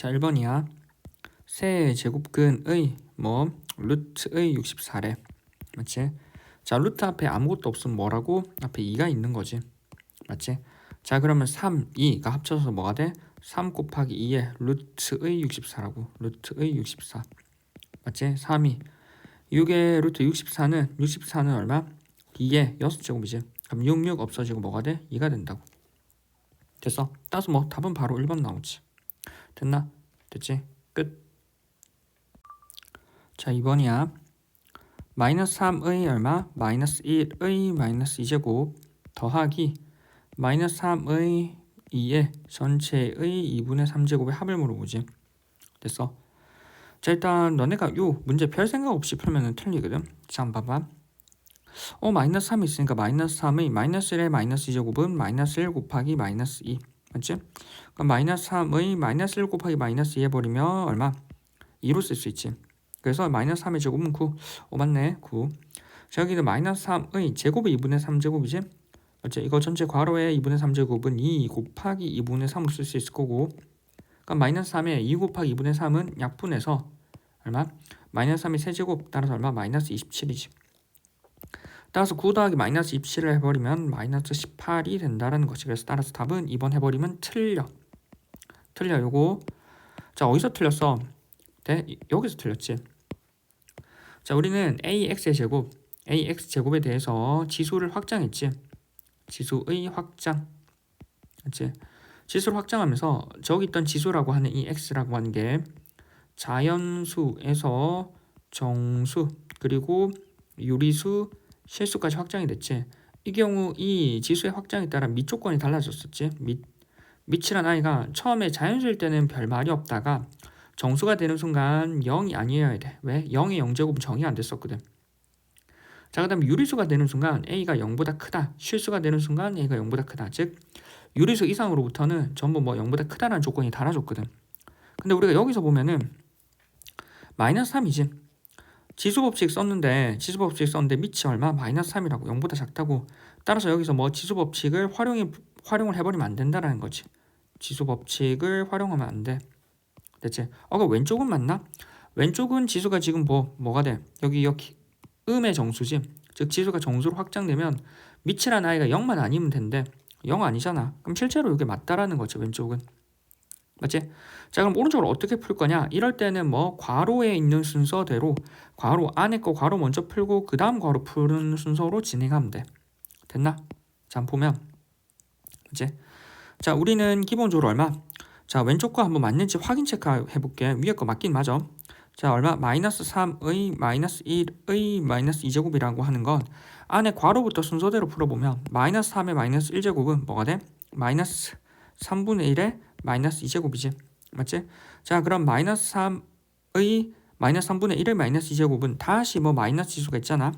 자, 1번이야. 세제곱근의 루트의 64래. 맞지? 자, 루트 앞에 아무것도 없으면 뭐라고? 앞에 2가 있는 거지. 맞지? 자, 그러면 3, 2가 합쳐서 뭐가 돼? 3 곱하기 2의 루트의 64라고. 루트의 64. 맞지? 3이 6의 루트 64는 얼마? 2의 6제곱이지. 그럼 6 없어지고 뭐가 돼? 2가 된다고. 됐어? 따라서 뭐 답은 바로 1번 나오지. 됐나? 됐지? 끝. 자, 2번이야. 마이너스 3의 얼마? 마이너스 1의 마이너스 2제곱 더하기 마이너스 3의 2의 전체의 2분의 3제곱의 합을 물어보지. 됐어? 자, 일단 너네가 요 문제 별 생각 없이 풀면 틀리거든. 자, 한번 봐봐. 마이너스 3이 있으니까 마이너스 3의 마이너스 1의 마이너스 2제곱은 마이너스 1 곱하기 마이너스 2. 맞지? 그럼 마이너스 3의 마이너스 1 곱하기 마이너스 2 해버리면 얼마? 2로 쓸 수 있지. 그래서 마이너스 3의 제곱은 9. 맞네. 9. 자, 여기는 마이너스 3의 제곱이 2분의 3제곱이지. 맞지? 이거 전체 괄호에 2분의 3제곱은 2 곱하기 2분의 3으로 쓸 수 있을 거고. 그럼 마이너스 3에 2 곱하기 2분의 3은 약분해서 얼마? 마이너스 3의 세제곱 따라서 얼마? 마이너스 27이지. 따라서 9 더하기 마이너스 27을 해버리면 마이너스 18이 된다라는 것이. 그래서 따라서 답은 2번 해버리면 틀려. 요거. 자, 어디서 틀렸어? 여기서 틀렸지. 자, 우리는 ax의 제곱, ax 제곱에 대해서 지수를 확장했지. 지수의 확장. 맞지? 지수를 확장하면서 저기 있던 지수라고 하는 이 x라고 하는 게 자연수에서 정수 그리고 유리수, 실수까지 확장이 됐지. 이 경우 이 지수의 확장에 따라 밑 조건이 달라졌었지. 밑이란 아이가 처음에 자연수일 때는 별 말이 없다가 정수가 되는 순간 0이 아니어야 돼. 왜? 0의 0제곱은 정의 안 됐었거든. 자, 그 다음에 유리수가 되는 순간 A가 0보다 크다. 실수가 되는 순간 A가 0보다 크다. 즉 유리수 이상으로부터는 전부 뭐 0보다 크다라는 조건이 달아줬거든. 근데 우리가 여기서 보면은 마이너스 3이지. 지수법칙 썼는데 밑이 얼마? 마이너스 3이라고. 0보다 작다고. 따라서 여기서 뭐 지수법칙을 활용을 해버리면 안 된다라는 거지. 지수법칙을 활용하면 안 돼. 됐지? 그럼 왼쪽은 맞나? 왼쪽은 지수가 지금 뭐가 돼? 여기 음의 정수지. 즉 지수가 정수로 확장되면 밑이라는 아이가 0만 아니면 된대. 0 아니잖아. 그럼 실제로 이게 맞다라는 거지. 왼쪽은. 맞지? 자, 그럼 오른쪽으로 어떻게 풀 거냐? 이럴 때는 뭐 괄호에 있는 순서대로 괄호 안에 거 괄호 먼저 풀고 그 다음 괄호 푸는 순서로 진행하면 돼. 됐나? 자, 한번 보면 맞지? 자, 우리는 기본적으로 얼마? 자, 왼쪽 거 한번 맞는지 확인 체크해 볼게. 위에 거 맞긴 맞아. 자, 얼마? 마이너스 3의 마이너스 1의 마이너스 2제곱이라고 하는 건 안에 괄호부터 순서대로 풀어보면 마이너스 3의 마이너스 1제곱은 뭐가 돼? 마이너스 3분의 1의 마이너스 2제곱이지. 맞지? 자, 그럼 마이너스 3의 마이너스 3분의 1의 마이너스 2제곱은 다시 뭐 마이너스 지수가 있잖아.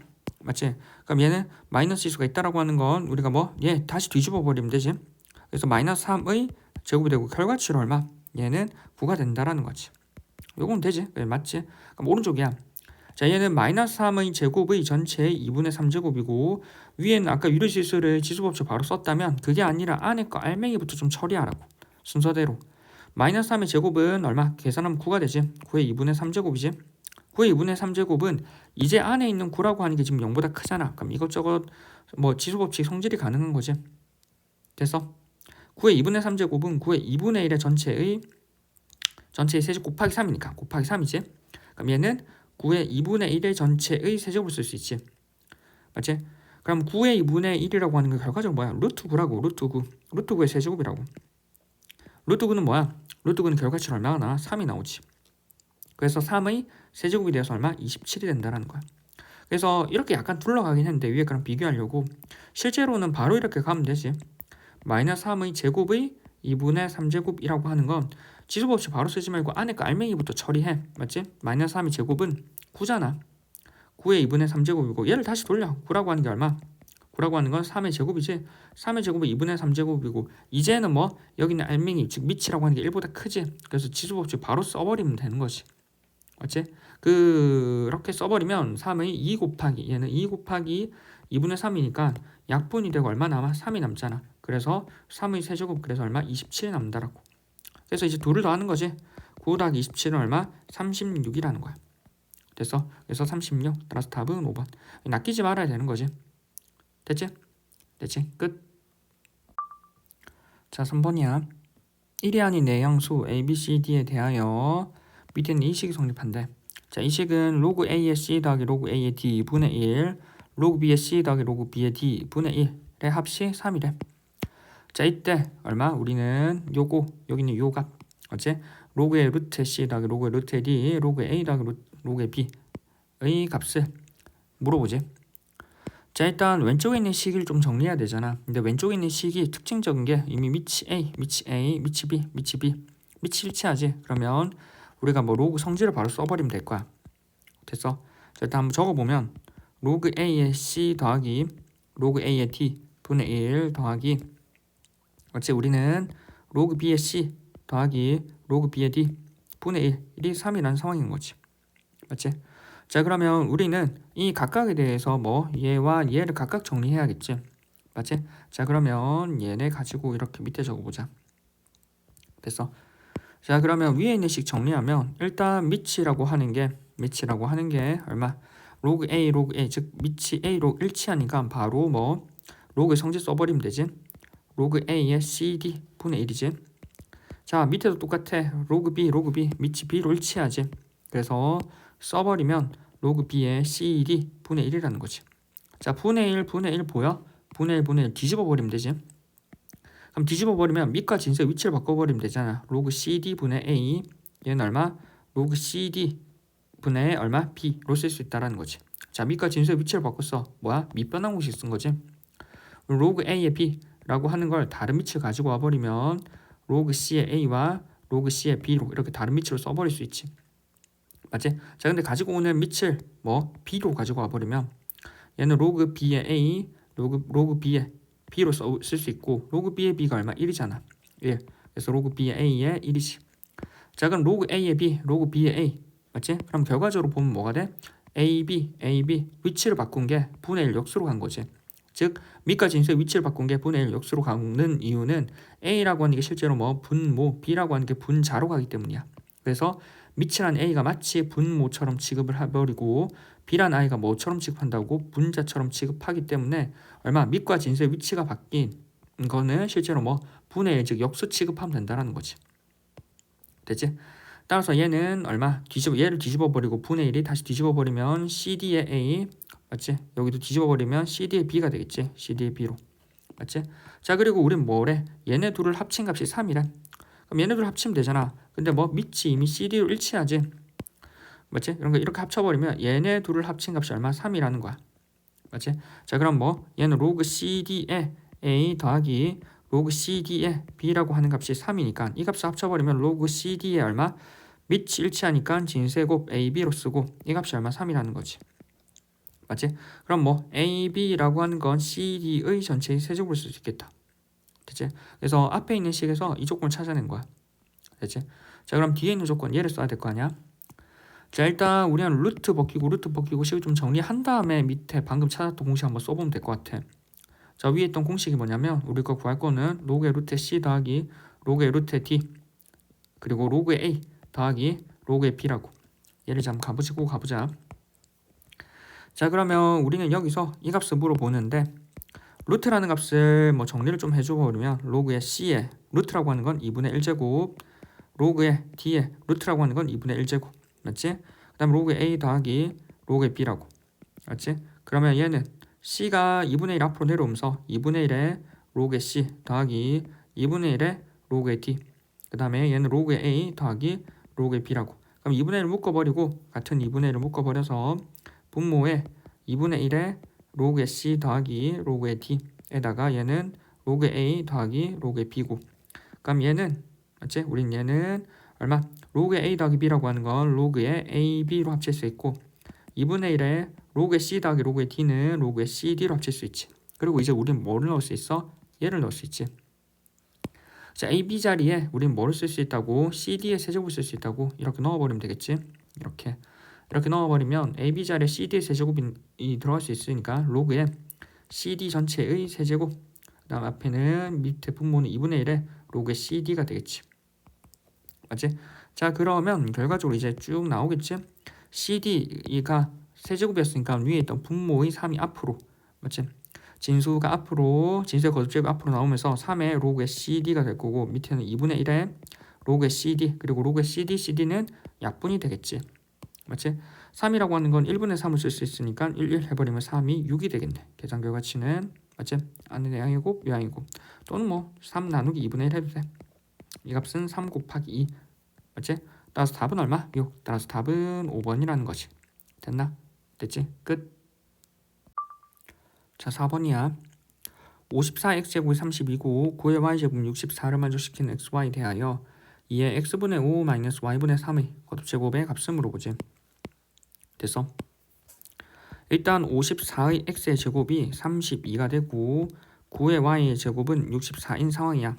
맞지? 그럼 얘는 마이너스 지수가 있다라고 하는 건 우리가 얘 다시 뒤집어 버리면 되지. 그래서 마이너스 3의 제곱이 되고 결과치로 얼마? 얘는 9가 된다라는 거지. 요건 되지? 맞지? 그럼 오른쪽이야. 자, 얘는 마이너스 3의 제곱의 전체의 2분의 3제곱이고 위에는 아까 유리실수를 지수법칙 바로 썼다면 그게 아니라 안에 거 알맹이부터 좀 처리하라고. 순서대로. 마이너스 3의 제곱은 얼마? 계산하면 9가 되지. 9의 2분의 3제곱이지. 9의 2분의 3제곱은 이제 안에 있는 9라고 하는 게 지금 0보다 크잖아. 그럼 이것저것 뭐 지수법칙 성질이 가능한 거지. 됐어? 9의 2분의 3제곱은 9의 2분의 1의 전체의 세제곱 곱하기 3이니까 곱하기 3이지. 그럼 얘는 9의 2분의 1의 전체의 세제곱을 쓸 수 있지. 맞지? 그럼 9의 2분의 1이라고 하는 게 결과적으로 뭐야? 루트 9라고. 루트 9. 루트 9의 세제곱이라고. 루트 9는 뭐야? 루트 9는 결과치로 얼마가 나와? 3이 나오지. 그래서 3의 세제곱이 되어서 얼마? 27이 된다는 거야. 그래서 이렇게 약간 둘러가긴 했는데 위에 그럼 비교하려고 실제로는 바로 이렇게 가면 되지. 마이너스 3의 제곱의 2분의 3제곱이라고 하는 건 지수법칙 바로 쓰지 말고 안에 거 알맹이부터 처리해. 맞지? 마이너스 3의 제곱은 9잖아. 9의 2분의 3제곱이고 얘를 다시 돌려. 9라고 하는 게 얼마? 9라고 하는 건 3의 제곱이지. 3의 제곱이 2분의 3제곱이고 이제는 뭐 여기는 알맹이 즉 밑이라고 하는 게 1보다 크지. 그래서 지수법칙 바로 써버리면 되는 거지. 맞지? 그렇게 써버리면 3의 2 곱하기 얘는 2 곱하기 2분의 3이니까 약분이 되고 얼마 남아? 3이 남잖아. 그래서 3의 세제곱 그래서 얼마? 27이 남는다라고. 그래서 이제 2를 더하는 거지. 9 더하기 27은 얼마? 36이라는 거야. 됐어? 그래서 36. 따라서 답은 5번. 낚이지 말아야 되는 거지. 됐지? 됐지? 끝. 자, 3번이야. 1이 아닌 내양수 a, b, c, d에 대하여 밑에는 이 식이 성립한대. 자, 이 식은 로그 a의 c 더하기 로그 a의 d 분의 1, 로그 b의 c 더하기 로그 b의 d 분의 1의 합이 3이래. 자, 이때 얼마? 우리는 요거 여기 있는 요 값 어째? 로그의 루트 c 더하기 로그의 루트 d, 로그 a 더하기 로그의 b의 값을 물어보지. 자, 일단 왼쪽에 있는 식을 좀 정리해야 되잖아. 근데 왼쪽에 있는 식이 특징적인 게 이미 밑이 a, 밑이 a, 밑이 b, 밑이 b, 밑이 일치하지. 그러면 우리가 뭐 로그 성질을 바로 써버리면 될 거야. 됐어? 자, 일단 한번 적어보면 로그 a의 c 더하기 로그 a의 d 분의 1 더하기 어째 우리는 로그 b의 c 더하기 로그 b의 d 분의 1이 3이라는 상황인 거지. 맞지? 자, 그러면 우리는 이 각각에 대해서 뭐 얘와 얘를 각각 정리해야겠지. 맞지? 자, 그러면 얘네 가지고 이렇게 밑에 적어보자. 됐어? 자, 그러면 위에 있는 식 정리하면 일단 밑이라고 하는 게 얼마? 로그 a, 로그 a, 즉 밑이 a로 일치하니까 바로 뭐 로그 성질 써버리면 되지. 로그 a의 cd 분의 1이지. 자, 밑에도 똑같아. 로그 b, 밑이 b로 일치하지. 그래서 써버리면 로그 b의 cd 분의 1이라는 거지. 자, 분의 1 보여? 분의 1 뒤집어 버리면 되지. 그럼 뒤집어 버리면 밑과 진수의 위치를 바꿔버리면 되잖아. 로그 cd 분의 a 얘는 얼마? 로그 cd 분의 얼마? b로 쓸 수 있다라는 거지. 자, 밑과 진수의 위치를 바꿨어. 뭐야? 밑변환 공식 쓴 거지. 로그 a의 b라고 하는 걸 다른 밑을 가지고 와버리면 로그 c의 a와 로그 c의 b로 이렇게 다른 밑으로 써버릴 수 있지. 맞지? 자, 근데 가지고 오는 밑을 뭐 b로 가지고 와버리면 얘는 로그 b의 a, 로그 b의 b로 쓸 수 있고 로그 b의 b가 얼마? 1이잖아. 1. 그래서 로그 b의 a의 1이지. 자, 그럼 로그 a의 b, 로그 b의 a. 맞지? 그럼 결과적으로 보면 뭐가 돼? ab 위치를 바꾼 게 분의 1 역수로 간 거지. 즉 밑과 진수의 위치를 바꾼 게 분의 1 역수로 가는 이유는 a라고 하는 게 실제로 뭐 분모, b라고 하는 게 분자로 가기 때문이야. 그래서 밑이란 a가 마치 분모처럼 취급을 해버리고 b란 i가 뭐처럼 취급한다고 분자처럼 취급하기 때문에 얼마 밑과 진수의 위치가 바뀐 거는 실제로 뭐 분의 1, 즉 역수 취급하면 된다는 거지. 됐지? 따라서 얘는 얼마? 얘를 뒤집어 버리고 분의 1이 다시 뒤집어 버리면 cd의 a 맞지? 여기도 뒤집어 버리면 cd의 b가 되겠지. cd의 b로. 맞지? 자, 그리고 우린 뭐래? 얘네 둘을 합친 값이 3이래. 그럼 얘네 둘 합치면 되잖아. 근데 뭐 밑이 이미 cd로 일치하지. 맞지? 이런 거 이렇게 합쳐버리면 얘네 둘을 합친 값이 얼마? 3이라는 거야. 맞지? 자, 그럼 뭐 얘는 로그 cd의 a 더하기 로그 cd의 b라고 하는 값이 3이니까 이 값을 합쳐버리면 로그 cd의 얼마? 밑이 일치하니까 진세곱 ab로 쓰고 이 값이 얼마? 3이라는 거지. 맞지? 그럼 뭐 ab라고 하는 건 cd의 전체의 세제곱을 쓸 수 있겠다. 됐지? 그래서 앞에 있는 식에서 이 조건을 찾아낸 거야. 됐지? 자, 그럼 뒤에 있는 조건 얘를 써야 될 거 아니야? 자, 일단 우리는 루트 벗기고 식을 좀 정리한 다음에 밑에 방금 찾았던 공식 한번 써보면 될 것 같아. 자, 위에 있던 공식이 뭐냐면 우리가 구할 거는 로그의 루트 c 더하기 로그의 루트 d 그리고 로그의 a 더하기 로그의 b라고. 얘를 잠깐 가보자. 자, 그러면 우리는 여기서 이 값을 물어보는데 루트라는 값을 뭐 정리를 좀 해줘버리면 로그의 c의 루트라고 하는 건 2분의 1제곱 로그의 d의 루트라고 하는 건 2분의 1제곱 맞지? 그 다음 로그의 a 더하기 로그의 b라고 맞지? 그러면 얘는 c가 2분의 1 앞으로 내려오면서 2분의 1의 로그의 c 더하기 2분의 1의 로그의 d 그 다음에 얘는 로그의 a 더하기 로그의 b라고. 그럼 2분의 1을 묶어버리고 같은 2분의 1을 묶어버려서 분모에 2분의 1의 로그의 c 더하기 로그의 d에다가 얘는 로그의 a 더하기 로그의 b고. 그럼 얘는 맞지? 우린 얘는 얼마? 로그의 a 더하기 b라고 하는 건 로그의 ab로 합칠 수 있고 2분의 1의 로그의 c 더하기 로그의 d는 로그의 cd로 합칠 수 있지. 그리고 이제 우린 뭐를 넣을 수 있어? 얘를 넣을 수 있지. 자, ab 자리에 우린 뭐를 쓸 수 있다고? cd의 세제곱을 쓸 수 있다고 이렇게 넣어버리면 되겠지. 이렇게 넣어버리면 ab 자리에 cd의 세제곱이 들어갈 수 있으니까 로그의 cd 전체의 세제곱 그 다음 앞에는 밑에 분모는 2분의 1의 로그의 cd가 되겠지. 맞지? 자 그러면 결과적으로 이제 쭉 나오겠지? CD가 세제곱이었으니까 위에 있던 분모의 3이 앞으로 맞지? 진수가 앞으로 진수의 거듭제곱 앞으로 나오면서 3의 로그의 CD가 될 거고 밑에는 2분의 1의 로그의 CD 그리고 로그의 CD는 약분이 되겠지. 맞지? 3이라고 하는 건 1분의 3을 쓸 수 있으니까 1 해버리면 3이 6이 되겠네. 계산 결과치는 맞지? 안에 내양이고 외양이고 또는 뭐 3 나누기 2분의 1 해도 돼. 이 값은 3 곱하기 2 맞지? 따라서 답은 얼마? 6. 따라서 답은 5번이라는 거지. 됐나? 됐지? 끝. 자 4번이야. 54x제곱이 32고 9의 y제곱 64를 만족시키는 xy 대하여 2의 x분의 5 마이너스 y분의 3의 거듭제곱의 값을 물어보지. 됐어? 일단 54의 x의 제곱이 32가 되고 9의 y의 제곱은 64인 상황이야.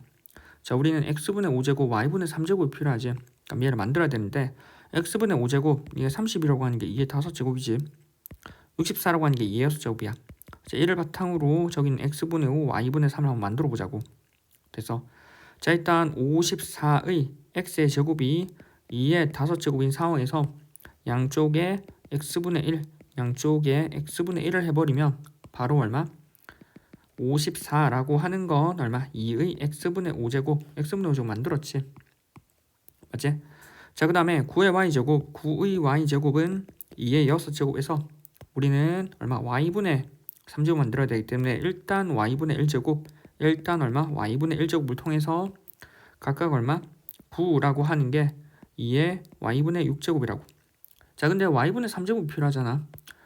자 우리는 x분의 5제곱 y분의 3제곱이 필요하지. 그럼 얘를 만들어야 되는데 x분의 5제곱 이게 30이라고 하는 게 2의 5제곱이지. 64라고 하는 게 2의 6제곱이야. 자 얘를 바탕으로 저기는 x분의 5 y분의 3을 한번 만들어 보자고. 됐어? 자 일단 54의 x의 제곱이 2의 5제곱인 상황에서 양쪽에 x분의 1 양쪽에 x분의 1을 해버리면 바로 얼마? 54라고 하는 건 얼마? 2의 x분의 5제곱 x분의 5제곱 만들었지. 맞지? 자 그 다음에 9의 y제곱 9의 y제곱은 2의 6제곱에서 우리는 얼마? y분의 3제곱 만들어야 되기 때문에 일단 y분의 1제곱 일단 얼마? y분의 1제곱을 통해서 각각 얼마? 9라고 하는 게 2의 y분의 6제곱이라고. 자 근데 y분의 3제곱이 필요하잖아.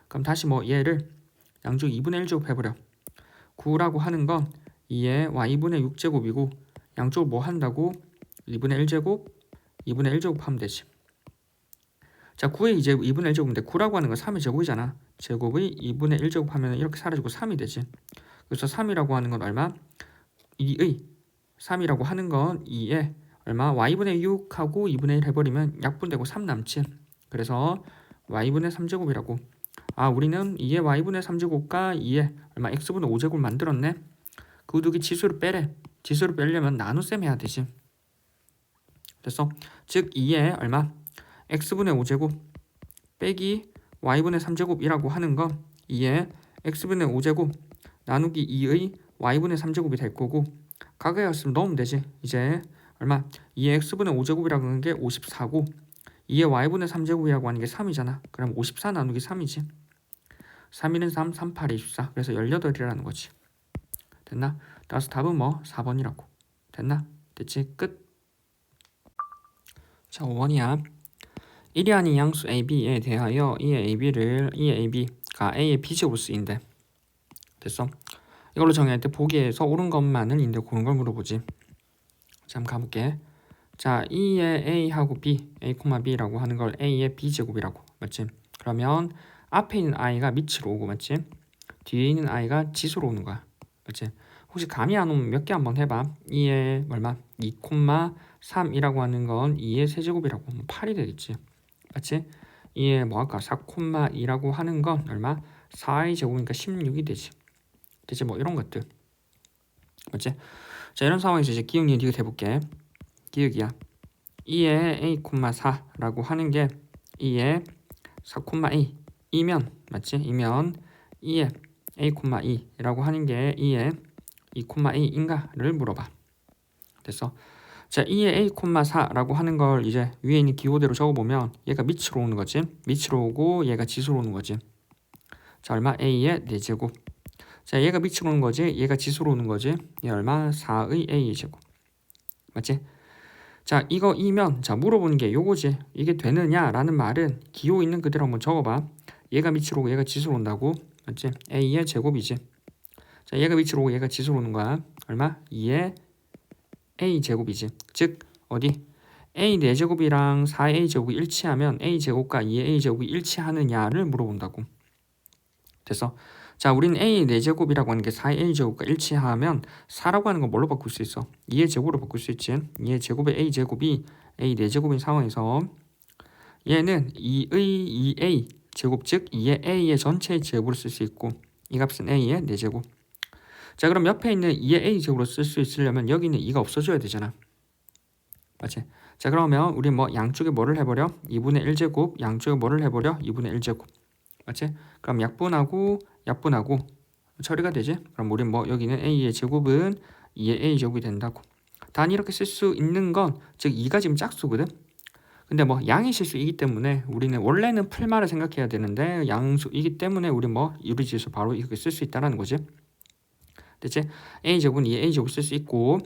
그럼 다시 뭐 얘를 양쪽 2분의 1제곱 해버려. 9라고 하는 건 2의 y분의 6제곱이고 양쪽을 뭐 한다고? 2분의 1제곱 2분의 1제곱 하면 되지. 자 9의 이제 2분의 1제곱인데 9라고 하는 건 3의 제곱이잖아. 제곱의 2분의 1제곱 하면 이렇게 사라지고 3이 되지. 그래서 3이라고 하는 건 얼마? 2의 3이라고 하는 건 2의 얼마? y분의 6하고 2분의 1 해버리면 약분되고 3 남지. 그래서 y분의 3제곱이라고. 아 우리는 2의 y분의 3제곱과 2의 얼마? x분의 5제곱을 만들었네. 그 두개 지수를 빼래. 지수를 빼려면 나눗셈 해야 되지. 됐어? 즉 2의 얼마? x분의 5제곱 빼기 y분의 3제곱이라고 하는 건 2의 x분의 5제곱 나누기 2의 y분의 3제곱이 될 거고 각의 값을 넣으면 되지. 이제 얼마? 2의 x분의 5제곱이라고 하는 게 54고 2의 y분의 3제곱이라고 하는 게 3이잖아. 그럼 54 나누기 3이지. 3, 1은 3, 3, 8, 24. 그래서 18이라는 거지. 됐나? 따라서 답은 뭐? 4번이라고. 됐나? 됐지? 끝. 자 5번이야. 1이 아닌 양수 AB에 대하여 이의 AB가 A의 B제곱을 쓰인대. 됐어? 이걸로 정의할 때 보기에서 옳은 것만을 인데 고른 걸 물어보지. 자 한번 가볼게. 자 2의 A하고 B, A, B라고 하는 걸 A의 B제곱이라고. 맞지? 그러면 앞에 있는 I가 밑으로 오고 맞지? 뒤에 있는 I가 지수로 오는 거야. 맞지? 혹시 감이 안 오면 몇 개 한번 해봐. 2의 얼마? 2,3이라고 하는 건 2의 세제곱이라고 하면 8이 되겠지. 맞지? 2의 뭐 할까? 4,2라고 하는 건 얼마? 4의 제곱이니까 16이 되지. 되지? 뭐 이런 것들. 맞지? 자 이런 상황에서 이제 기억 니은 디귿 해볼게. 기억이야. 2의 A,4라고 하는 게 2의 4,2이면 맞지? 이면 2의 A,2라고 하는 게 2의 2,2인가를 물어봐. 됐어? 자 2의 A,4라고 하는 걸 이제 위에 있는 기호대로 적어보면 얘가 밑으로 오는 거지. 밑으로 오고 얘가 지수로 오는 거지. 자 얼마? A의 4제곱. 자 얘가 밑으로 오는 거지. 얘가 지수로 오는 거지. 얘 얼마? 4의 A의 제곱. 맞지? 자 이거 이면 자 물어보는 게 요거지. 이게 되느냐 라는 말은 기호 있는 그대로 한번 적어봐. 얘가 밑으로 오고 얘가 지수로 온다고. 맞지? A의 제곱이지. 자 얘가 밑으로 오고 얘가 지수로 오는 거야. 얼마? 2의 A 제곱이지. 즉 어디? A 4제곱이랑 4의 A 제곱이 일치하면 A 제곱과 2의 A 제곱이 일치하느냐를 물어본다고. 됐어? 자 우리는 A 4제곱이라고 하는 게 4의 A 제곱과 일치하면 4라고 하는 건 뭘로 바꿀 수 있어? 2의 제곱으로 바꿀 수 있지. 2의 제곱의 A 제곱이 A 4제곱인 상황에서 얘는 2의 2A 제곱 즉 2의 A의 전체의 제곱으로 쓸 수 있고 이 값은 A의 4제곱. 자 그럼 옆에 있는 2의 A 제곱으로 쓸 수 있으려면 여기 있는 2가 없어져야 되잖아. 맞지? 자 그러면 우리 뭐 양쪽에 뭐를 해버려? 2분의 1제곱 양쪽에 뭐를 해버려? 2분의 1제곱 맞지? 그럼 약분하고 처리가 되지? 그럼 우리 뭐 여기는 a의 제곱은 2의 a 제곱이 된다고. 단 이렇게 쓸 수 있는 건 즉 2가 지금 짝수거든. 근데 뭐 양의 실수이기 때문에 우리는 원래는 풀말을 생각해야 되는데 양수이기 때문에 우리 뭐 유리지수 바로 이렇게 쓸 수 있다라는 거지. 됐지? a 제곱은 2의 a 제곱 쓸 수 있고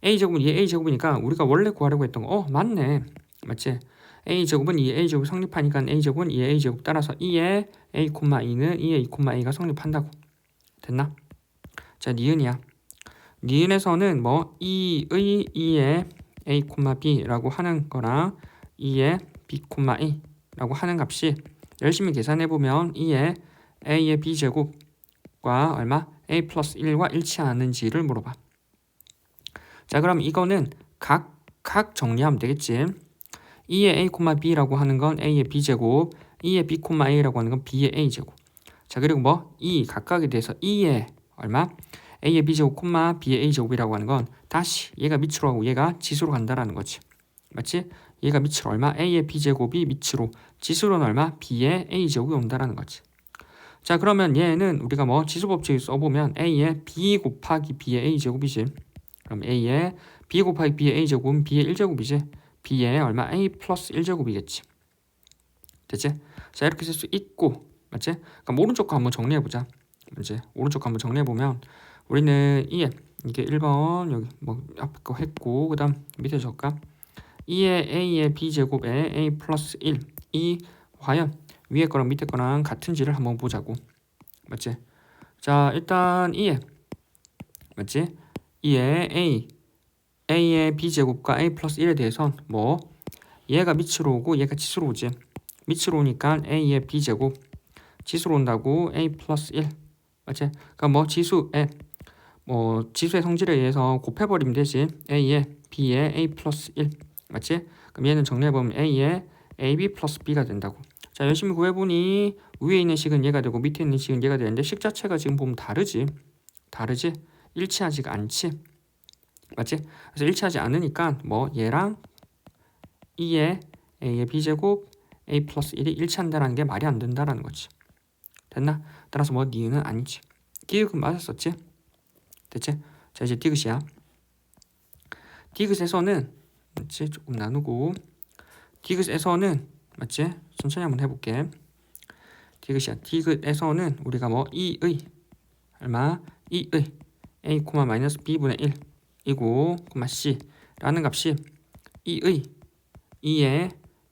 a 제곱은 2의 a 제곱이니까 우리가 원래 구하려고 했던 거 맞네. 맞지? a 제곱은 2의 a 제곱 성립하니까 a 제곱은 2의 a 제곱 따라서 2의 a, 2는 2의 2,a가 성립한다고. 됐나? 자, 니은이야. 니은에서는 뭐 2의 2의 a, b라고 하는 거랑 2의 b, a라고 하는 값이 열심히 계산해보면 2의 a의 b제곱과 얼마? a 플러스 1과 일치하는지를 물어봐. 자 그럼 이거는 각 정리하면 되겠지. 2의 a, b라고 하는 건 a의 b제곱 2의 b, a라고 하는 건 b의 a제곱. 자 그리고 뭐 이 각각에 대해서 2의 얼마? a의 b제곱, b의 a제곱이라고 하는 건 다시 얘가 밑으로 하고 얘가 지수로 간다라는 거지. 맞지? 얘가 밑으로 얼마? a의 b제곱이 밑으로 지수로는 얼마? b의 a제곱이 온다라는 거지. 자 그러면 얘는 우리가 뭐 지수법칙을 써보면 a의 b 곱하기 b의 a제곱이지. 그럼 a의 b 곱하기 b의 a제곱은 b의 1제곱이지. b의 얼마? a 플러스 1제곱이겠지. 됐지? 자 이렇게 쓸 수 있고 맞지? 그럼 오른쪽 거 한번 정리해보자. 이제 오른쪽 거 한번 정리해보면 우리는 이게 1번 여기 뭐 앞에 거 했고 그 다음 밑에 적까 2의 a의 b제곱에 a 플러스 1 이 과연 위에 거랑 밑에 거랑 같은지를 한번 보자고. 맞지? 자 일단 2의 맞지? 2의 a의 b제곱과 a 플러스 1에 대해선 뭐 얘가 밑으로 오고 얘가 지수로 오지. 밑으로 오니까 a의 b제곱 지수로 온다고 a 플러스 1 맞지? 그러니까 뭐 지수의 성질에 의해서 곱해버리면 되지. a의 b의 a 플러스 1 맞지? 그럼 얘는 정리해보면 a의 ab 플러스 b가 된다고. 자 열심히 구해보니 위에 있는 식은 얘가 되고 밑에 있는 식은 얘가 되는데 식 자체가 지금 보면 다르지? 일치하지가 않지? 맞지? 그래서 일치하지 않으니까 뭐 얘랑 2의 a의 b제곱 a 플러스 1이 일치한다는 게 말이 안 된다라는 거지. 됐나? 따라서 뭐 니은은 아니지. 디귿은 맞았었지? 됐지? 자 이제 디귿이야. 디귿에서는 맞지? 조금 나누고 디귿에서는 맞지? 천천히 한번 해볼게. 디귿이야. 디귿에서는 우리가 뭐 2의 얼마? 2의 a, 마이너스 b분의 1 이고 c라는 값이 2의 2의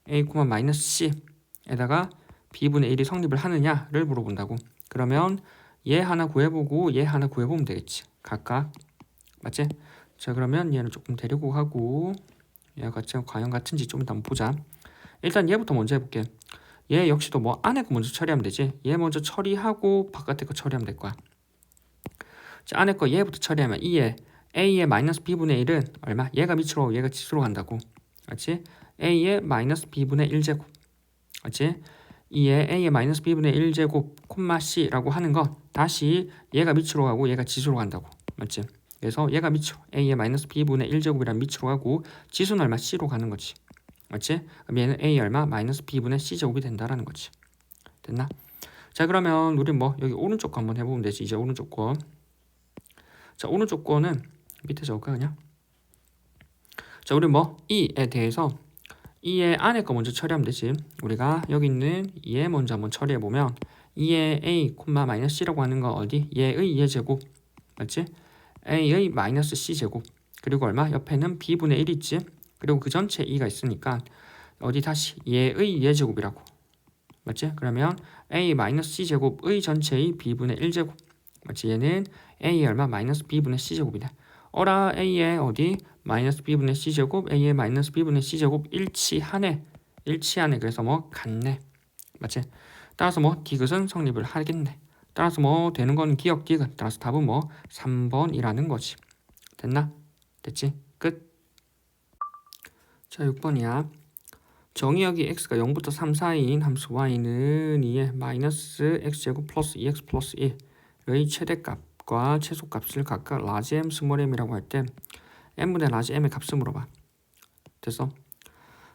a, 마이너스 c에다가 b분의 1이 성립을 하느냐를 물어본다고. 그러면 얘 하나 구해보고 얘 하나 구해보면 되겠지. 각각. 맞지? 자 그러면 얘를 조금 데리고 가고 얘가 과연 같은지 좀 이따 한번 보자. 일단 얘부터 먼저 해볼게. 얘 역시도 뭐 안에 거 먼저 처리하면 되지. 얘 먼저 처리하고 바깥에 거 처리하면 될 거야. 자 안에 거 얘부터 처리하면 2의 a의 마이너스 b분의 1은 얼마? 얘가 밑으로 오고 얘가 지수로 간다고. 맞지? a의 마이너스 b분의 1제곱 맞지? 2의 a의 마이너스 b분의 1제곱 c라고 하는 건 다시 얘가 밑으로 가고 얘가 지수로 간다고. 맞지? 그래서 얘가 밑으로 a의 마이너스 b분의 1제곱이란 밑으로 가고 지수는 얼마? c로 가는 거지. 맞지? 그럼 얘는 a 얼마? 마이너스 b분의 c제곱이 된다라는 거지. 됐나? 자 그러면 우리 뭐 여기 오른쪽 거 한번 해보면 되지. 이제 오른쪽 거. 자 오른쪽 거는 밑에 적을까 그냥? 자 우리 뭐 2에 대해서 2의 안에 거 먼저 처리하면 되지. 우리가 여기 있는 2의 먼저 한번 처리해보면 2의 a, 마이너스 c라고 하는 건 어디? 얘의 2의 제곱 맞지? a의 마이너스 c제곱 그리고 얼마? 옆에는 b분의 1 있지? 그리고 그 전체 2가 있으니까 어디 다시 얘의 2의 제곱이라고 맞지? 그러면 a 마이너스 c제곱의 전체의 b분의 1제곱 맞지? 얘는 a 얼마? 마이너스 b분의 c제곱이다. 어라 a의 어디? 마이너스 b분의 c제곱 a의 마이너스 b분의 c제곱 일치하네. 그래서 뭐 같네. 맞지? 따라서 뭐 디귿은 성립을 하겠네. 따라서 뭐 되는 건 기억 디귿. 따라서 답은 뭐 3번이라는 거지. 됐나? 됐지? 끝. 자 6번이야. 정의역이 x가 0부터 3 사이인 함수 y는 2의 마이너스 x제곱 플러스 2x 플러스 1의 최대값과 최소값을 각각 라지 m, 스몰 m이라고 할 때 m분의 라지 m의 값을 물어봐. 됐어?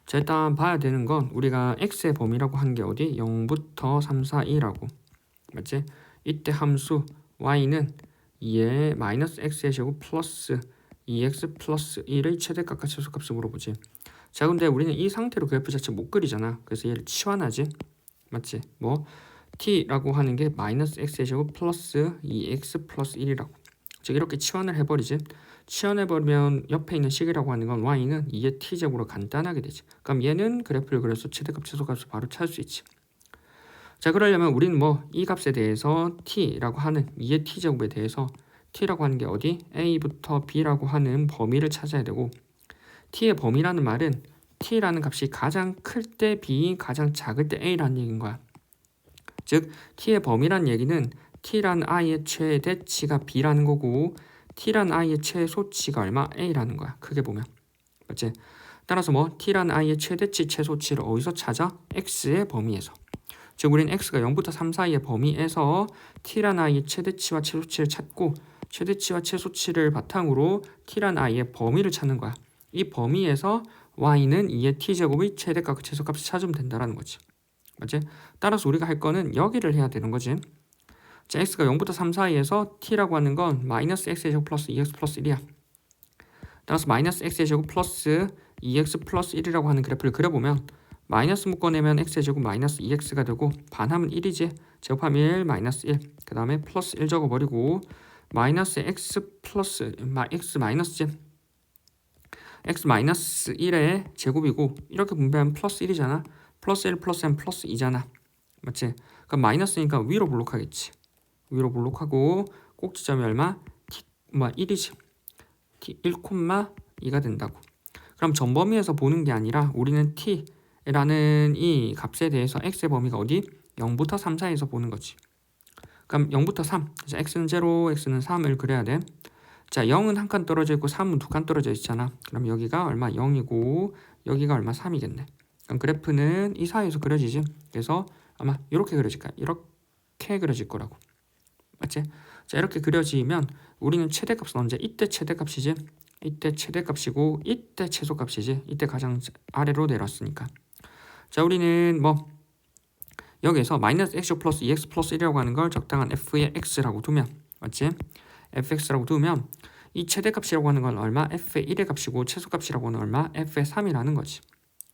자, 일단 봐야 되는 건 우리가 x의 범위라고 하는 게 어디? 0부터 3, 4, 2라고. 맞지? 이때 함수 y는 2의 마이너스 x의 제곱 플러스 2x 플러스 1의 최대값과 최소값을 물어보지. 자, 근데 우리는 이 상태로 그래프 자체 못 그리잖아. 그래서 얘를 치환하지. 맞지? 뭐 t라고 하는 게 마이너스 x의 제곱 플러스 2x 플러스 1이라고. 즉 이렇게 치환을 해버리지. 치환해버리면 옆에 있는 식이라고 하는 건 y는 2의 t제곱으로 간단하게 되지. 그럼 얘는 그래프를 그려서 최대값 최소값을 바로 찾을 수 있지. 자, 그러려면 우리는 뭐 이 값에 대해서 t라고 하는 2의 t제곱에 대해서 t라고 하는 게 어디? a부터 b라고 하는 범위를 찾아야 되고, t의 범위라는 말은 t라는 값이 가장 클 때 b, 가장 작을 때 a라는 얘기인 거야. 즉 t의 범위란 얘기는 t라는 i의 최대치가 b라는 거고 t라는 i의 최소치가 얼마? a라는 거야. 크게 보면. 맞지? 따라서 뭐 t라는 i의 최대치, 최소치를 어디서 찾아? x의 범위에서. 즉 우리는 x가 0부터 3 사이의 범위에서 t라는 i의 최대치와 최소치를 찾고 최대치와 최소치를 바탕으로 t라는 i의 범위를 찾는 거야. 이 범위에서 y는 2의 t제곱의 최대값, 최소값을 찾으면 된다는 거지. 맞지? 따라서 우리가 할 거는 여기를 해야 되는 거지. 자, x가 0부터 3 사이에서 t라고 하는 건 마이너스 x의 제곱 플러스 2x 플러스 1이야. 따라서 마이너스 x의 제곱 플러스 2x 플러스 1이라고 하는 그래프를 그려보면 마이너스 묶어내면 x의 제곱 마이너스 2x가 되고 반하면 1이지. 제곱하면 1 마이너스 1. 그 다음에 플러스 1 적어버리고 마이너스 x 플러스 x 마이너스지. x 마이너스 1의 제곱이고 이렇게 분배하면 플러스 1이잖아. 플러스 1 플러스 1 플러스 2잖아. 맞지? 그럼 마이너스니까 위로 블록하겠지. 위로 블록하고 꼭지점이 얼마? t 1이지. t 1,2가 된다고. 그럼 전범위에서 보는 게 아니라 우리는 t라는 이 값에 대해서 x의 범위가 어디? 0부터 3 사이에서 보는 거지. 그럼 0부터 3. 자, x는 0, x는 3을 그려야 돼. 자, 0은 한 칸 떨어져 있고 3은 두 칸 떨어져 있잖아. 그럼 여기가 얼마? 0이고 여기가 얼마? 3이겠네. 그럼 그래프는 이 사이에서 그려지지. 그래서 아마 이렇게 그려질 거야. 이렇게 그려질 거라고. 맞지? 자, 이렇게 그려지면 우리는 최대값은 언제? 이때 최대값이지. 이때 최대값이고 이때 최소값이지. 이때 가장 아래로 내렸으니까. 자, 우리는 뭐 여기에서 마이너스 x 플러스 2x 플러스 1이라고 하는 걸 적당한 f의 x라고 두면, 맞지? fx라고 두면 이 최대값이라고 하는 건 얼마? f의 1의 값이고 최소값이라고 하는 얼마? f의 3이라는 거지.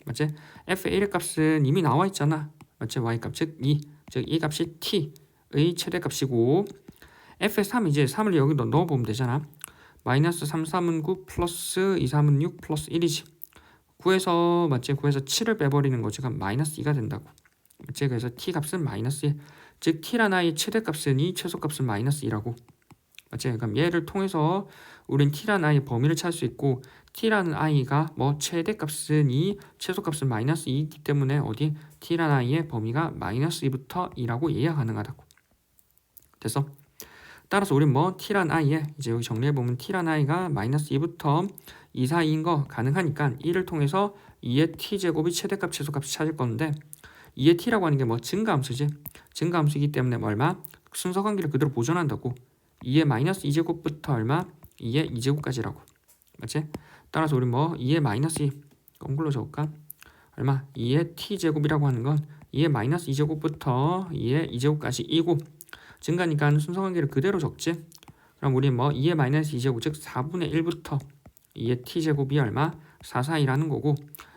맞지? f의 1의 값은 이미 나와 있잖아. 맞지? y값 즉 2. 즉 이 값이 t의 최대값이고 f의 3 이제 3을 여기 넣어보면 되잖아. 마이너스 3, 3은 9 플러스 2, 3은 6 플러스 1이지. 9에서 맞지? 9에서 7을 빼버리는 거지. 그럼 마이너스 2가 된다고. 맞지? 그래서 t 값은 마이너스 1. 즉 t라는 i의 최대값은 2, 최소값은 마이너스 2라고. 맞지? 그럼 얘를 통해서 우린 t라는 i의 범위를 찾을 수 있고 t라는 i가 뭐 최대값은 2, 최소값은 마이너스 2이기 때문에 어디? t라는 i의 범위가 마이너스 2부터 2라고 이해가 가능하다고. 됐어? 따라서 우린 뭐 t라는 i에 이제 여기 정리해보면 t라는 i가 마이너스 2부터 2 사이인 거 가능하니까 1을 통해서 2의 t제곱이 최대값, 최소값을 찾을 건데 2의 t라고 하는 게 뭐 증가함수지. 증가함수이기 때문에 뭐 얼마? 순서 관계를 그대로 보존한다고. 2의 마이너스 2제곱부터 얼마? 2의 2제곱까지라고. 맞지? 따라서 우리 뭐 2의 마이너스 2 거꾸로 적을까? 얼마? 2의 t제곱이라고 하는 건 2의 마이너스 2제곱부터 2의 2제곱까지 2고 증가니까 순서 관계를 그대로 적지? 그럼 우리 뭐 2의 마이너스 2제곱 즉 4분의 1부터 2의 t제곱이 얼마? 4, 4이라는 거고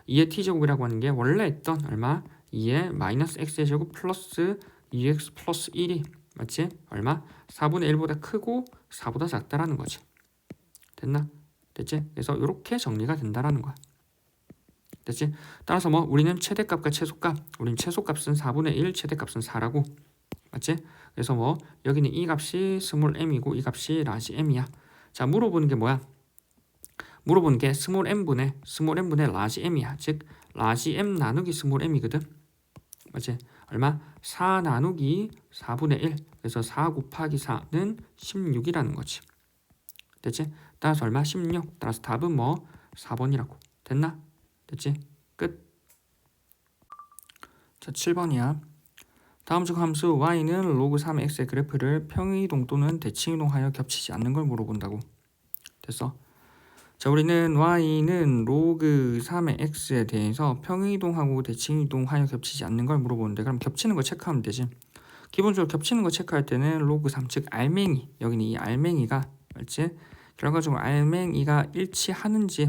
2의 t제곱이라고 하는 게 원래 했던 얼마? 2의 마이너스 x의 제곱 플러스 2x 플러스 1이 맞지? 얼마? 4분의 1보다 크고 4보다 작다라는 거지. 됐나? 됐지? 그래서 이렇게 정리가 된다라는 거야. 됐지? 따라서 뭐 우리는 최대값과 최소값, 우리는 최소값은 4분의 1, 최대값은 4라고. 맞지? 그래서 뭐 여기는 이 값이 스몰 m이고 이 값이 라지 m이야. 자, 물어보는 게 뭐야? 물어보는 게 스몰 m분의 라지 m이야. 즉 라지 m 나누기 스몰 m이거든. 맞지? 얼마? 4 나누기 4분의 1. 그래서 4 곱하기 4는 16이라는 거지. 됐지? 따라서 얼마? 16. 따라서 답은 뭐 4번이라고. 됐나? 됐지? 끝. 자, 7번이야. 다음 중 함수 y는 로그 3x의 그래프를 평이동 또는 대칭이동하여 겹치지 않는 걸 물어본다고. 됐어? 자, 우리는 y는 로그 3의 x에 대해서 평행이동하고 대칭이동하여 겹치지 않는 걸 물어보는데, 그럼 겹치는 거 체크하면 되지. 기본적으로 겹치는 거 체크할 때는 로그 3, 즉 알맹이, 여기는 이 알맹이가 맞지? 결과적으로 알맹이가 일치하는지,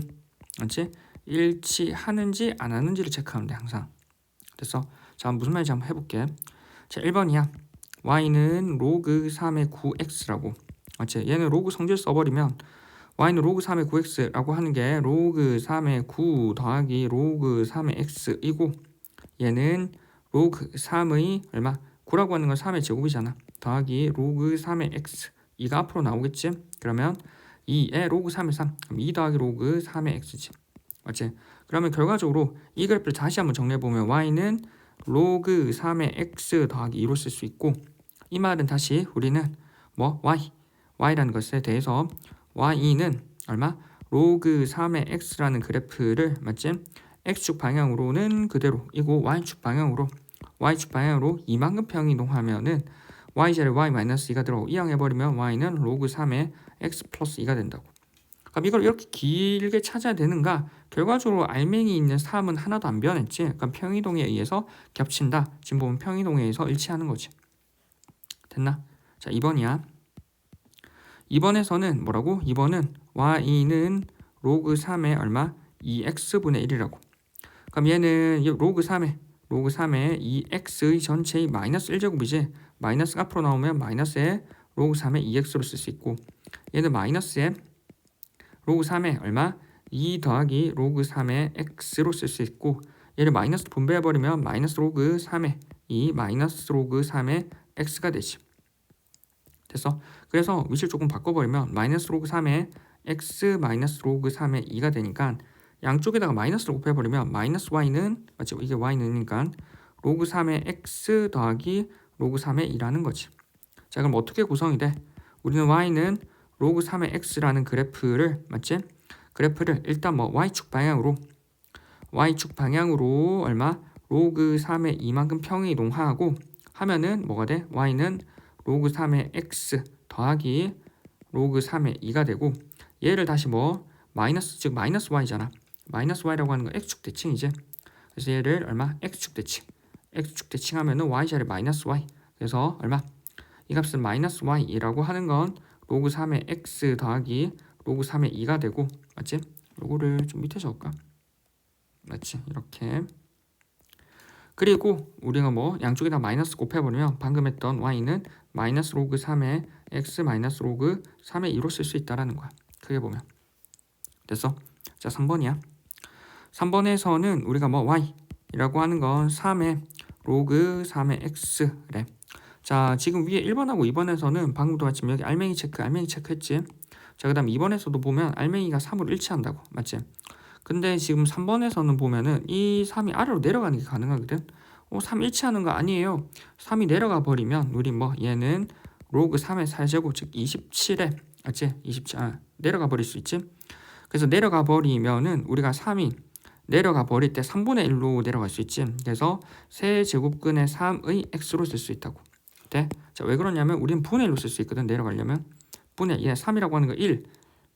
맞지? 일치하는지 안 하는지를 체크하면 돼, 항상. 됐어? 자, 무슨 말인지 한번 해볼게. 자, 1번이야. y는 로그 3의 9x라고. 맞지? 얘는 로그 성질 써버리면 y는 로그 3의 9x라고 하는 게 로그 3의 9 더하기 로그 3의 x이고, 얘는 로그 3의 얼마? 9라고 하는 건 3의 제곱이잖아. 더하기 로그 3의 x. 2가 앞으로 나오겠지? 그러면 2의 로그 3의 3. 그럼 2 더하기 로그 3의 x지. 맞지? 그러면 결과적으로 이 그래프를 다시 한번 정리해보면 y는 로그 3의 x 더하기 2로 쓸 수 있고, 이 말은 다시 우리는 뭐 y라는 것에 대해서 y는 얼마? 로그 3의 x라는 그래프를 맞지? x축 방향으로는 그대로이고 y축 방향으로 이만큼 평이동하면은 y제를 y-2가 들어오고 이항해버리면 y는 로그 3의 x 플러스 2가 된다고. 그럼 이걸 이렇게 길게 찾아야 되는가? 결과적으로 알맹이 있는 3은 하나도 안 변했지. 그럼 평이동에 의해서 겹친다. 지금 보면 평이동에 의해서 일치하는 거지. 됐나? 자, 2번이야. 2번에서는 뭐라고? 2번은 y는 로그 3의 얼마? 2x분의 1이라고. 그럼 얘는 로그 3의 2x의 전체의 마이너스 1제곱이지. 마이너스가 앞으로 나오면 마이너스에 로그 3의 2x로 쓸 수 있고, 얘는 마이너스에 로그 3의 얼마? 2 더하기 로그 3의 x로 쓸 수 있고, 얘를 마이너스 분배해버리면 마이너스 로그 3의 2 마이너스 로그 3의 x가 되지. 됐어? 그래서 위치를 조금 바꿔버리면 마이너스 로그 3의 x 마이너스 로그 3의 2가 되니까 양쪽에다가 마이너스를 곱해버리면 마이너스 y는 맞지? 이게 y는니까 로그 3의 x 더하기 로그 3의 2라는 거지. 자, 그럼 어떻게 구성이 돼? 우리는 y는 로그 3의 x라는 그래프를 맞지? 그래프를 일단 뭐 y축 방향으로 얼마? 로그 3의 2만큼 평이동하고 하면은 뭐가 돼? y는 로그 3의 x 더하기 로그 3의 2가 되고, 얘를 다시 뭐 마이너스, 즉 마이너스 y잖아. 마이너스 y라고 하는 건 x축 대칭이지. 그래서 얘를 얼마? x축 대칭하면은 y자리 마이너스 y. 그래서 얼마? 이 값은 마이너스 y이라고 하는 건 로그 3의 x 더하기 로그 3의 2가 되고, 맞지? 요거를 좀 밑에 적을까? 맞지? 이렇게. 그리고 우리가 뭐 양쪽에다 마이너스 곱해버리면 방금 했던 y는 마이너스 로그 3의 x 마이너스 로그 3의 2로 쓸 수 있다라는 거야. 크게 보면. 됐어? 자, 3번이야. 3번에서는 우리가 뭐 y이라고 하는 건 3의 로그 3의 x래. 자, 지금 위에 1번하고 2번에서는 방금도 마침 여기 알맹이 체크했지. 자, 그 다음 2번에서도 보면 알맹이가 3으로 일치한다고. 맞지? 근데 지금 3번에서는 보면은 이 3이 아래로 내려가는 게 가능하거든. 3 일치하는 거 아니에요. 3이 내려가 버리면 우리 뭐 얘는 로그 3의 4제곱 즉 27에 맞지? 27 내려가 버릴 수 있지. 그래서 내려가 버리면은 우리가 3이 내려가 버릴 때 3분의 1로 내려갈 수 있지. 그래서 세제곱근의 3의 x로 쓸 수 있다고. 네? 자, 왜 그러냐면 우리는 분의 1로 쓸 수 있거든. 내려가려면 분의 3이라고 하는 거 1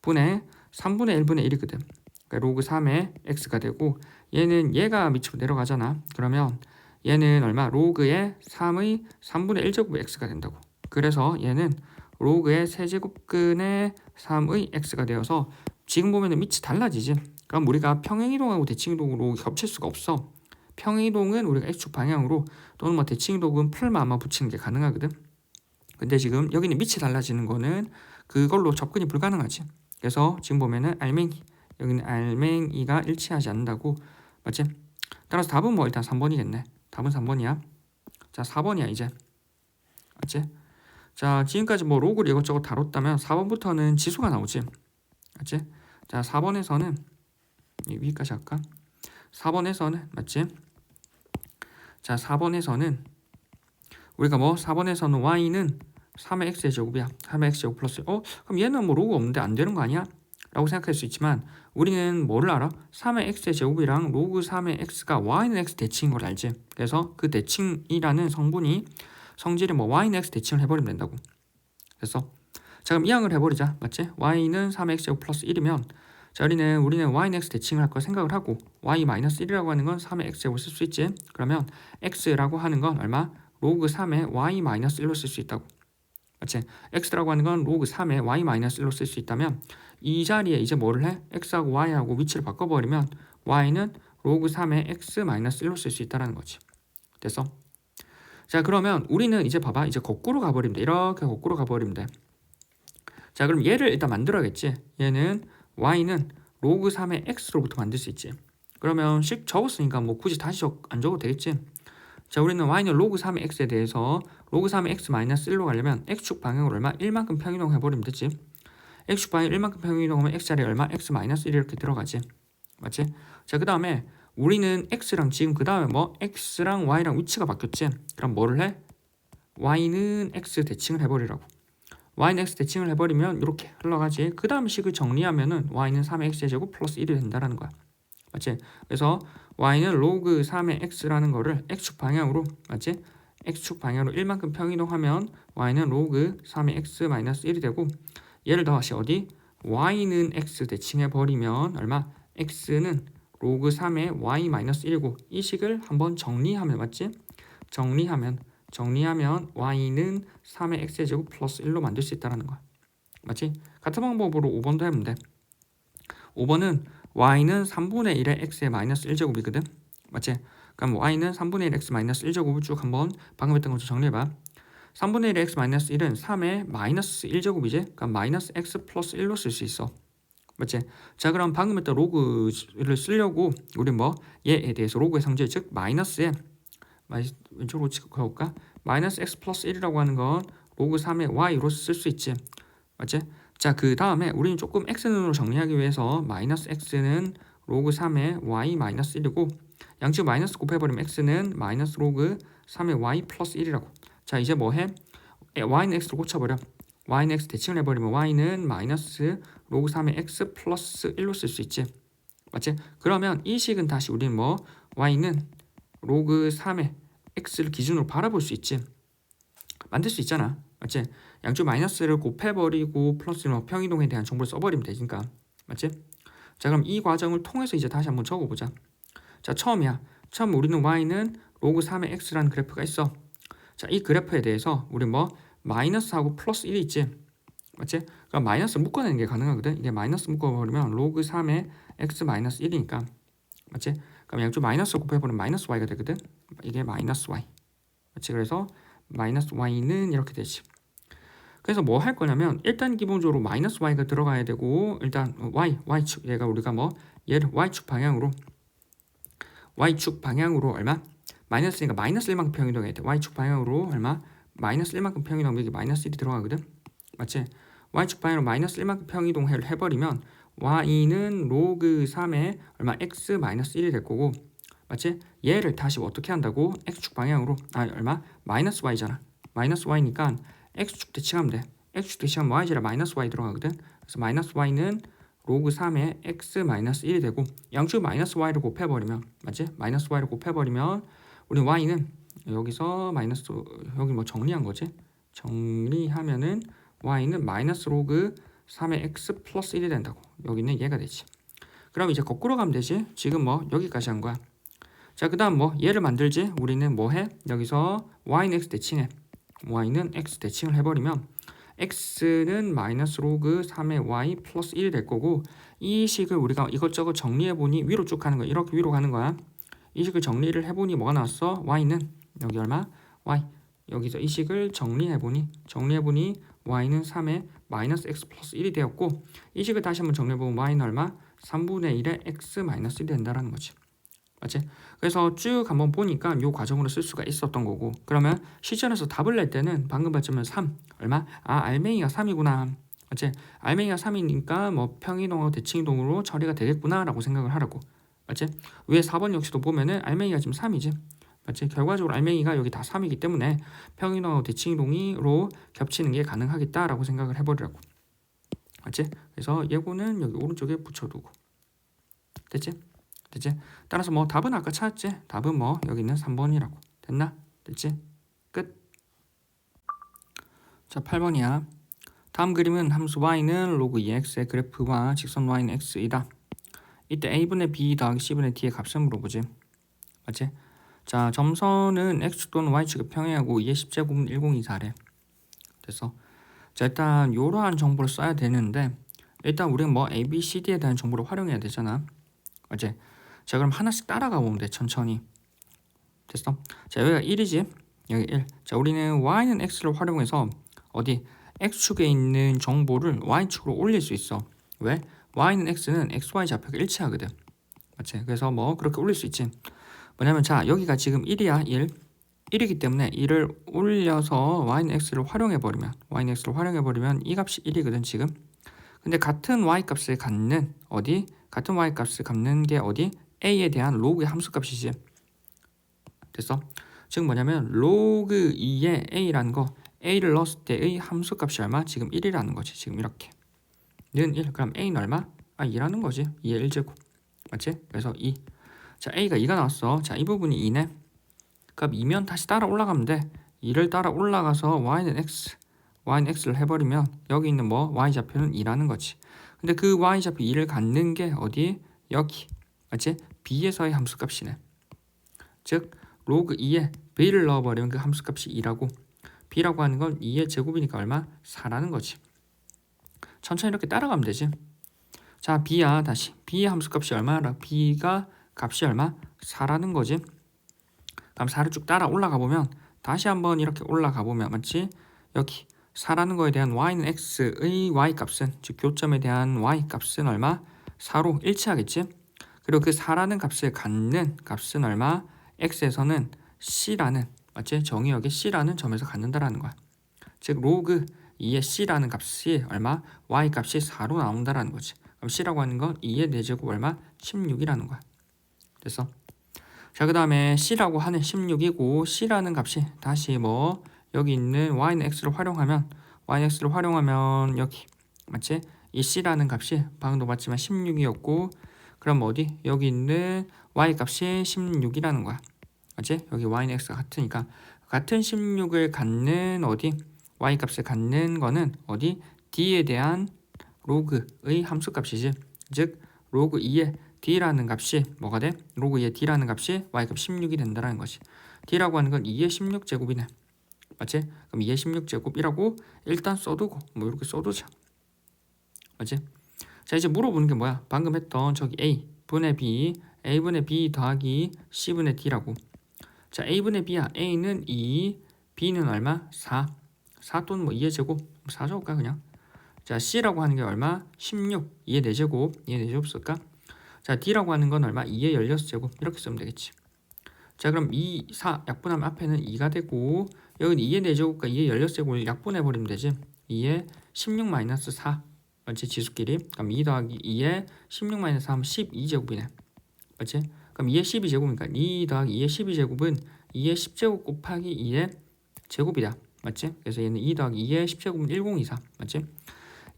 분의 3분의 1분의 1이거든. 그러니까 로그 3의 x가 되고, 얘는 얘가 밑으로 내려가잖아. 그러면 얘는 얼마? 로그의 3의 3분의 1제곱의 x가 된다고. 그래서 얘는 로그의 세제곱근의 3의 x가 되어서 지금 보면은 밑이 달라지지. 그럼 우리가 평행이동하고 대칭이동으로 겹칠 수가 없어. 평행이동은 우리가 x축 방향으로 또는 뭐 대칭이동은 풀만 아마 붙이는 게 가능하거든. 근데 지금 여기는 밑이 달라지는 거는 그걸로 접근이 불가능하지. 그래서 지금 보면은 알맹이, 여기는 알맹이가 일치하지 않는다고. 맞지? 따라서 답은 뭐 일단 3번이겠네. 답은 3번이야. 자, 4번이야 이제. 맞지? 자, 지금까지 뭐 로그를 이것저것 다뤘다면 4번부터는 지수가 나오지. 맞지? 자, 4번에서는 위까지 할까? 4번에서는 맞지? 자, 4번에서는 우리가 뭐 4번에서는 y는 3의 x의 제곱이야. 3의 x 제곱 플러스 그럼 얘는 뭐 로그 없는데 안 되는 거 아니야? 라고 생각할 수 있지만 우리는 뭐를 알아? 3의 x의 제곱이랑 로그 3의 x가 y는 x 대칭인 걸 알지? 그래서 그 대칭이라는 성질이 뭐 y는 x 대칭을 해버리면 된다고. 그래서 자, 그럼 이항을 해버리자. 맞지? y는 3의 x 제곱 플러스 1이면 자, 우리는 y는 x 대칭을 할 거 생각을 하고 y-1이라고 하는 건 3의 x제곱 쓸 수 있지. 그러면 x라고 하는 건 얼마? 로그 3의 y-1로 쓸 수 있다고. 맞지? x라고 하는 건 로그 3의 y-1로 쓸 수 있다면 이 자리에 이제 뭐를 해? x하고 y하고 위치를 바꿔버리면 y는 로그 3의 x-1로 쓸 수 있다는 거지. 됐어? 자, 그러면 우리는 이제 봐봐. 이제 거꾸로 가버리면 돼. 이렇게 거꾸로 가버리면 돼. 자, 그럼 얘를 일단 만들어야겠지. 얘는 y는 로그 3의 x로부터 만들 수 있지. 그러면 식 적었으니까 뭐 굳이 다시 안 적어도 되겠지. 자, 우리는 y는 로그 3의 x에 대해서 로그 3의 x-1로 가려면 x축 방향으로 얼마? 1만큼 평이동 해버리면 되지. x축 방향 1만큼 평이동하면 x자리에 얼마? x-1 이렇게 들어가지. 맞지? 자, 그 다음에 우리는 x랑 지금 그 다음에 뭐? x랑 y랑 위치가 바뀌었지. 그럼 뭐를 해? y는 x 대칭을 해버리라고. y는 x 대칭을 해버리면 이렇게 흘러가지. 그 다음 식을 정리하면은 y는 3의 x제곱 플러스 1이 된다는 거야. 맞지? 그래서 y는 로그 3의 x라는 거를 x축 방향으로, 맞지? x축 방향으로 1만큼 평이동하면 y는 로그 3의 x 마이너스 1이 되고, 얘를 다시 어디? y는 x 대칭해버리면 얼마? x는 로그 3의 y 마이너스 1이고, 이 식을 한번 정리하면, 맞지? 정리하면 y는 3의 x제곱 플러스 1로 만들 수 있다는 거야. 맞지? 같은 방법으로 5번도 하면 돼. 5번은 y는 3분의 1의 x의 마이너스 1제곱이거든. 맞지? 그럼 y는 3분의 1 x 마이너스 1제곱을 쭉 한번 방금 했던 것처럼 정리해봐. 3분의 1의 x 마이너스 1은 3의 마이너스 1제곱이지? 그럼 마이너스 x 플러스 1로 쓸 수 있어. 맞지? 자, 그럼 방금 했던 로그를 쓰려고 우리 뭐 얘에 대해서 로그의 성질 즉 마이너스에 왼쪽으로 가볼까? 마이너스 x 플러스 1이라고 하는 건 로그 3의 y로 쓸 수 있지. 맞지? 자, 그 다음에 우리는 조금 x는으로 정리하기 위해서 마이너스 x는 로그 3의 y 마이너스 1이고 양측 마이너스 곱해버리면 x는 마이너스 로그 3의 y 플러스 1이라고. 자, 이제 뭐 해? y는 x로 고쳐버려. y는 x 대칭을 해버리면 y는 마이너스 로그 3의 x 플러스 1로 쓸 수 있지. 맞지? 그러면 이 식은 다시 우리는 뭐 y는 로그 3의 x를 기준으로 바라볼 수 있지. 만들 수 있잖아. 맞지? 양쪽 마이너스를 곱해버리고 플러스로 평이동에 대한 정보를 써버리면 되니까. 맞지? 자, 그럼 이 과정을 통해서 이제 다시 한번 적어보자. 자, 처음 우리는 y는 로그 3의 x라는 그래프가 있어. 자, 이 그래프에 대해서 우리 뭐 마이너스하고 플러스 1이 있지. 맞지? 그럼 마이너스 묶어내는 게 가능하거든. 이게 마이너스 묶어버리면 로그 3의 x 마이너스 1이니까. 맞지? 그럼 양쪽 마이너스 곱해버리면 마이너스 y가 되거든. 이게 마이너스 y. 맞지? 그래서 마이너스 y는 이렇게 되지. 그래서 뭐 할 거냐면 일단 기본적으로 마이너스 y가 들어가야 되고 일단 y축 얘가 우리가 뭐 얘를 y축 방향으로 얼마? 마이너스니까 마이너스 1만큼 평이동해야 돼. y축 방향으로 얼마? 마이너스 1만큼 평이동하면 여기 마이너스 1이 들어가거든. 맞지? y축 방향으로 마이너스 1만큼 평이동을 해버리면 y는 로그 3의 얼마? x 마이너스 1이 될 거고 맞지? 얘를 다시 어떻게 한다고? x축 방향으로 얼마? 마이너스 y잖아. 마이너스 y니까 x축 대칭하면 돼. x축 대칭하면 y제라 마이너스 y 들어가거든. 그래서 마이너스 y는 로그 3의 x 마이너스 1이 되고 양쪽 마이너스 y를 곱해버리면 맞지? 마이너스 y를 곱해버리면 우리 y는 여기서 마이너스 여기 뭐 정리한 거지? 정리하면은 y는 마이너스 로그 3의 x 플러스 1이 된다고. 여기는 얘가 되지. 그럼 이제 거꾸로 가면 되지. 지금 뭐 여기까지 한 거야. 자, 그 다음 뭐 얘를 만들지. 우리는 뭐 해? 여기서 y는 x 대칭해. y는 x 대칭을 해버리면 x는 마이너스 로그 3의 y 플러스 1이 될 거고 이 식을 우리가 이것저것 정리해보니 위로 쭉 가는 거야. 이렇게 위로 가는 거야. 이 식을 정리를 해보니 뭐가 나왔어? y는 여기 얼마? y 여기서 이 식을 정리해보니 y는 3의 마이너스 x 플러스 1이 되었고 이 식을 다시 한번 정리해보면 y는 얼마? 3분의 1의 x 마이너스 1이 된다는 거지. 맞지? 그래서 쭉 한번 보니까 이 과정으로 쓸 수가 있었던 거고 그러면 시전에서 답을 낼 때는 방금 봤지만 3 얼마? 알맹이가 3이구나. 맞지? 알맹이가 3이니까 뭐 평이동하고 대칭이동으로 처리가 되겠구나 라고 생각을 하라고. 맞지? 위에 4번 역시도 보면은 알맹이가 지금 3이지. 맞지? 결과적으로 알맹이가 여기 다 3이기 때문에 평이동하고 대칭이동으로 겹치는 게 가능하겠다라고 생각을 해버리라고. 맞지? 그래서 예고는 여기 오른쪽에 붙여두고 됐지? 따라서 뭐 답은 아까 찾았지? 답은 뭐 여기 있는 3번이라고. 됐나? 됐지? 끝. 자, 8번이야. 다음 그림은 함수 y는 로그 2x의 그래프와 직선 y는 x이다. 이때 a분의 b 더하기 c분의 d의 값을 물어보지. 맞지? 자, 점선은 x축 또는 y축에 평행하고 2의 10제곱은 1024래. 됐어. 자, 일단 이러한 정보를 써야 되는데 일단 우리는 뭐 a, b, c, d에 대한 정보를 활용해야 되잖아. 맞지? 자, 그럼 하나씩 따라가 보면 돼. 천천히. 됐어? 자, 여기가 1이지. 여기 1. 자, 우리는 y는 x를 활용해서 어디 x축에 있는 정보를 y축으로 올릴 수 있어. 왜? y는 x는 xy 좌표가 일치하거든. 맞지? 그래서 뭐 그렇게 올릴 수 있지. 뭐냐면 자, 여기가 지금 1이야. 1. 1이기 때문에 1을 올려서 y는 x를 활용해 버리면 이 값이 1이거든, 지금. 근데 같은 y 값을 갖는 어디? 같은 y 값을 갖는 게 어디? a에 대한 로그의 함수 값이지. 됐어? 즉 뭐냐면 로그 2의 a라는 거, a를 넣었을 때의 함수 값이 얼마? 지금 1이라는 거지. 지금 이렇게. 는 1. 그럼 a는 얼마? 2라는 거지. 2의 1제곱. 맞지? 그래서 2. 자, a가 2가 나왔어. 자, 이 부분이 2네. 그럼 2면 다시 따라 올라가면 돼. 2를 따라 올라가서 y는 x를 해버리면 여기 있는 뭐 y좌표는 2라는 거지. 근데 그 y좌표 2를 갖는 게 어디? 여기. 맞지? b에서의 함수값이네. 즉 로그 2에 b를 넣어버리면 그 함수값이 2라고. b라고 하는 건 2의 제곱이니까 얼마? 4라는 거지. 천천히 이렇게 따라가면 되지. 자, b야 다시. b의 함수값이 얼마라? b가 값이 얼마? 4라는 거지. 다음 4를 쭉 따라 올라가 보면 다시 한번 이렇게 올라가 보면 맞지? 여기 4라는 거에 대한 y는 x의 y값은 즉 교점에 대한 y값은 얼마? 4로 일치하겠지? 그리고 그 4라는 값을 갖는 값은 얼마? x에서는 c라는 맞지? 정의역의 c라는 점에서 갖는다라는 거야. 즉 로그 2의 c라는 값이 얼마? y값이 4로 나온다라는 거지. 그럼 c라고 하는 건 2의 4제곱 얼마? 16이라는 거야. 됐어? 자, 그 다음에 c라고 하는 16이고 c라는 값이 다시 뭐 여기 있는 y는 x를 활용하면 여기 맞지? 이 c라는 값이 방금도 봤지만 16이었고 그럼 어디? 여기 있는 y 값이 16이라는 거야. 맞지? 여기 y는 x가 같으니까 같은 16을 갖는 어디? y 값을 갖는 거는 어디? d에 대한 로그의 함수값이지. 즉 로그 2의 d라는 값이 뭐가 돼? 로그 2의 d라는 값이 y값 16이 된다는 것이. d라고 하는 건 2의 16제곱이네. 맞지? 그럼 2의 16제곱이라고 일단 써두고 뭐 이렇게 써두자. 맞지? 자, 이제 물어보는 게 뭐야? 방금 했던 저기 a분의 b 더하기 c분의 d라고. 자, a분의 b야. a는 2, b는 얼마? 4 또는 뭐 2의 제곱 4 적을까 그냥. 자, c라고 하는 게 얼마? 16 2의 4제곱 2의 4제곱 쓸까? 자, d라고 하는 건 얼마? 2의 16제곱 이렇게 쓰면 되겠지. 자, 그럼 2, 4 약분하면 앞에는 2가 되고 여기는 2의 4제곱과 2의 16제곱을 약분해버리면 되지. 2의 16 마이너스 4 맞지? 지수끼리. 그럼 2 더하기 2의 16 마이너스 4 하면 12제곱이네. 맞지? 그럼 2의 12제곱이니까 2 더하기 2의 12제곱은 2의 10제곱 곱하기 2의 제곱이다. 맞지? 그래서 얘는 2 더하기 2의 10제곱은 1024 맞지?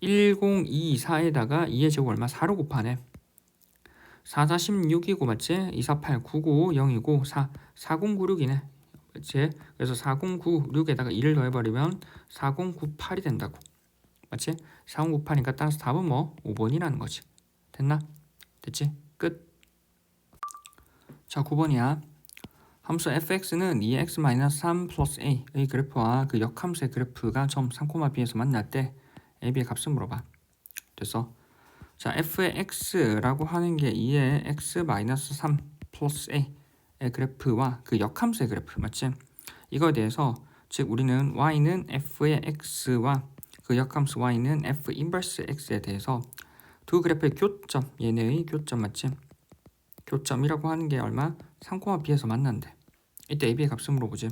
1024에다가 2의 제곱 얼마? 4로 곱하네. 4, 4, 16이고 맞지? 2, 4, 8, 9, 9, 0이고 4, 4096이네. 맞지? 그래서 4096에다가 2를 더해버리면 4098이 된다고. 맞지? 4098이니까 따라서 답은 뭐 5번이라는 거지. 됐나? 됐지? 끝. 자, 9번이야. 함수 fx는 2x-3 플러스 a의 그래프와 그 역함수의 그래프가 점 3,b에서 만날 때 ab의 값을 물어봐. 됐어? 자, f의 x라고 하는 게 2의 x-3 플러스 a의 그래프와 그 역함수의 그래프 맞지? 이거에 대해서 즉 우리는 y는 f의 x와 그 역함수 y는 f 인버스 x에 대해서 두 그래프의 교점, 얘네의 교점 맞지? 교점이라고 하는 게 얼마? 3,b에서 만난대. 이때 ab의 값을 물어보지.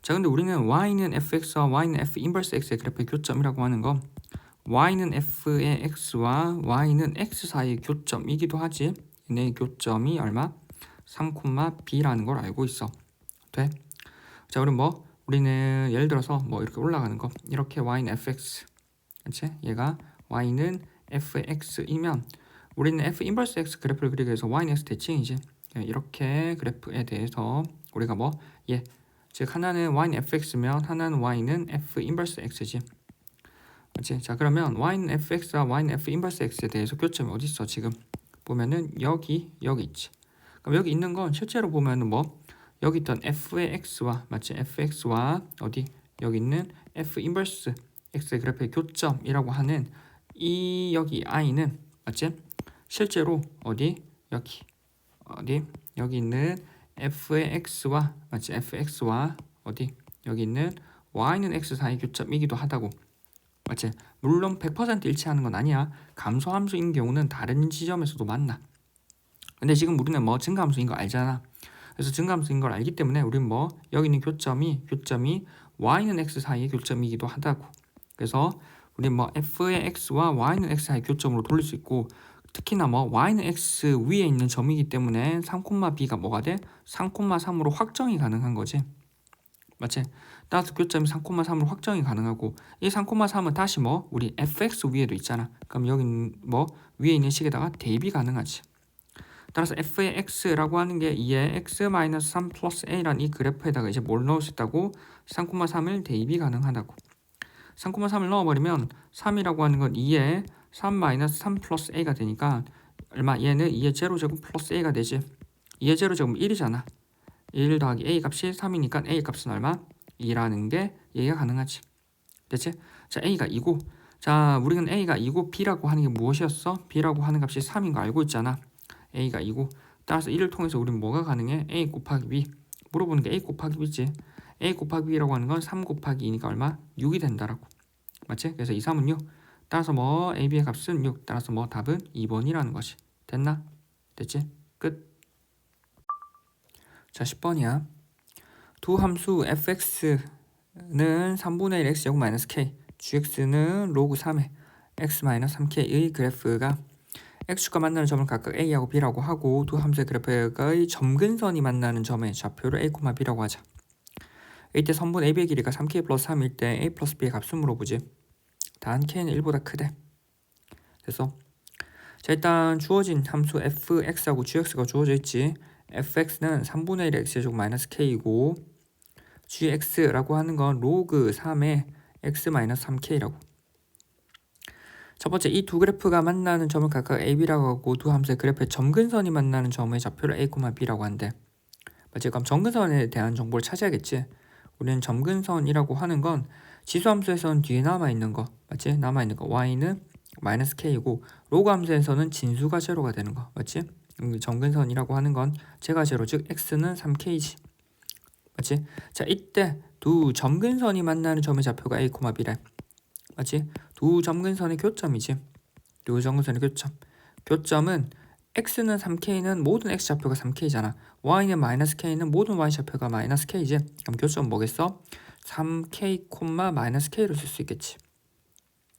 자, 근데 우리는 y는 fx와 y는 f 인버스 x의 그래프의 교점이라고 하는 거 y는 f의 x와 y는 x 사이의 교점이기도 하지. 얘네의 교점이 얼마? 3,b라는 걸 알고 있어. 돼? 자, 그럼 뭐 우리는 예를 들어서 뭐 이렇게 올라가는 거 이렇게 y는 fx 그치? 얘가 y는 fx이면 우리는 f 인버스 x 그래프를 그리기 위해서 y는 x 대칭이지. 이렇게 그래프에 대해서 우리가 뭐 즉 하나는 y는 fx면 하나는 y는 f 인버스 x지. 맞지? 자 그러면 y는 fx와 y는 f 인버스 x에 대해서 교점이 어디 있어? 지금 보면은 여기 있지. 그럼 여기 있는 건 실제로 보면은 뭐 여기 있던 f의 x와 맞지? fx와 어디 여기 있는 f 인버스 x의 그래프의 교점이라고 하는 이 여기 i는 맞지? 실제로 어디 여기 있는 f의 x와 맞지? fx와 어디 여기 있는 y는 x 사이 교점이기도 하다고. 맞지? 물론 100% 일치하는 건 아니야. 감소함수인 경우는 다른 지점에서도 만나. 근데 지금 우리는 뭐 증가함수인 거 알잖아. 그래서 증가함수인 걸 알기 때문에 우리는 뭐 여기 있는 교점이 y는 x 사이의 교점이기도 하다고. 그래서 우리는 뭐 f의 x와 y는 x 사이의 교점으로 돌릴 수 있고, 특히나 뭐 y는 x 위에 있는 점이기 때문에 3,b가 뭐가 돼? 3,3으로 확정이 가능한 거지. 맞지? 따라서 교점이 3,3으로 확정이 가능하고, 이 3,3은 다시 뭐 우리 fx 위에도 있잖아. 그럼 여기 뭐 위에 있는 식에다가 대입이 가능하지. 따라서 f의 x라고 하는 게 2의 x-3 플러스 a라는 이 그래프에다가 이제 뭘 넣을 수 있다고? 3,3을 대입이 가능하다고. 3,3을 넣어버리면 3이라고 하는 건 2의 3-3 플러스 a가 되니까 얼마? 얘는 2의 제로제곱 플러스 a가 되지. 2의 제로제곱은 1이잖아. 1 더하기 a 값이 3이니까 a 값은 얼마? 2라는 게 얘가 가능하지. 됐지? 자, a가 2고, 자, 우리는 a가 2고 b라고 하는 게 무엇이었어? b라고 하는 값이 3인 거 알고 있잖아. a가 2고, 따라서 이를 통해서 우리는 뭐가 가능해? a 곱하기 b. 물어보는 게 a 곱하기 b지. a 곱하기 b라고 하는 건 3 곱하기 2니까 얼마? 6이 된다라고. 맞지? 그래서 2, 3은 6. 따라서 뭐 a, b의 값은 6. 따라서 뭐 답은 2번이라는 것이. 됐나? 됐지? 끝. 자, 10번이야. 두 함수 fx는 3분의 1 x제곱 마이너스 k, gx는 로그 3의 x 마이너스 3k의 그래프가 x축과 만나는 점을 각각 a하고 b라고 하고, 두 함수의 그래프의 점근선이 만나는 점의 좌표를 a, b라고 하자. 이때 선분 ab의 길이가 3k 플러스 3일 때 a 플러스 b의 값을 물어보지. 단 k는 1보다 크대. 됐어? 자, 일단 주어진 함수 fx하고 gx가 주어져 있지. fx는 3분의 1 x제곱 마이너스 k이고, gx라고 하는 건 로그 3의 x 마이너스 3k라고. 첫 번째, 이 두 그래프가 만나는 점을 각각 ab라고 하고, 두 함수의 그래프의 점근선이 만나는 점의 좌표를 a, b라고 한대. 맞지? 그럼 점근선에 대한 정보를 찾아야겠지. 우리는 점근선이라고 하는 건 지수함수에서는 뒤에 남아있는 거, 맞지? 남아있는 거 y는 마이너스 k이고, 로그 함수에서는 진수가 제로가 되는 거, 맞지? 점근선이라고 하는 건 제가 제로, 즉 x는 3k지. 맞지? 자, 이때 두 점근선이 만나는 점의 좌표가 a, b래. 맞지? 두 점근선의 교점이지. 두 점근선의 교점. 교점은 x는 3k는 모든 x 좌표가 3k잖아. y는 마이너스 k는 모든 y 좌표가 마이너스 k지. 그럼 교점은 뭐겠어? 3k, 마이너스 k로 쓸 수 있겠지.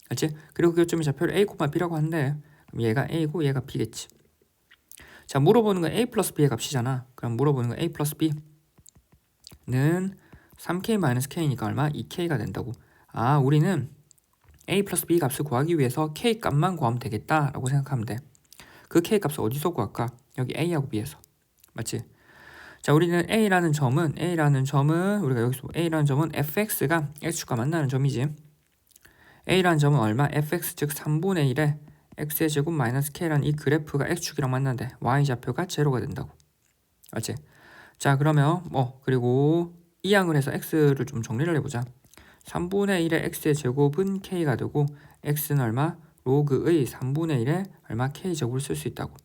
맞지? 그리고 교점의 좌표를 a, b라고 하는데, 그럼 얘가 a고 얘가 b겠지. 자, 물어보는 건 a 플러스 b의 값이잖아. 그럼 물어보는 건 a 플러스 b는 3k-k니까 얼마? 2k가 된다고. 아, 우리는 a 플러스 b 값을 구하기 위해서 k 값만 구하면 되겠다라고 생각하면 돼. 그 k 값을 어디서 구할까? 여기 a하고 b에서. 맞지? 자, 우리는 a라는 점은 우리가 여기서 a라는 점은 fx가 x축과 만나는 점이지. a라는 점은 얼마? fx 즉 3분의 1에 x의 제곱 마이너스 k라는 이 그래프가 x축이랑 만나는데 y 좌표가 제로가 된다고. 맞지? 자, 그러면 그리고 이항을 해서 x를 좀 정리를 해보자. 3분의 1의 x의 제곱은 k가 되고, x는 얼마? 로그의 3분의 1에 얼마? k제곱을 쓸 수 있다고.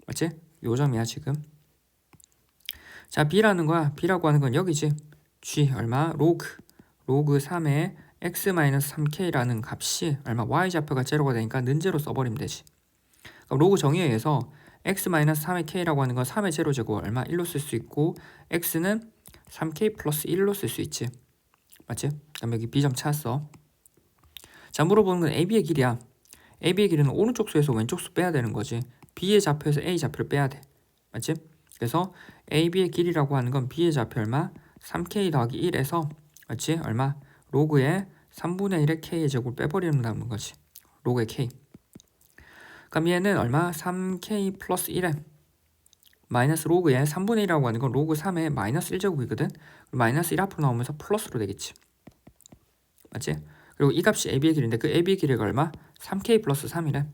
맞지? 요 점이야 지금. 자, b라는 거야. b라고 하는 건 여기지. g 얼마? 로그 3의 x-3k라는 값이 얼마? y좌표가 제로가 되니까 는제로 써버리면 되지. 그럼 로그 정의에 의해서 x-3의 k라고 하는 건 3의 제로제곱 얼마? 1로 쓸 수 있고, x는 3k 플러스 1로 쓸 수 있지. 맞지? 그럼 여기 b점 찾았어. 자, 물어보는 건 ab의 길이야. ab의 길이는 오른쪽 수에서 왼쪽 수 빼야 되는 거지. b의 좌표에서 a 좌표를 빼야 돼. 맞지? 그래서 ab의 길이라고 하는 건 b의 좌표 얼마? 3k 더하기 1에서 맞지? 얼마? 로그의 3분의 1의 k의 제곱을 빼버린다는 거지. 로그의 k. 그럼 얘는 얼마? 3k 플러스 1에 마이너스 로그의 3분의 1이라고 하는 건 로그 3의 마이너스 1제곱이거든. 마이너스 1 앞으로 나오면서 플러스로 되겠지. 맞지? 그리고 이 값이 AB의 길이인데 그 AB의 길이가 얼마? 3K 플러스 3이래.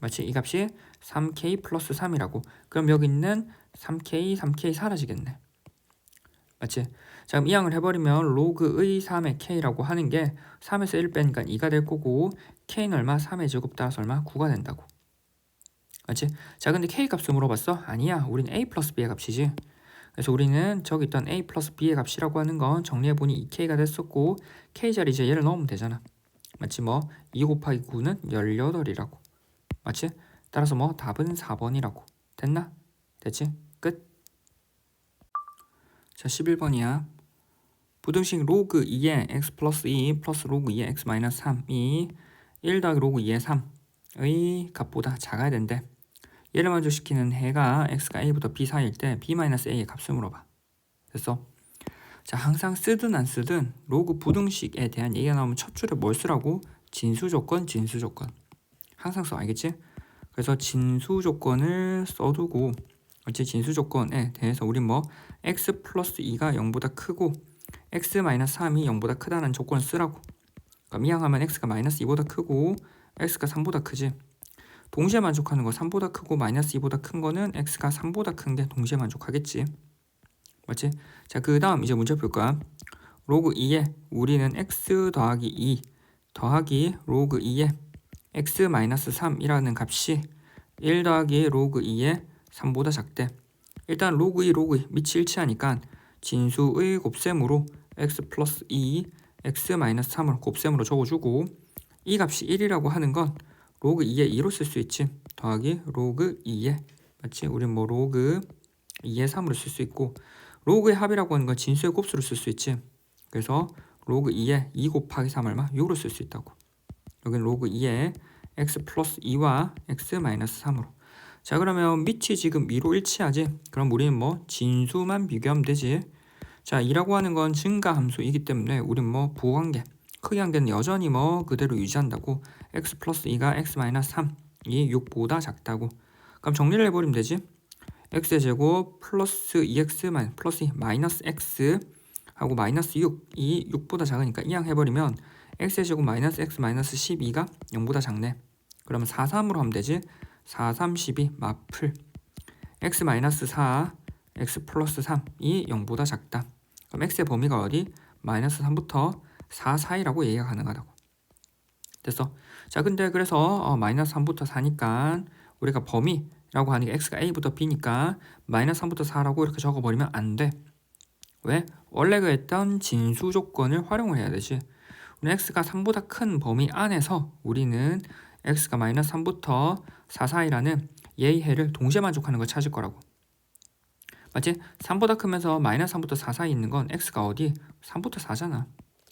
맞지? 이 값이 3K 플러스 3이라고. 그럼 여기 있는 3K 사라지겠네. 맞지? 자, 그럼 이항을 해버리면 로그의 3의 K라고 하는 게 3에서 1 빼니까 2가 될 거고 K는 얼마? 3의 제곱 따라서 얼마? 9가 된다고. 맞지? 자, 근데 K 값을 물어봤어? 아니야. 우린 A 플러스 B의 값이지. 그래서 우리는 저기 있던 A 플러스 B의 값이라고 하는 건 정리해보니 2K가 됐었고 K 자리 이제 얘를 넣으면 되잖아. 맞지? 뭐 2 곱하기 9는 18이라고. 맞지? 따라서 뭐 답은 4번이라고. 됐나? 됐지? 끝. 자, 11번이야. 부등식 로그 2의 x 플러스 2 플러스 로그 2의 x 마이너스 3이 1 더하기 로그 2의 3의 값보다 작아야 된대. 얘를 만족시키는 해가 x가 a보다 b 사이일 때 b 마이너스 a의 값을 물어봐. 됐어? 자, 항상 쓰든 안 쓰든 로그 부등식에 대한 얘기가 나오면 첫 줄에 뭘 쓰라고? 진수조건, 진수조건. 항상 써, 알겠지? 그래서 진수조건을 써두고 어째 진수조건에 대해서 우린 뭐 x 플러스 2가 0보다 크고 x 마이너스 3이 0보다 크다는 조건을 쓰라고. 그럼 이항하면 x가 마이너스 2보다 크고 x가 3보다 크지. 동시에 만족하는 거 3보다 크고 마이너스 2보다 큰 거는 x가 3보다 큰 게 동시에 만족하겠지. 맞지? 자, 그 다음 이제 문제 볼 거야. 로그 2에 우리는 x 더하기 2 더하기 로그 2에 x 마이너스 3이라는 값이 1 더하기 로그 2에 3보다 작대. 일단 로그 2, 로그 2 밑이 일치하니까 진수의 곱셈으로 x 플러스 2, x 마이너스 3을 곱셈으로 적어주고 이 값이 1이라고 하는 건 로그 2에 2로 쓸 수 있지. 더하기 로그 2에 맞지? 우린 뭐 로그 2에 3으로 쓸 수 있고 로그의 합이라고 하는 건 진수의 곱수로 쓸 수 있지. 그래서 로그 2에 2 곱하기 3 얼마? 6으로 쓸 수 있다고. 여기는 로그 2에 x 플러스 2와 x 마이너스 3으로. 자, 그러면 밑이 지금 2로 일치하지? 그럼 우리는 뭐 진수만 비교하면 되지. 자, 2라고 하는 건 증가함수이기 때문에 우린 뭐 부호관계, 크기관계는 여전히 뭐 그대로 유지한다고. x 플러스 2가 x 마이너스 3이 6보다 작다고. 그럼 정리를 해버리면 되지. x의 제곱 플러스 2x 플러스 2 마이너스 x 하고 마이너스 6이 6보다 작으니까 이항 해버리면 x의 제곱 마이너스 x 마이너스 12가 0보다 작네. 그러면 4, 3으로 하면 되지. 4, 3, 12 마플 x 마이너스 4 x 플러스 3이 0보다 작다. 그럼 x의 범위가 어디? 마이너스 3부터 4 사이라고 얘기가 가능하다고. 됐어? 자, 근데 그래서 마이너스 3부터 4니까 우리가 범위라고 하는 게 x가 a부터 b니까 마이너스 3부터 4라고 이렇게 적어버리면 안 돼. 왜? 원래 그 했던 진수 조건을 활용을 해야 되지. 우리 x가 3보다 큰 범위 안에서 우리는 x가 마이너스 3부터 4 사이라는 얘의 해를 동시에 만족하는 걸 찾을 거라고. 맞지? 3보다 크면서 마이너스 3부터 4 사이 있는 건 x가 어디? 3부터 4잖아.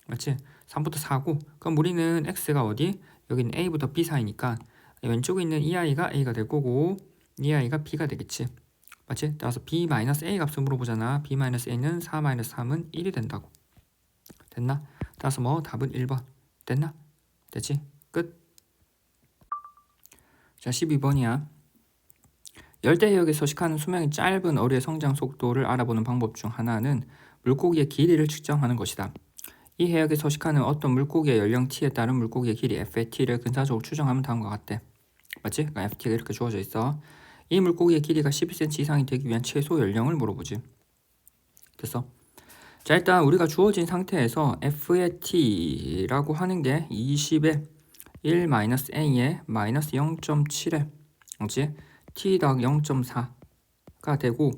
맞지? 3부터 4고 그럼 우리는 x가 어디? 여기는 a부터 b 사이니까 왼쪽에 있는 이 아이가 a가 될 거고 이 아이가 b가 되겠지. 맞지? 따라서 b-a 값을 물어보잖아. b-a는 4-3은 1이 된다고. 됐나? 따라서 뭐 답은 1번. 됐나? 됐지? 끝. 자, 12번이야. 열대해역에 서식하는 수명이 짧은 어류의 성장 속도를 알아보는 방법 중 하나는 물고기의 길이를 측정하는 것이다. 이 해역에 서식하는 어떤 물고기의 연령 t에 따른 물고기의 길이 FT를 근사적으로 추정하면 다음과 같대. 맞지? 그러니까 FT가 이렇게 주어져 있어. 이 물고기의 길이가 12cm 이상이 되기 위한 최소 연령을 물어보지. 됐어? 자, 일단 우리가 주어진 상태에서 f의 t라고 하는 게 20에 1-a에 마이너스 0.7에 그렇지? t 더하기 0.4가 되고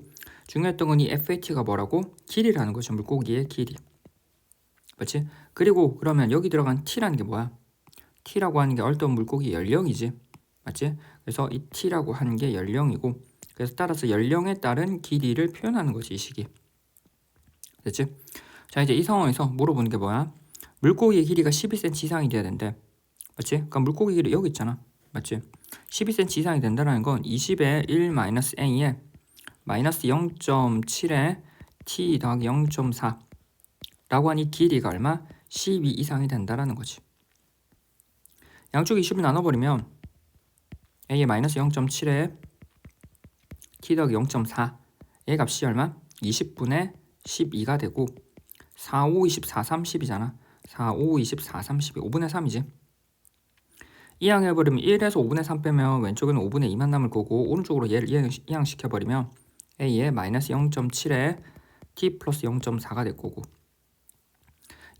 중요했던 건 이 FAT가 뭐라고? 길이라는 거죠. 물고기의 길이. 그렇지? 그리고 그러면 여기 들어간 t라는 게 뭐야? t라고 하는 게 어떤 물고기 연령이지. 맞지? 그래서 이 t라고 하는 게 연령이고 그래서 따라서 연령에 따른 길이를 표현하는 거지, 이 식이. 됐지? 자, 이제 이 상황에서 물어보는 게 뭐야? 물고기의 길이가 12cm 이상이 돼야 된대. 맞지? 그러니까 물고기 길이 여기 있잖아. 맞지? 12cm 이상이 된다는 건 20에 1-a에 마이너스 0.7에 t 더하기 0.4 라고 하니 길이가 얼마? 12 이상이 된다라는 거지. 양쪽 20을 나눠버리면 a의 마이너스 0.7에 t 더하기 0.4 의 값이 얼마? 20분의 12가 되고 4, 5, 24, 30이잖아. 4, 5, 24, 32, 5분의 3이지. 이항해버리면 1에서 5분의 3 빼면 왼쪽에는 5분의 2만 남을 거고 오른쪽으로 얘를 이항시켜버리면 a에 마이너스 0.7에 t 플러스 0.4가 될 거고,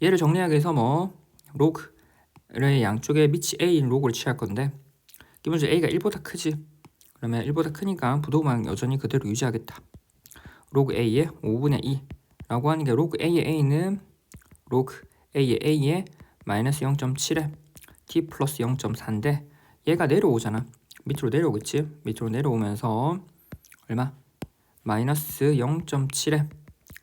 얘를 정리하기 위해서 뭐 로그의 양쪽에 밑이 a인 로그를 취할 건데 기본적으로 a가 1보다 크지. 그러면 1보다 크니까 부동항 여전히 그대로 유지하겠다. 로그 a의 5분의 2라고 하는 게 로그 a의 a는 로그 a의 a에 마이너스 0.7에 t 플러스 0.4인데 얘가 내려오잖아. 밑으로 내려오겠지. 밑으로 내려오면서 얼마? 마이너스 0.7에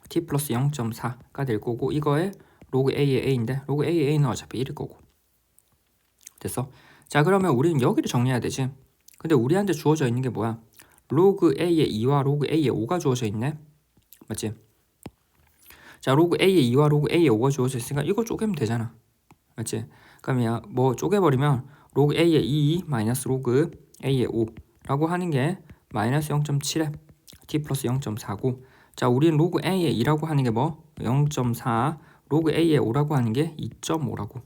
t 플러스 0.4가 될 거고, 이거에 로그 a의 a인데 로그 a의 a는 어차피 1일 거고. 됐어? 자, 그러면 우리는 여기를 정리해야 되지. 근데 우리한테 주어져 있는 게 뭐야? 로그 a의 2와 로그 a의 5가 주어져 있네. 맞지? 자, 로그 a의 2와 로그 a의 5가 주어져 있으니까 이거 쪼개면 되잖아. 맞지? 그러면 뭐 쪼개버리면 로그 a의 2 마이너스 로그 a의 5라고 하는 게 마이너스 0.7에 t 플러스 0.4고, 자, 우리는 로그 a의 2라고 하는 게 뭐? 0.4, 로그 a의 5라고 하는 게 2.5라고.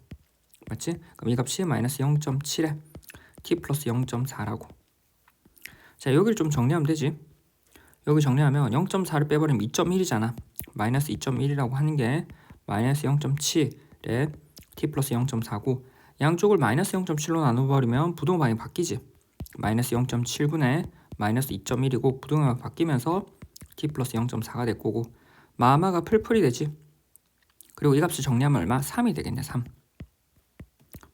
맞지? 그럼 이 값이 마이너스 0.7에 t 플러스 0.4라고. 자, 여기를 좀 정리하면 되지. 여기 정리하면 0.4를 빼버리면 2.1이잖아. 마이너스 2.1이라고 하는 게 마이너스 0.7에 t 플러스 0.4고, 양쪽을 마이너스 0.7로 나눠버리면 부동방이 바뀌지. 마이너스 0.7분의 마이너스 2.1이고 부동방이 바뀌면서 t 플러스 0.4가 될 거고, 마마가 풀풀이 되지. 그리고 이 값을 정리하면 얼마? 3이 되겠네. 3.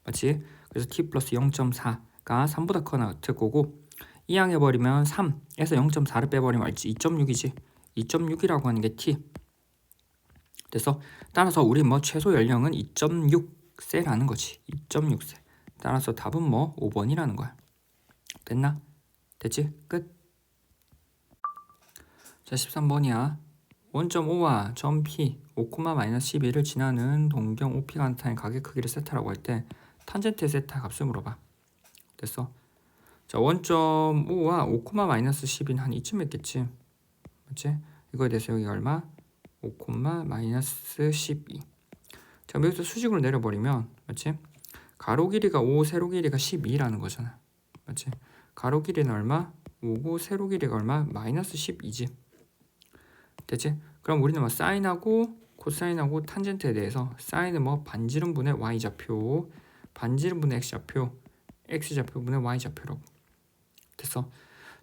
맞지? 그래서 t 플러스 0.4가 3보다 커나 될 거고, 이항해버리면 3에서 0.4를 빼버리면 알지? 2.6이지. 2.6이라고 하는 게 t. 그래서 따라서 우리 뭐 최소 연령은 2.6세라는 거지. 2.6세. 따라서 답은 뭐 5번이라는 거야. 됐나? 됐지? 끝. 자, 13번이야. 원점 O와 점 P 5,-11을 지나는 동경 OP가 나타낸 가게 크기를 세타라고 할 때 탄젠트의 세타 값을 물어봐. 됐어? 자, 원점 O와 5,-10인 한 이쯤 했겠지. 맞지? 이거에 대해서 여기 얼마? 5,-12. 자, 여기서 수직으로 내려버리면, 맞지? 가로 길이가 5, 세로 길이가 12라는 거잖아. 맞지? 가로 길이는 얼마? 5고 세로 길이가 얼마? 마이너스 12지. 됐지? 그럼 우리는 뭐 사인하고 코사인하고 탄젠트에 대해서 사인은 뭐 반지름분의 y좌표, 반지름분의 x좌표, x좌표분의 y좌표라고. 됐어?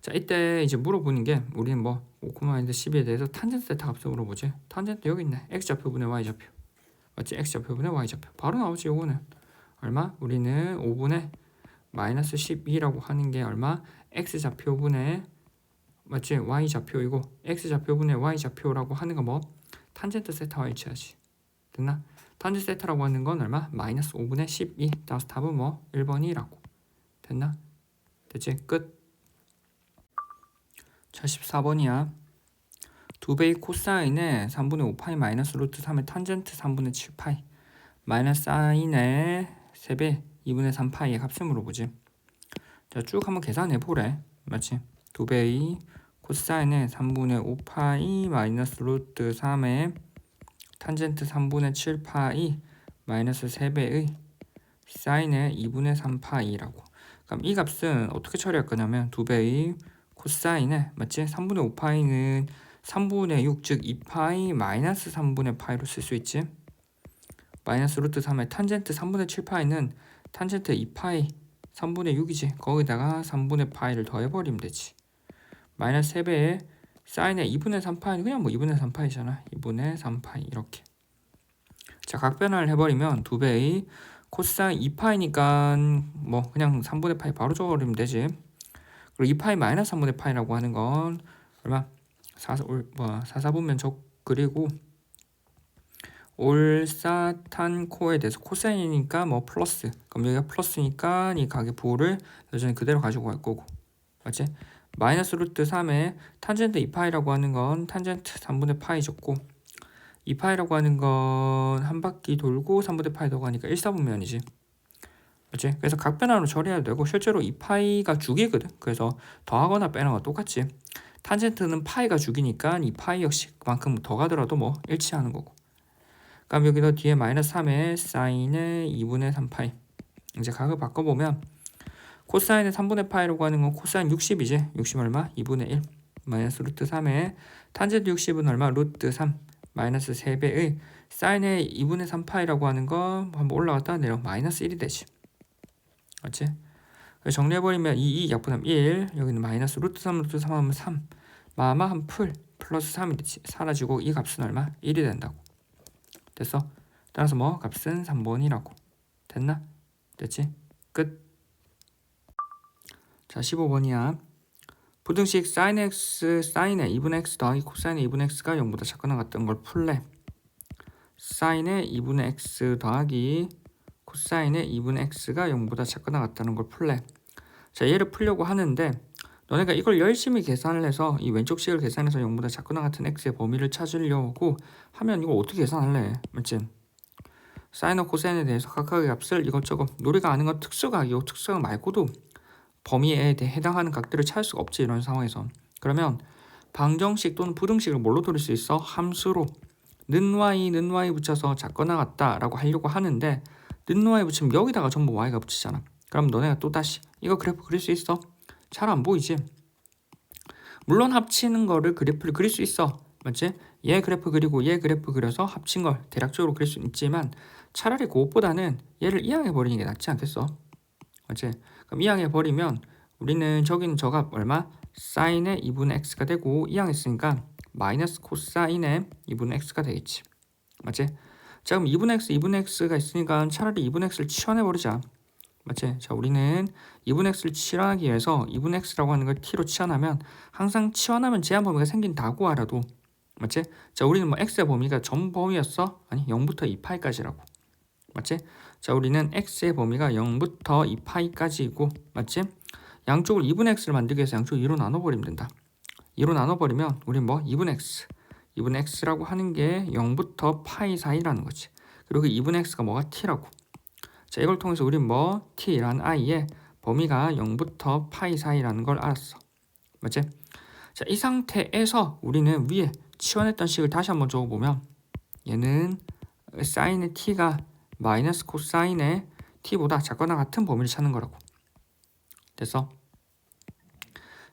자, 이때 이제 물어보는 게 우리는 뭐 5,-12에 대해서 탄젠트 세타 값을 물어보지. 탄젠트 여기 있네. x좌표분의 y좌표. 맞지? x좌표분의 y좌표. 바로 나오지. 요거는 얼마? 우리는 5분의 마이너스 12라고 하는 게 얼마? x좌표분의, 맞지? y좌표이고 x좌표분의 y좌표라고 하는 거 뭐? 탄젠트 세타와 일치하지. 됐나? 탄젠트 세타라고 하는 건 얼마? 마이너스 5분의 12. 따라서 답은 뭐? 1번이라고. 됐나? 됐지? 끝. 자, 14번이야. 2배의 코사인의 3분의 5파이 마이너스 루트 3의 탄젠트 3분의 7파이 마이너스 사인의 3배 2분의 3파이의 값을 물어보지. 자, 쭉 한번 계산해 보래. 맞지? 2배의 코사인의 3분의 5파이 마이너스 루트 3의 탄젠트 3분의 7파이 마이너스 3배의 사인의 2분의 3파이라고. 그럼 이 값은 어떻게 처리할 거냐면 2배의 코사인의, 맞지? 3분의 5파이는 3분의 6, 즉 2파이 마이너스 3분의 파이로 쓸 수 있지. 마이너스 루트 3의 탄젠트 3분의 7파이는 탄젠트 2파이 3분의 6이지. 거기다가 3분의 파이를 더해버리면 되지. 마이너스 3배의 사인의 2분의 3파이는 그냥 뭐 2분의 3파이잖아. 2분의 3파이 이렇게. 자, 각변화를 해버리면 2배의 코사인 2파이니까 뭐 그냥 3분의 파이 바로 적어버리면 되지. 그리고 2파이 마이너스 3분의 파이라고 하는 건 얼마? 4사분면 적 그리고 올사탄코에 대해서 코사인이니까 뭐 플러스. 그럼 여기가 플러스니까 이 가게 부호를 여전히 그대로 가지고 갈 거고. 맞지? 마이너스 루트 3에 탄젠트 2파이라고 하는 건 탄젠트 3분의 파이 적고 2파이라고 하는 건 한 바퀴 돌고 3분의 파이 더가니까 1사분면이지. 맞지? 그래서 각변화로 처리해도 되고 실제로 2파이가 주기거든. 그래서 더하거나 빼는 거 똑같지. 탄젠트는 파이가 주기니까 이 파이 역시 그만큼 더 가더라도 뭐 일치하는 거고. 그럼 여기도 뒤에 마이너스 3에 사인의 2분의 3파이. 이제 각을 바꿔보면 코사인의 3분의 파이라고 하는 건 코사인 60이지. 60 얼마? 2분의 1 마이너스 루트 3에 탄젠트 60은 얼마? 루트 3 마이너스 3배의 사인의 2분의 3파이라고 하는 거 한번 올라갔다 내려 마이너스 1이 되지. 맞지? 정리해버리면 2 약분하면 1 여기는 마이너스 루트 3 루트 3 하면 3 마마 한 풀 플러스 3이 되지. 사라지고 이 값은 얼마? 1이 된다고. 됐어? 따라서 뭐 값은 3번이라고. 됐나? 됐지? 끝. 자 15번이야. 부등식 sin x sin의 2분의 x 더하기 코사인의 2분의 x가 0보다 작거나 같던 걸 풀래. sin의 2분의 x 더하기 코사인의 2분의 x가 0보다 작거나 같다는 걸 풀래. 자 얘를 풀려고 하는데 너네가 이걸 열심히 계산을 해서 이 왼쪽 식을 계산해서 0보다 작거나 같은 x의 범위를 찾으려고 하면 이거 어떻게 계산할래? 맞지? 사인과 코사인에 대해서 각각의 값을 이것저것 우리가 아는 건 특수각이고 특수각 말고도 범위에 대해 해당하는 각들을 찾을 수가 없지 이런 상황에서. 그러면 방정식 또는 부등식을 뭘로 돌릴 수 있어? 함수로 는 y 붙여서 작거나 같다 라고 하려고 하는데 는 y 붙이면 여기다가 전부 y가 붙이잖아. 그럼 너네가 또다시 이거 그래프 그릴 수 있어? 잘 안 보이지? 물론 합치는 거를 그래프를 그릴 수 있어. 맞지? 얘 그래프 그리고 얘 그래프 그려서 합친 걸 대략적으로 그릴 수 있지만 차라리 그것보다는 얘를 이항해 버리는 게 낫지 않겠어? 맞지? 그럼 이항해 버리면 우리는 저기는 저가 얼마? 사인의 2분의 x가 되고 이항했으니까 마이너스 코사인의 2분의 x가 되겠지. 맞지? 자 그럼 2분의 x가 있으니까 차라리 2분의 x를 치환해 버리자. 맞지? 자 우리는 2분의 x를 치환하기 위해서 2분의 x라고 하는 걸 t로 치환하면 항상 치환하면 제한 범위가 생긴다고 알아도 맞지? 자 우리는 뭐 x의 범위가 전 범위였어? 아니 0부터 2파이까지라고. 맞지? 자 우리는 x의 범위가 0부터 2파이까지이고 맞지? 양쪽을 2분의 x를 만들기 위해서 양쪽을 2로 나눠버리면 된다. 2로 나눠버리면 우리는 뭐 2분의 x 2분의 x라고 하는 게 0부터 파이 사이라는 거지. 그리고 2분의 x가 뭐가 t라고. 자 이걸 통해서 우리는 뭐 t라는 i의 범위가 0부터 파이 사이라는 걸 알았어. 맞지? 자 이 상태에서 우리는 위에 치환했던 식을 다시 한번 적어보면 얘는 사인의 t가 마이너스 코사인의 t보다 작거나 같은 범위를 찾는 거라고. 됐어?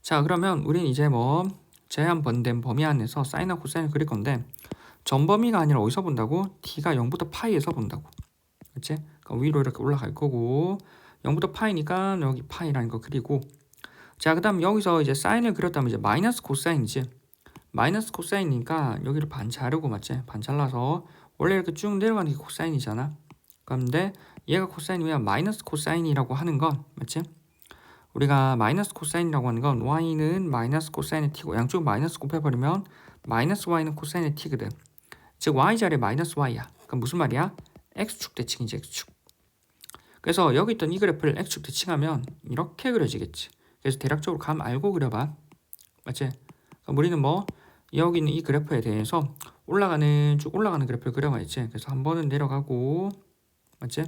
자 그러면 우린 이제 뭐 제한된 범위 안에서 사인과 코사인을 그릴 건데 전 범위가 아니라 어디서 본다고? t가 0부터 파이에서 본다고. 그치? 그러니까 위로 이렇게 올라갈 거고 0부터 파이니까 여기 파이라는 거 그리고 자 그 다음 여기서 이제 사인을 그렸다면 이제 마이너스 코사인이지. 마이너스 코사인이니까 여기를 반 자르고 맞지? 반 잘라서 원래 이렇게 쭉 내려가는 게 코사인이잖아. 그런데 얘가 코사인이면 마이너스 코사인이라고 하는 건 맞지? 우리가 마이너스 코사인이라고 하는 건 y는 마이너스 코사인의 t고 양쪽 마이너스 곱해버리면 마이너스 y는 코사인의 t거든. 즉 y 자리에 마이너스 y야. 그럼 무슨 말이야? x축 대칭이지 x축. 그래서 여기 있던 이 그래프를 x축 대칭하면 이렇게 그려지겠지. 그래서 대략적으로 감 알고 그려봐. 맞지? 그럼 우리는 뭐 여기 있는 이 그래프에 대해서 쭉 올라가는 그래프를 그려봐야지. 그래서 한 번은 내려가고 맞지?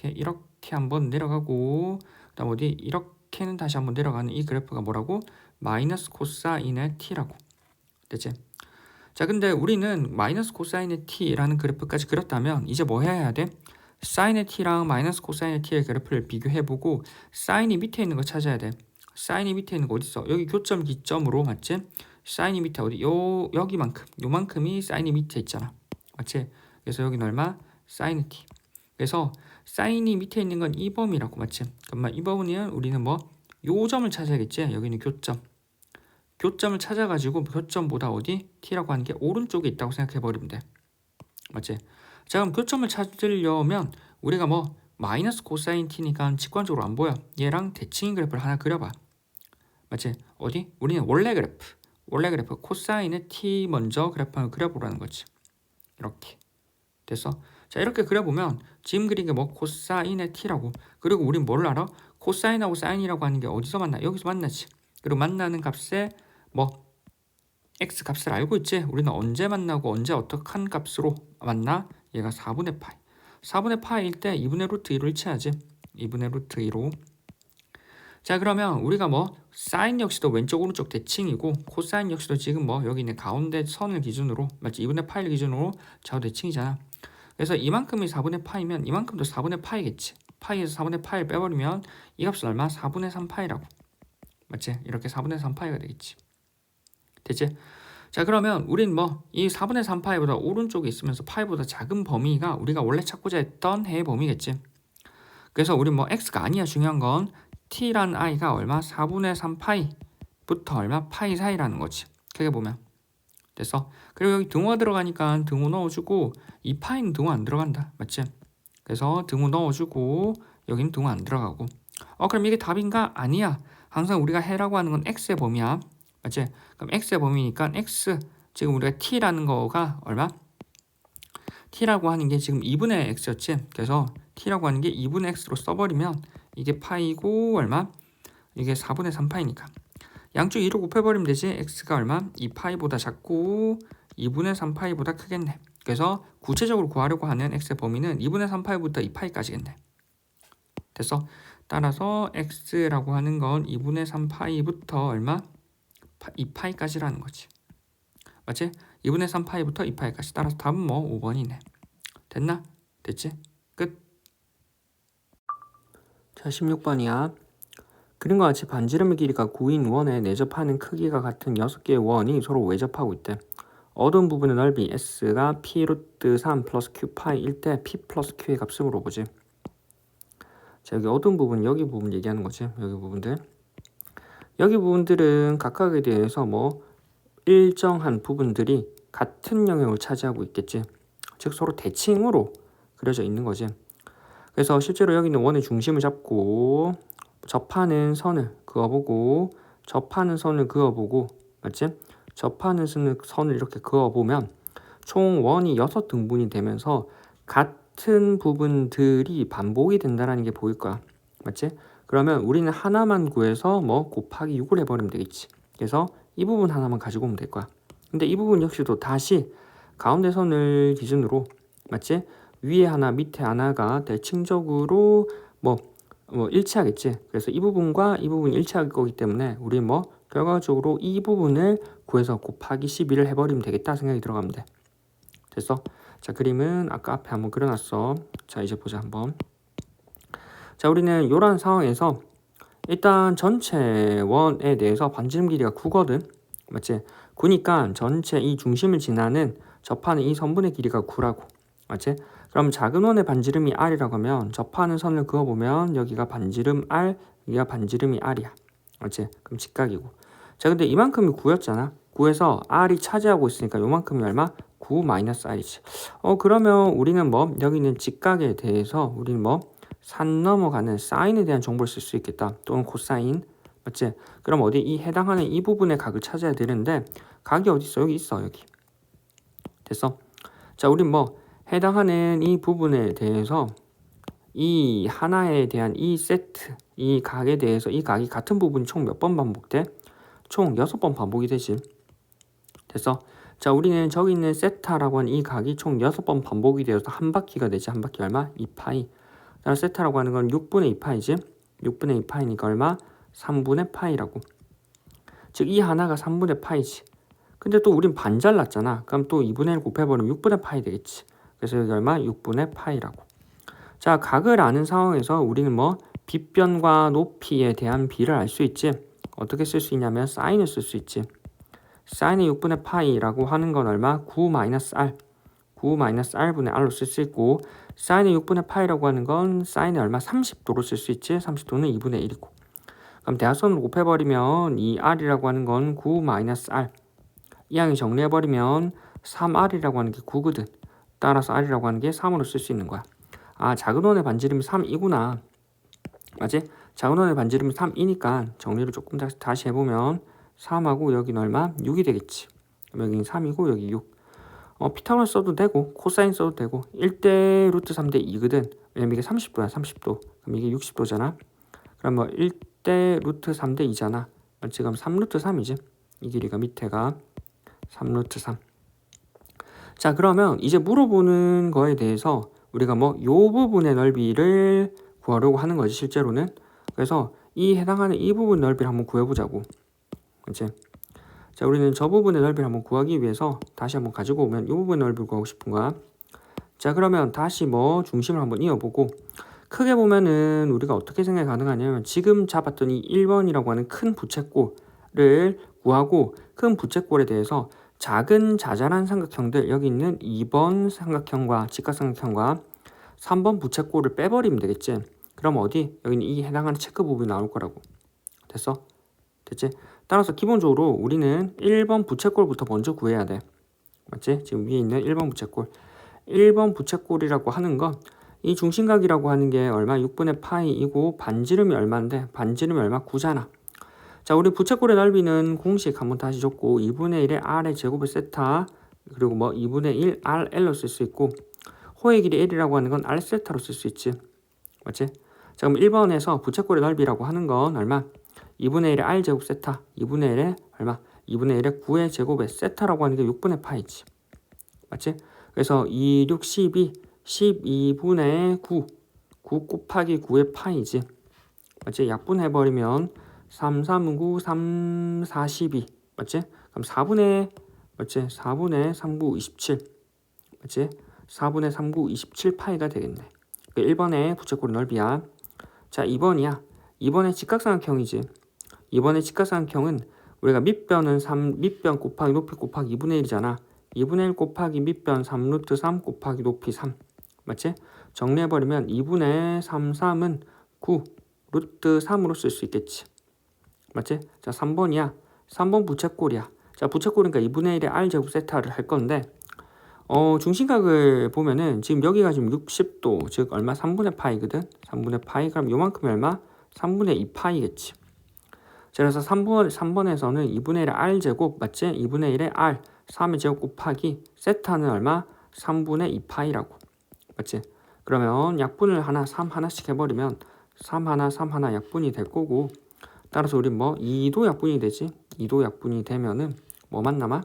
이렇게 한번 내려가고 그다음 어디 이렇게는 다시 한번 내려가는 이 그래프가 뭐라고? 마이너스 코사인의 t라고. 됐지? 자 근데 우리는 마이너스 코사인의 t라는 그래프까지 그렸다면 이제 뭐 해야 돼? 사인의 t랑 마이너스 코사인의 t의 그래프를 비교해보고 사인이 밑에 있는 거 찾아야 돼. 사인이 밑에 있는 거 어디 있어? 여기 교점 기점으로 맞지? 사인이 밑에 어디? 요만큼이 사인이 밑에 있잖아. 맞지? 그래서 여기는 얼마? 사인의 t. 그래서 사인이 밑에 있는 건 이 범위라고 맞지? 그러면 이 범위는 우리는 뭐 요 점을 찾아야겠지? 여기는 교점. 교점을 찾아가지고 교점보다 어디? t라고 하는 게 오른쪽에 있다고 생각해버리면 돼. 맞지? 자 그럼 교점을 찾으려면 우리가 뭐 마이너스 코사인 t니까 직관적으로 안 보여. 얘랑 대칭인 그래프를 하나 그려봐. 맞지? 어디? 우리는 원래 그래프 코사인의 t 먼저 그래프를 그려보라는 거지. 이렇게 됐어? 자 이렇게 그려보면 지금 그린 게 뭐 코사인의 t라고. 그리고 우린 뭘 알아? 코사인하고 사인이라고 하는 게 어디서 만나? 여기서 만나지. 그리고 만나는 값에 뭐 x 값을 알고 있지? 우리는 언제 만나고 언제 어떻게 한 값으로 만나? 얘가 4분의 파이. 4분의 파이일 때 2분의 루트 2로 일치하지. 2분의 루트 2로. 자, 그러면 우리가 뭐 사인 역시도 왼쪽 오른쪽 대칭이고 코사인 역시도 지금 뭐 여기 있는 가운데 선을 기준으로 맞지? 2분의 파이를 기준으로 좌우 대칭이잖아. 그래서 이만큼이 4분의 파이면 이만큼도 4분의 파이겠지. 파이에서 4분의 파이를 빼버리면 이 값은 얼마? 4분의 3 파이라고. 맞지? 이렇게 4분의 3 파이가 되겠지. 됐지? 자, 그러면 우린 뭐 이 4분의 3 파이보다 오른쪽에 있으면서 파이보다 작은 범위가 우리가 원래 찾고자 했던 해의 범위겠지. 그래서 우린 뭐 x가 아니야. 중요한 건 t라는 i가 얼마? 4분의 3 파이부터 얼마? 파이 사이라는 거지. 크게 보면. 됐어? 그리고 여기 등호 들어가니까 등호 넣어주고 이 파이는 등호 안 들어간다. 맞지? 그래서 등호 넣어주고 여기는 등호 안 들어가고 그럼 이게 답인가? 아니야. 항상 우리가 해라고 하는 건 x의 범위야. 맞지? 그럼 x의 범위니까 x 지금 우리가 t라는 거가 얼마? t라고 하는 게 지금 2분의 x였지. 그래서 t라고 하는 게 2분의 x로 써버리면 이게 파이고 얼마? 이게 4분의 3파이니까 양쪽 2로 곱해버리면 되지. x가 얼마? 2파이보다 작고 2분의 3파이보다 크겠네. 그래서 구체적으로 구하려고 하는 x의 범위는 2분의 3파이부터 2파이까지겠네. 됐어? 따라서 x라고 하는 건 2분의 3파이부터 얼마? 2파이까지라는 거지. 맞지? 2분의 3파이부터 2파이까지. 따라서 답은 뭐 5번이네. 됐나? 됐지? 끝. 자, 16번이야. 그림과 같이 반지름의 길이가 9인 원에 내접하는 크기가 같은 6개의 원이 서로 외접하고 있대. 어두운 부분의 넓이 S가 P 루트 3 플러스 Q 파이일 때 P 플러스 Q의 값을 물어보지. 자, 여기 어두운 부분, 여기 부분 얘기하는 거지. 여기 부분들. 여기 부분들은 각각에 대해서 뭐 일정한 부분들이 같은 영역을 차지하고 있겠지. 즉 서로 대칭으로 그려져 있는 거지. 그래서 실제로 여기 있는 원의 중심을 잡고 접하는 선을 그어보고 접하는 선을 그어보고 맞지? 접하는 선을 이렇게 그어보면 총 원이 6등분이 되면서 같은 부분들이 반복이 된다는 게 보일 거야. 맞지? 그러면 우리는 하나만 구해서 뭐 곱하기 6을 해버리면 되겠지. 그래서 이 부분 하나만 가지고 오면 될 거야. 근데 이 부분 역시도 다시 가운데 선을 기준으로 맞지? 위에 하나 밑에 하나가 대칭적으로 뭐 일치하겠지. 그래서 이 부분과 이 부분이 일치할 거기 때문에 우리 뭐 결과적으로 이 부분을 구해서 곱하기 12를 해버리면 되겠다 생각이 들어가면 돼. 됐어? 자, 그림은 아까 앞에 한번 그려놨어. 자, 이제 보자 한번. 자, 우리는 이런 상황에서 일단 전체 원에 대해서 반지름 길이가 9거든. 맞지? 9니까 전체 이 중심을 지나는 접하는 이 선분의 길이가 9라고. 맞지? 그럼 작은 원의 반지름이 R이라고 하면 접하는 선을 그어보면 여기가 반지름 R, 여기가 반지름이 R이야. 맞지? 그럼 직각이고. 자, 근데 이만큼이 9였잖아. 9에서 R이 차지하고 있으니까 요만큼이 얼마? 9 마이너스 R이지. 그러면 우리는 뭐 여기 있는 직각에 대해서 우리는 뭐 산 넘어가는 사인에 대한 정보를 쓸 수 있겠다. 또는 코사인. 맞지? 그럼 어디 이 해당하는 이 부분의 각을 찾아야 되는데 각이 어디 있어? 여기 있어. 여기. 됐어? 자, 우린 뭐 해당하는 이 부분에 대해서 이 하나에 대한 이 세트, 이 각에 대해서 이 각이 같은 부분이 총 몇 번 반복돼? 총 6번 반복이 되지. 됐어? 자, 우리는 저기 있는 세타라고 하는 이 각이 총 6번 반복이 되어서 한 바퀴가 되지. 한 바퀴 얼마? 2파이. 그다음 세타라고 하는 건 6분의 2파이지. 6분의 2파이니까 얼마? 3분의 파이라고. 즉 이 하나가 3분의 파이지. 근데 또 우린 반 잘랐잖아. 그럼 또 2분의 1 곱해버리면 6분의 파이 되겠지. 그래서 여기 얼마? 6분의 파이라고. 자, 각을 아는 상황에서 우리는 뭐 빗변과 높이에 대한 비를 알 수 있지. 어떻게 쓸 수 있냐면 사인을 쓸 수 있지. 사인의 6분의 파이라고 하는 건 얼마? 9 마이너스 R. 9 마이너스 R분의 R로 쓸 수 있고 사인의 6분의 파이라고 하는 건 사인의 얼마? 30도로 쓸 수 있지. 30도는 2분의 1이고. 그럼 대하선으로 곱해버리면 이 R이라고 하는 건 9 마이너스 R. 이 항이 정리해버리면 3R이라고 하는 게 9거든. 따라서 R이라고 하는 게 3으로 쓸 수 있는 거야. 아, 작은 원의 반지름이 3이구나. 맞지? 작은 원의 반지름이 3이니까 정리를 조금 다시 해보면 3하고 여기는 얼마? 6이 되겠지. 여기는 3이고 여기 6. 피타고라스 써도 되고 코사인 써도 되고 1대 루트 3대 2거든. 왜냐면 이게 30도야. 30도. 그럼 이게 60도잖아. 그럼 뭐 1대 루트 3대 2잖아. 지금 3루트 3이지. 이 길이가 밑에가 3루트 3. 자, 그러면 이제 물어보는 거에 대해서 우리가 뭐 요 부분의 넓이를 구하려고 하는 거지 실제로는. 그래서 이 해당하는 이 부분 넓이를 한번 구해보자고. 그치? 자, 우리는 저 부분의 넓이를 한번 구하기 위해서 다시 한번 가지고 오면 이 부분 넓이를 구하고 싶은 거야. 자, 그러면 다시 뭐 중심을 한번 이어보고 크게 보면은 우리가 어떻게 생각이 가능하냐면 지금 잡았던 이 1번이라고 하는 큰 부채꼴을 구하고 큰 부채꼴에 대해서 작은 자잘한 삼각형들 여기 있는 2번 삼각형과 직각삼각형과 3번 부채꼴을 빼버리면 되겠지. 그럼 어디? 여기는 이 해당하는 체크 부분이 나올 거라고. 됐어? 됐지? 따라서 기본적으로 우리는 1번 부채꼴부터 먼저 구해야 돼. 맞지? 지금 위에 있는 1번 부채꼴. 1번 부채꼴이라고 하는 건 이 중심각이라고 하는 게 얼마? 6분의 파이이고 반지름이 얼마인데 반지름이 얼마? 9잖아. 자, 우리 부채꼴의 넓이는 공식 한번 다시 줬고 2분의 1의 r의 제곱을 세타 그리고 뭐 2분의 1 rl로 쓸 수 있고 호의 길이 l이라고 하는 건 r 세타로 쓸 수 있지. 맞지? 자, 그럼 1번에서 부채꼴의 넓이라고 하는 건 얼마? 2분의 1의 r 제곱 세타 2분의 1의 얼마? 2분의 1의 9의 제곱의 세타라고 하는 게 6분의 파이지. 맞지? 그래서 2, 6, 12, 12분의 9 9 곱하기 9의 파이지. 맞지? 약분해버리면 3, 3, 9, 3, 4, 12 맞지? 그럼 4분의 맞지? 4분의 3, 9, 27 맞지? 4분의 3, 9, 27 파이가 되겠네. 1번의 부채꼴 넓이야. 자, 2번이야. 2번의 직각삼각형이지. 2번의 직각삼각형은 우리가 밑변은 3, 밑변 곱하기 높이 곱하기 2분의 1이잖아. 2분의 1 곱하기 밑변 3루트 3 곱하기 높이 3 맞지? 정리해버리면 2분의 3, 3은 9 루트 3으로 쓸 수 있겠지. 맞지? 자, 3번이야. 3번 부채꼴이야. 자, 부채꼴이니까 2분의 1의 r제곱 세타를 할 건데 중심각을 보면은 지금 여기가 지금 60도 즉 얼마? 3분의 파이거든. 3분의 파이 그럼 요만큼이 얼마? 3분의 2 파이겠지. 자, 그래서 3번에서는 2분의 1의 r제곱 맞지? 2분의 1의 r 3의 제곱 곱하기 세타는 얼마? 3분의 2 파이라고. 맞지? 그러면 약분을 하나 3 하나씩 해버리면 3 하나 3 하나 약분이 될 거고 따라서 우리 뭐 2도 약분이 되지. 2도 약분이 되면은 뭐만 남아?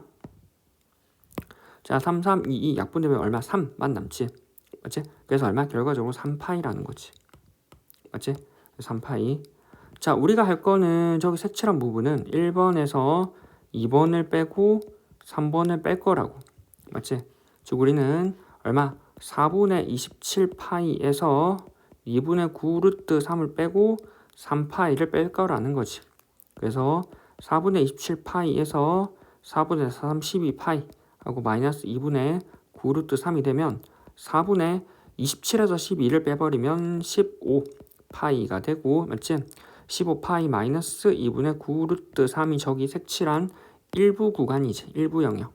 자, 3, 3, 2, 2 약분되면 얼마? 3만 남지. 맞지? 그래서 얼마? 결과적으로 3파이라는 거지. 맞지? 3파이. 자, 우리가 할 거는 저기 색칠한 부분은 1번에서 2번을 빼고 3번을 뺄 거라고. 맞지? 즉 우리는 얼마? 4분의 27파이에서 2분의 9 루트 3을 빼고 3파이를 뺄 거라는 거지. 그래서 4분의 27파이에서 4분의 32파이 하고 마이너스 2분의 9 루트 3이 되면 4분의 27에서 12를 빼버리면 15파이가 되고 맞지? 15파이 마이너스 2분의 9 루트 3이 저기 색칠한 일부 구간이지. 일부 영역.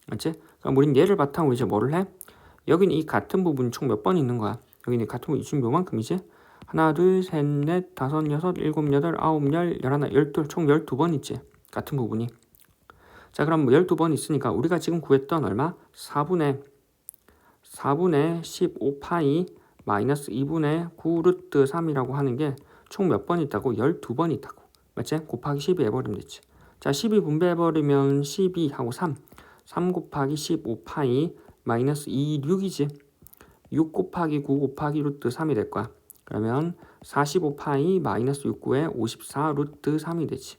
맞지? 그럼 우린 얘를 바탕으로 이제 뭐를 해? 여기는 이 같은 부분이 총 몇 번 있는 거야? 여기는 같은 부분이 지금 요만큼이지? 하나, 둘, 셋, 넷, 다섯, 여섯, 일곱, 여덟, 아홉, 열, 열하나, 열둘, 총 12번 있지? 같은 부분이. 자, 그럼 12번 있으니까 우리가 지금 구했던 얼마? 4분의 15파이 마이너스 2분의 9 루트 3이라고 하는 게 총 몇 번 있다고? 12번 있다고. 맞지? 곱하기 12 해버리면 되지. 자, 12 분배해버리면 12하고 3. 3 곱하기 15파이 마이너스 2, 6이지. 6 곱하기 9 곱하기 루트 3이 될 거야. 그러면 45파이 마이너스 6, 9에 54 루트 3이 되지.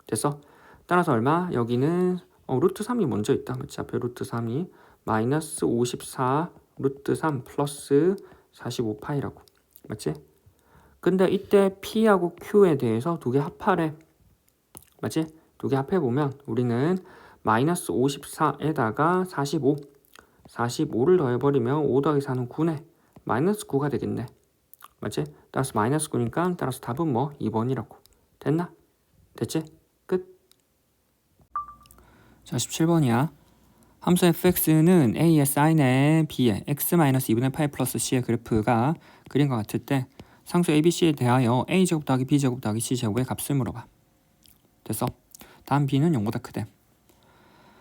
됐어? 따라서 얼마? 여기는 루트 3이 먼저 있다. 맞지? 앞에 루트 3이 마이너스 54 루트 3 플러스 45파이라고. 맞지? 근데 이때 P하고 Q에 대해서 두 개 합하래. 맞지? 두 개 합해보면 우리는 마이너스 54에다가 45를 더해버리면 5 더하기 4는 9네. 마이너스 9가 되겠네. 맞지? 따라서 마이너스 9니까 따라서 답은 뭐 2번이라고. 됐나? 됐지? 끝. 자, 17번이야. 함수 fx는 a의 sin에 b의 x-2분의 파이 플러스 c의 그래프가 그린 것 같을 때 상수 abc에 대하여 a제곱 더하기 b제곱 더하기 c제곱의 값을 물어봐. 됐어? 다음 b는 0보다 크대.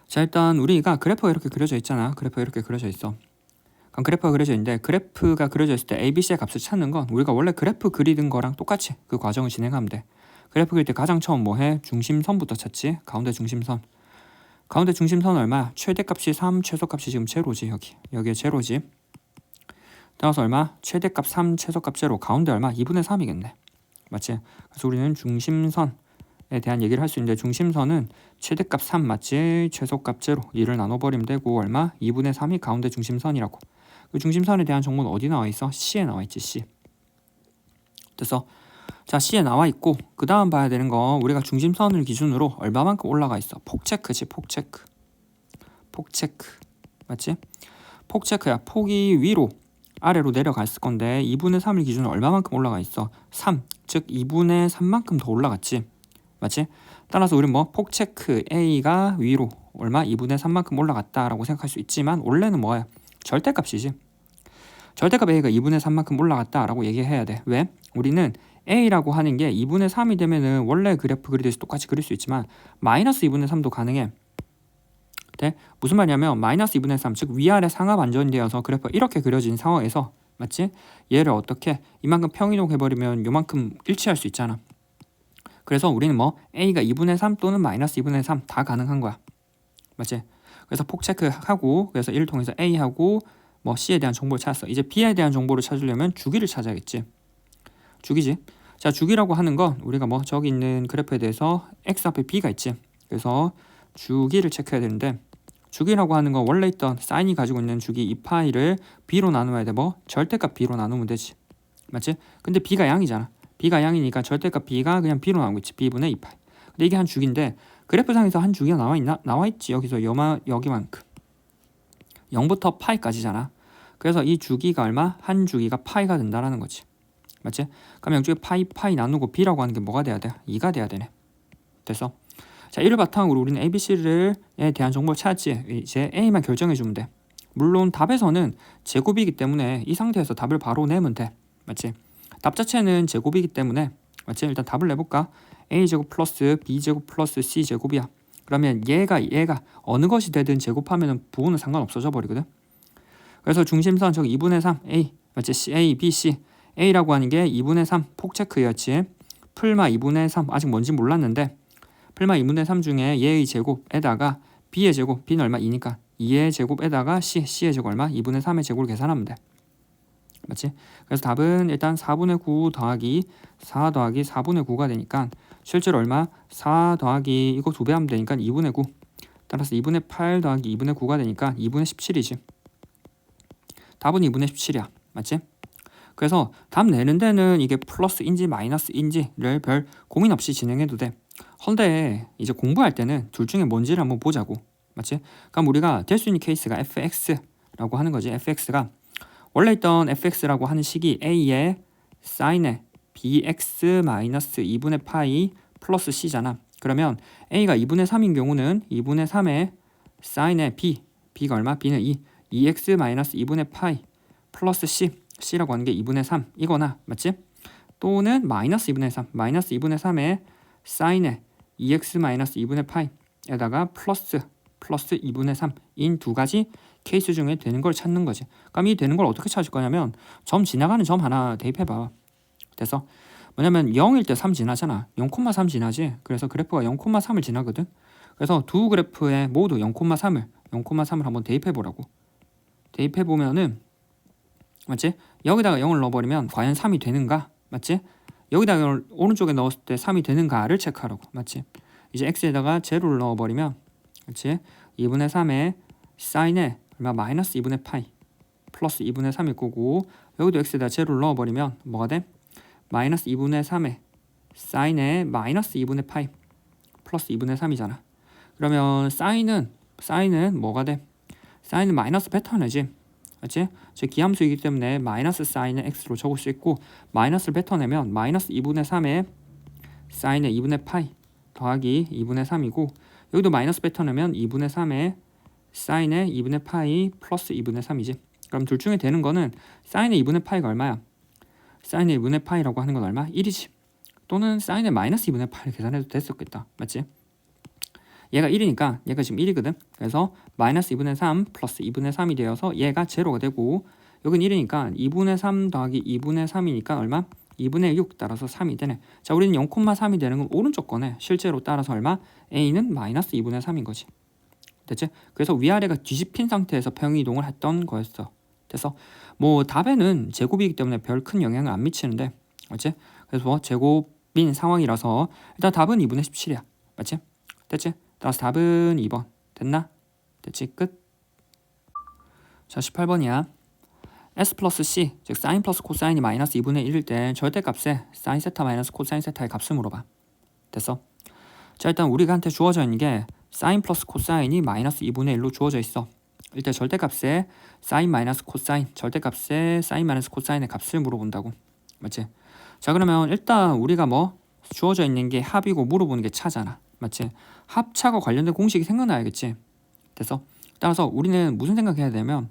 자, 일단 우리가 그래프가 이렇게 그려져 있잖아. 그래프가 이렇게 그려져 있어. 그럼 그래프가 그려져 있는데 그래프가 그려져 있을 때 abc의 값을 찾는 건 우리가 원래 그래프 그리는 거랑 똑같이 그 과정을 진행하면 돼. 그래프 그릴 때 가장 처음 뭐 해? 중심선부터 찾지. 가운데 중심선. 가운데 중심선 얼마? 최대값이 3, 최소값이 지금 제로지. 여기에 제로지. 따라서 얼마? 최대값 3, 최소값 제로. 가운데 얼마? 2분의 3이겠네. 맞지? 그래서 우리는 중심선에 대한 얘기를 할 수 있는데 중심선은 최대값 3 맞지? 최소값 0 2를 나눠버리면 되고 얼마? 2분의 3이 가운데 중심선이라고. 그 중심선에 대한 정보는 어디 나와 있어? C에 나와 있지. C. 됐어. 자, C에 나와 있고 그 다음 봐야 되는 거 우리가 중심선을 기준으로 얼마만큼 올라가 있어? 폭체크지. 폭체크. 폭체크. 맞지? 폭체크야. 폭이 위로 아래로 내려갔을 건데 2분의 3을 기준으로 얼마만큼 올라가 있어? 3. 즉 2분의 3만큼 더 올라갔지. 맞지? 따라서 우리는 뭐 폭체크 A가 위로 얼마? 2분의 3만큼 올라갔다라고 생각할 수 있지만 원래는 뭐야? 절대값이지. 절대값 A가 2분의 3만큼 올라갔다라고 얘기해야 돼. 왜? 우리는 A라고 하는 게 2분의 3이 되면은 원래 그래프 그리듯이 똑같이 그릴 수 있지만 마이너스 2분의 3도 가능해. 돼? 무슨 말이냐면 마이너스 2분의 3, 즉 위아래 상하 반전되어서 그래프가 이렇게 그려진 상황에서 맞지? 얘를 어떻게 이만큼 평이동 해버리면 요만큼 일치할 수 있잖아. 그래서 우리는 뭐 A가 2분의 3 또는 마이너스 2분의 3 다 가능한 거야. 맞지? 그래서 폭 체크하고 그래서 이를 통해서 A하고 뭐 C에 대한 정보를 찾았어. 이제 B에 대한 정보를 찾으려면 주기를 찾아야겠지. 주기지. 자, 주기라고 하는 건 우리가 뭐 저기 있는 그래프에 대해서 X 앞에 B가 있지. 그래서 주기를 체크해야 되는데 주기라고 하는 건 원래 있던 사인이 가지고 있는 주기 이 파이를 B로 나누어야 돼. 뭐 절대값 B로 나누면 되지. 맞지? 근데 B가 양이잖아. B가 양이니까 절대값 B가 그냥 B로 나오고 있지. B분의 2파이. 근데 이게 한 주기인데 그래프상에서 한 주기가 나와 있나? 나와 있지. 여기서 여기만큼 0부터 파이까지잖아. 그래서 이 주기가 얼마? 한 주기가 파이가 된다라는 거지. 맞지? 그럼 양쪽에 파이 나누고 B라고 하는 게 뭐가 돼야 돼? 2가 돼야 되네. 됐어? 자, 이를 바탕으로 우리는 ABC에 대한 정보를 찾았지. 이제 A만 결정해주면 돼. 물론 답에서는 제곱이기 때문에 이 상태에서 답을 바로 내면 돼. 맞지? 답 자체는 제곱이기 때문에 맞지? 일단 답을 내볼까? A제곱 플러스 B제곱 플러스 C제곱이야. 그러면 얘가 어느 것이 되든 제곱하면 부호는 상관없어져 버리거든. 그래서 중심선 저기 2분의 3 A 맞지? C, A, B, C A라고 하는 게 2분의 3 폭체크였지. 풀마 2분의 3 아직 뭔지 몰랐는데 풀마 2분의 3 중에 얘의 제곱에다가 B의 제곱 B는 얼마? 2니까 2의 제곱에다가 C의 제곱 얼마? 2분의 3의 제곱을 계산하면 돼. 맞지? 그래서 답은 일단 4분의 9 더하기 4 더하기 4분의 9가 되니까 실제로 얼마? 4 더하기 이거 2배 하면 되니까 2분의 9 따라서 2분의 8 더하기 2분의 9가 되니까 2분의 17이지. 답은 2분의 17이야. 맞지? 그래서 답 내는 데는 이게 플러스인지 마이너스인지를 별 고민 없이 진행해도 돼. 헌데 이제 공부할 때는 둘 중에 뭔지를 한번 보자고. 맞지? 그럼 우리가 될 수 있는 케이스가 fx라고 하는 거지. fx가 원래 있던 fx라고 하는 식이 a의 사인의 bx 마이너스 2분의 파이 플러스 c잖아. 그러면 a가 2분의 3인 경우는 2분의 3의 사인의 b가 얼마? b는 2x 마이너스 2분의 파이 플러스 c라고 하는 게 2분의 3 이거나 맞지? 또는 마이너스 2분의 3 마이너스 2분의 3의 사인의 2x 마이너스 2분의 파이에다가 플러스 2분의 3인 두 가지 케이스 중에 되는 걸 찾는 거지. 그럼 이 되는 걸 어떻게 찾을 거냐면 점 지나가는 점 하나 대입해봐. 됐어? 뭐냐면 0일 때 3 지나잖아. 0,3 지나지. 그래서 그래프가 0,3을 지나거든. 그래서 두 그래프에 모두 0,3을 한번 대입해보라고. 대입해보면은 맞지? 여기다가 0을 넣어버리면 과연 3이 되는가? 맞지? 여기다가 0을 오른쪽에 넣었을 때 3이 되는가를 체크하라고. 맞지? 이제 x에다가 제로를 넣어버리면 맞지? 2분의 3의 사인에 얼마? 마이너스 2분의 파이 플러스 2분의 3일 거고 여기도 x에다 제로를 넣어버리면 뭐가 돼? 마이너스 2분의 3의 사인에 마이너스 2분의 파이 플러스 2분의 3이잖아. 그러면 사인은 뭐가 돼? 사인은 마이너스 뱉어내지. 맞지? 즉 기함수이기 때문에 마이너스 사인을 x로 적을 수 있고 마이너스를 뱉어내면 마이너스 2분의 3의 사인의 2분의 파이 더하기 2분의 3이고 여기도 마이너스 뱉어내면 2분의 3의 사인의 2분의 파이 플러스 2분의 3이지. 그럼 둘 중에 되는 거는 사인의 2분의 파이가 얼마야? 사인의 2분의 파이라고 하는 건 얼마? 1이지. 또는 사인의 마이너스 2분의 파이를 계산해도 됐었겠다. 맞지? 얘가 1이니까 얘가 지금 1이거든. 그래서 마이너스 2분의 3 플러스 2분의 3이 되어서 얘가 제로가 되고 여긴 1이니까 2분의 3 더하기 2분의 3이니까 얼마? 2분의 6 따라서 3이 되네. 자, 우리는 0,3이 되는 건 오른쪽 거네. 실제로 따라서 얼마? A는 마이너스 2분의 3인 거지. 됐지? 그래서 위아래가 뒤집힌 상태에서 평이동을 했던 거였어. 그래서 뭐 답에는 제곱이기 때문에 별 큰 영향을 안 미치는데 맞지? 그래서 뭐 제곱인 상황이라서 일단 답은 2분의 17이야. 맞지? 됐지? 따라서 답은 2번. 됐나? 됐지? 끝. 자, 18번이야. S 플러스 C, 즉 사인 플러스 코사인이 마이너스 2분의 1일 때 절대값에 사인 세타 마이너스 코사인 세타의 값을 물어봐. 됐어? 자, 일단 우리한테 주어져 있는 게 사인 플러스 코사인이 마이너스 2분의 1로 주어져 있어. 일단 절대값에 사인 마이너스 코사인, 절대값에 사인 마이너스 코사인의 값을 물어본다고. 맞지? 자, 그러면 일단 우리가 뭐 주어져 있는 게 합이고 물어보는 게 차잖아. 맞지? 합차가 관련된 공식이 생각나야겠지. 됐어? 따라서 우리는 무슨 생각해야 되냐면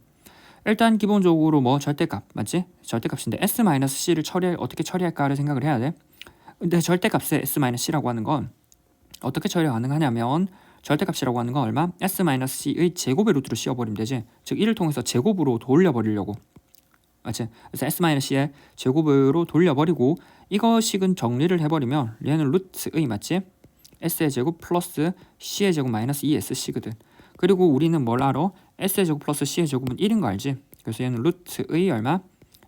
일단 기본적으로 뭐 절대값, 맞지? 절대값인데 S-C를 어떻게 처리할까를 생각을 해야 돼. 근데 절대값에 S-C라고 하는 건 어떻게 처리가 가능하냐면 절대값이라고 하는 건 얼마? S-C의 제곱의 루트로 씌워버리면 되지. 즉 1을 통해서 제곱으로 돌려버리려고. 맞지? 그래서 S-C의 제곱으로 돌려버리고 이거식은 정리를 해버리면 얘는 루트의, 맞지? S의 제곱 플러스 C의 제곱 마이너스 2SC거든. 그리고 우리는 뭘 알아? S의 제곱 플러스 C의 제곱은 1인 거 알지? 그래서 얘는 루트의 얼마?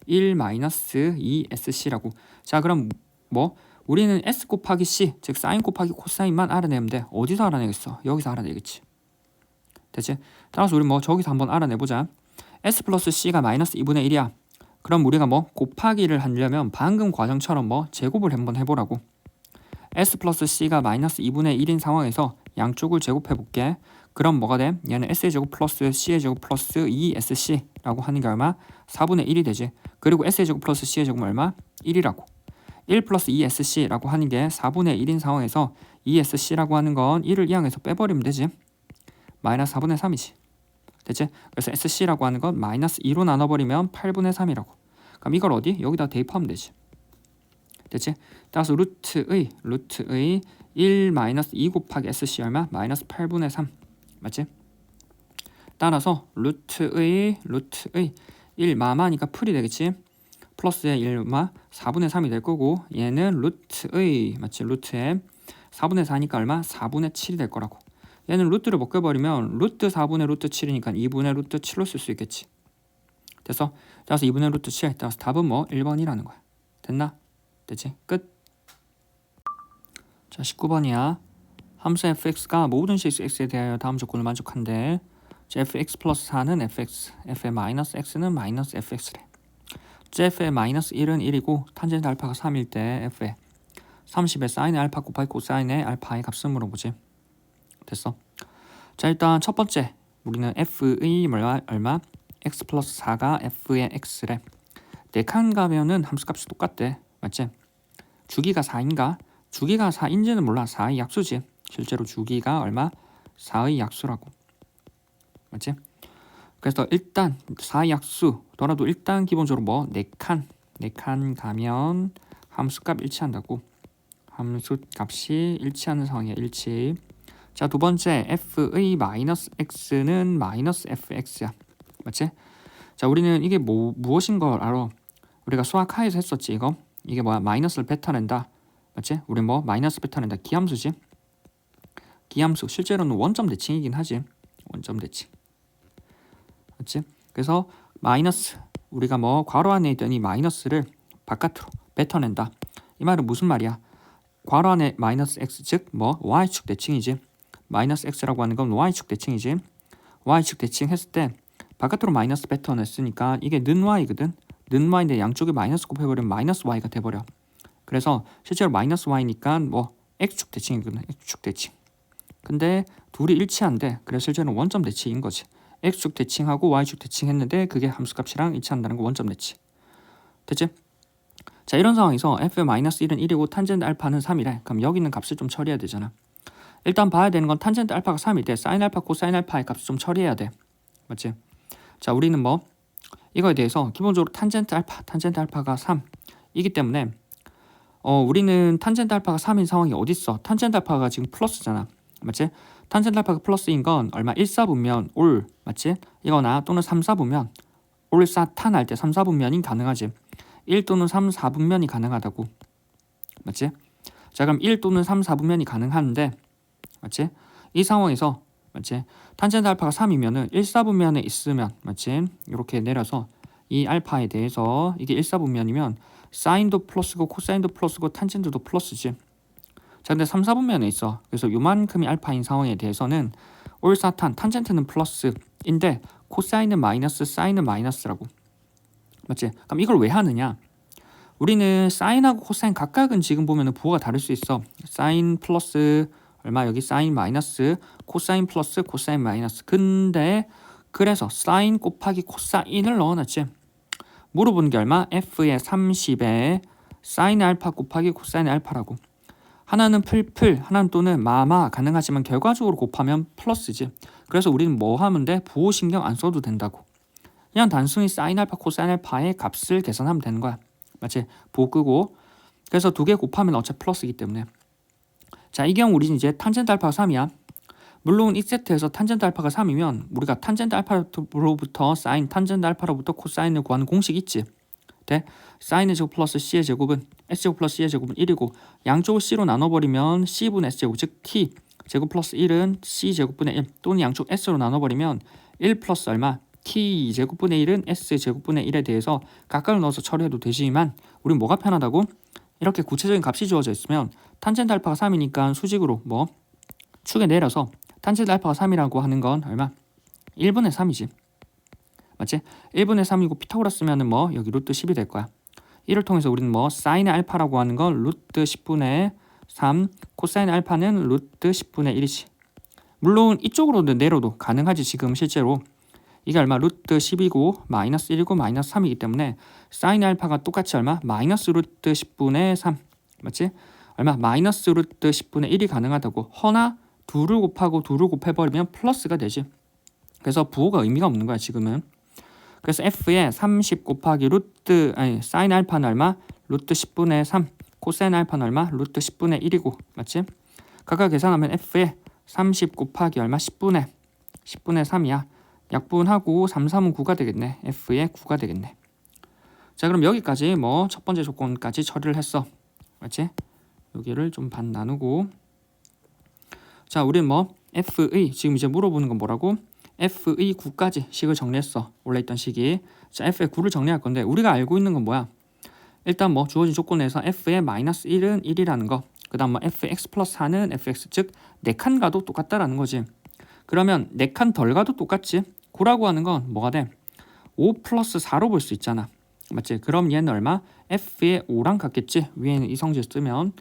1 마이너스 2SC라고. 자, 그럼 뭐? 우리는 S 곱하기 C, 즉 사인 곱하기 코사인만 알아내면 돼. 어디서 알아내겠어? 여기서 알아내겠지. 됐지? 따라서 우리 뭐 저기서 한번 알아내보자. S 플러스 C가 마이너스 2분의 1이야. 그럼 우리가 뭐 곱하기를 하려면 방금 과정처럼 뭐 제곱을 한번 해보라고. S 플러스 C가 마이너스 2분의 1인 상황에서 양쪽을 제곱해볼게. 그럼 뭐가 돼? 얘는 S의 제곱 플러스 C의 제곱 플러스 2SC라고 하는 게 얼마? 4분의 1이 되지. 그리고 S의 제곱 플러스 C의 제곱은 얼마? 1이라고. 1 플러스 2SC라고 하는 게 4분의 1인 상황에서 2SC라고 하는 건 1을 이항해서 빼버리면 되지. 마이너스 4분의 3이지. 됐지? 그래서 SC라고 하는 건 마이너스 2로 나눠버리면 8분의 3이라고. 그럼 이걸 어디? 여기다 대입하면 되지. 됐지? 따라서 루트의 1 마이너스 2 곱하기 SC 얼마? 마이너스 8분의 3. 맞지? 따라서 루트의 1 마마니까 풀이 되겠지? 플러스의 1마 4분의 3이 될 거고 얘는 루트의, 맞지? 루트의 4분의 4니까 얼마? 4분의 7이 될 거라고. 얘는 루트를 묶여버리면 루트 4분의 루트 7이니까 2분의 루트 7로 쓸 수 있겠지. 됐어? 따라서 2분의 루트 7. 따라서 답은 뭐 1번이라는 거야. 됐나? 됐지? 끝. 자, 19번이야. 함수 fx가 모든 실수 x에 대하여 다음 조건을 만족한대. fx 플러스 4는 fx, f의 마이너스 x는 마이너스 fx래. f의 마이너스 1은 1이고 탄젠트 알파가 3일 때 f의 30의 사인의 알파 곱하기 코사인의 알파의 값을 물어보지. 됐어? 자, 일단 첫 번째 우리는 f의 얼마? x 플러스 4가 f의 x래. 4칸 가면은 함수값이 똑같대. 맞지? 주기가 4인가? 주기가 4인지는 몰라. 4의 약수지. 실제로 주기가 얼마? 4의 약수라고. 맞지? 그래서 일단 4의 약수더라도 일단 기본적으로 뭐 4칸 가면 함수값 일치한다고. 함수값이 일치하는 상황이야. 일치. 자, 두 번째 f의 마이너스 x는 마이너스 fx야. 맞지? 자, 우리는 이게 무엇인 걸 알아? 우리가 수학 하에서 했었지. 이게 뭐야? 마이너스를 뱉어낸다. 맞지? 우리 뭐 마이너스 뱉어낸다. 기함수지. 기함수. 실제로는 원점 대칭이긴 하지. 원점 대칭. 맞지? 그래서 마이너스, 우리가 뭐 괄호 안에 있던 이 마이너스를 바깥으로 뱉어낸다. 이 말은 무슨 말이야? 괄호 안에 마이너스 x, 즉 뭐 y축 대칭이지. 마이너스 x라고 하는 건 y축 대칭이지. y축 대칭했을 때 바깥으로 마이너스 뱉어냈으니까 이게 는 y거든. 는 y인데 양쪽에 마이너스 곱해버리면 마이너스 y가 돼버려. 그래서 실제로 마이너스 y니까 뭐 x축 대칭이거든. x축 대칭. 근데 둘이 일치한데 그래서 실제로는 원점 대칭인 거지. x축 대칭하고 y축 대칭했는데 그게 함수값이랑 일치한다는 거 원점 대칭. 됐지? 자, 이런 상황에서 f의 마이너스 1은 1이고 탄젠트 알파는 3이래. 그럼 여기 있는 값을 좀 처리해야 되잖아. 일단 봐야 되는 건 탄젠트 알파가 3일 때 사인 알파 코사인 알파의 값을 좀 처리해야 돼. 맞지? 자, 우리는 뭐 이거에 대해서 기본적으로 탄젠트 알파가 3이기 때문에 우리는 탄젠트 알파가 3인 상황이 어디 있어? 탄젠트 알파가 지금 플러스잖아. 맞지? 탄젠트 알파가 플러스인 건 얼마? 1사분면 올, 맞지? 이거나 또는 3사분면 올 4탄 할 때 3사분면이 가능하지. 1 또는 3, 4분면이 가능하다고. 맞지? 자, 그럼 1 또는 3, 4분면이 가능한데, 맞지? 이 상황에서, 맞지? 탄젠트 알파가 3이면은 1, 4분면에 있으면, 맞지? 이렇게 내려서 이 알파에 대해서 이게 일사분면이면 사인도 플러스고 코사인도 플러스고 탄젠트도 플러스지. 자, 근데 3, 4분면에 있어. 그래서 요만큼이 알파인 상황에 대해서는 올사탄 탄젠트는 플러스인데 코사인은 마이너스, 사인은 마이너스라고. 맞지? 그럼 이걸 왜 하느냐? 우리는 사인하고 코사인 각각은 지금 보면은 부호가 다를 수 있어. 사인 플러스 얼마, 여기 사인 마이너스, 코사인 플러스, 코사인 마이너스. 근데 그래서 사인 곱하기 코사인을 넣어놨지. 물어보는 게 얼마? f의 30에 사인 알파 곱하기 코사인 알파라고. 하나는 풀풀, 하나는 또는 마마 가능하지만 결과적으로 곱하면 플러스지. 그래서 우리는 뭐 하면 돼? 부호 신경 안 써도 된다고. 그냥 단순히 사인 알파 코사인 알파의 값을 계산하면 되는 거야. 맞지? 부호 끄고. 그래서 두 개 곱하면 어차피 플러스이기 때문에. 자, 이 경우 우리는 이제 탄젠트 알파가 3이야. 물론 이 세트에서 탄젠트 알파가 3이면 우리가 탄젠트 알파로부터 사인, 탄젠트 알파로부터 코사인을 구하는 공식 있지. 돼? 사인의 제곱 플러스 c의 제곱은 s제곱 플러스 c의 제곱은 1이고 양쪽을 c로 나눠버리면 c분의 s제곱, 즉 t 제곱 플러스 1은 c 제곱분의 1 또는 양쪽 s로 나눠버리면 1 플러스 얼마? t 제곱분의 1은 s 제곱분의 1에 대해서 각각을 넣어서 처리해도 되지만 우린 뭐가 편하다고? 이렇게 구체적인 값이 주어져 있으면 탄젠트 알파가 3이니까 수직으로 뭐 축에 내려서 탄젠트 알파가 3이라고 하는 건 얼마? 1분의 3이지. 맞지? 1분의 3이고 피타고라스면은 뭐 여기 루트 10이 될 거야. 이를 통해서 우리는 뭐 사인 알파라고 하는 건 루트 10분의 3, 코사인 알파는 루트 10분의 1이지. 물론 이쪽으로 내려도 가능하지. 지금 실제로 이게 얼마? 루트 10이고 마이너스 1이고 마이너스 3이기 때문에 사인 알파가 똑같이 얼마? 마이너스 루트 10분의 3. 맞지? 얼마? 마이너스 루트 10분의 1이 가능하다고. 허나 2를 곱하고 2를 곱해버리면 플러스가 되지. 그래서 부호가 의미가 없는 거야 지금은. 그래서 f의 30 곱하기 사인 알파는 얼마? 루트 10분의 3, 코사인 알파는 얼마? 루트 10분의 1이고, 맞지? 각각 계산하면 f의 30 곱하기 얼마? 10분의 3이야. 약분하고 3, 3은 9가 되겠네. f의 9가 되겠네. 자, 그럼 여기까지 뭐 첫 번째 조건까지 처리를 했어. 맞지? 여기를 좀 반 나누고. 자, 우리는 뭐 f의 지금 이제 물어보는 건 뭐라고? f의 9까지 식을 정리했어. 원래 있던 식이. 자, f의 9를 정리할 건데 우리가 알고 있는 건 뭐야? 일단 뭐 주어진 조건에서 f의 마이너스 1은 1이라는 거. 그 다음 뭐 fx 플러스 4는 fx, 즉 4칸 가도 똑같다라는 거지. 그러면 4칸 덜 가도 똑같지. 9라고 하는 건 뭐가 돼? 5 플러스 4로 볼 수 있잖아. 맞지? 그럼 얘는 얼마? f의 5랑 같겠지. 위에는 이 성질 쓰면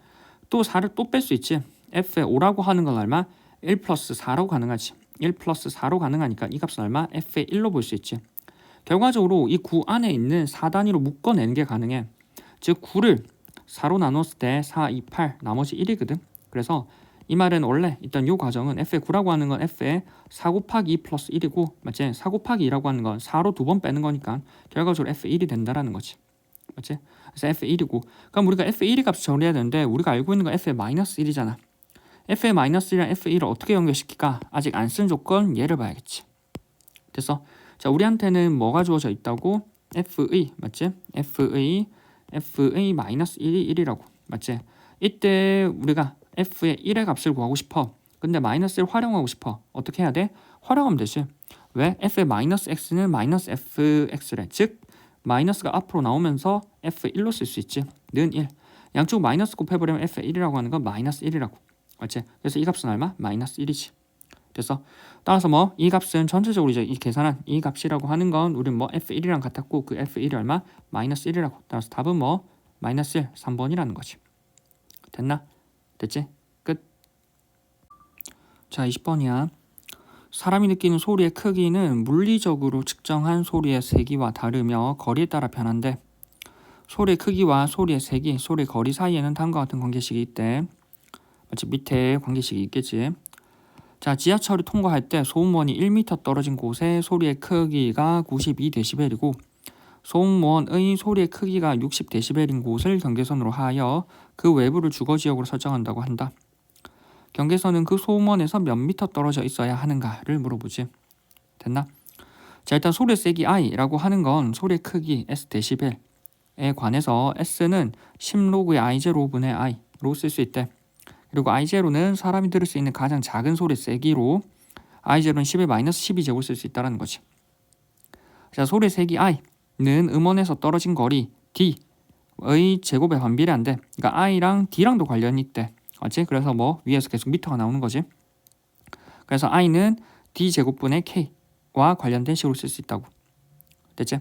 또 4를 또 뺄 수 있지. f의 5라고 하는 건 얼마? 1 플러스 4로 가능하지. 1 플러스 4로 가능하니까 이 값은 얼마? f의 1로 볼 수 있지. 결과적으로 이 9 안에 있는 4단위로 묶어내는 게 가능해. 즉 9를 4로 나눴을 때 4, 2, 8 나머지 1이거든. 그래서 이 말은 원래 있던 이 과정은 f의 9라고 하는 건 f의 4 곱하기 2 플러스 1이고, 맞지? 4 곱하기 2라고 하는 건 4로 2번 빼는 거니까 결과적으로 f의 1이 된다라는 거지. 맞지? 그래서 f의 1이고, 그럼 우리가 f의 1의 값을 정리해야 되는데 우리가 알고 있는 건 f의 마이너스 1이잖아. f의 마이너스 1이랑 f의 1을 어떻게 연결시킬까? 아직 안 쓴 조건 얘를 봐야겠지. 됐어? 자, 우리한테는 뭐가 주어져 있다고? f의, 맞지? f의 마이너스 1이 1이라고. 맞지? 이때 우리가 f의 1의 값을 구하고 싶어. 근데 마이너스를 활용하고 싶어. 어떻게 해야 돼? 활용하면 되지. 왜? f의 마이너스 x는 마이너스 fx래. 즉 마이너스가 앞으로 나오면서 f의 1로 쓸 수 있지. 는 1. 양쪽 마이너스 곱해버리면 f의 1이라고 하는 건 마이너스 1이라고. 맞지? 그래서 이 값은 얼마? 마이너스 1이지. 됐어? 따라서 뭐 이 값은 전체적으로 이제 이 계산한 이 값이라고 하는 건 우리는 뭐 f1이랑 같았고 그 f1이 얼마? 마이너스 1이라고. 따라서 답은 뭐 마이너스 1, 3번이라는 거지. 됐나? 됐지? 끝. 자, 20번이야. 사람이 느끼는 소리의 크기는 물리적으로 측정한 소리의 세기와 다르며 거리에 따라 변한데 소리의 크기와 소리의 세기, 소리의 거리 사이에는 다음과 같은 관계식이 있대. 마치 밑에 관계식이 있겠지. 자, 지하철을 통과할 때 소음원이 1m 떨어진 곳의 소리의 크기가 92dB이고 소음원의 소리의 크기가 60dB인 곳을 경계선으로 하여 그 외부를 주거지역으로 설정한다고 한다. 경계선은 그 소음원에서 몇 미터 떨어져 있어야 하는가를 물어보지. 됐나? 자, 일단 소리의 세기 I라고 하는 건 소리의 크기 SdB에 관해서 S는 10로그의 I0분의 I로 쓸 수 있대. 그리고 I0는 사람이 들을 수 있는 가장 작은 소리의 세기로 I0는 10의 마이너스 12제곱을 쓸 수 있다는 거지. 자, 소리의 세기 I. 음원에서 떨어진 거리 d의 제곱에 반비례한데, 그러니까 i랑 d랑도 관련이 있대. 맞지? 그래서 뭐 위에서 계속 미터가 나오는 거지. 그래서 i는 d 제곱분의 k와 관련된 식으로 쓸 수 있다고. 됐지?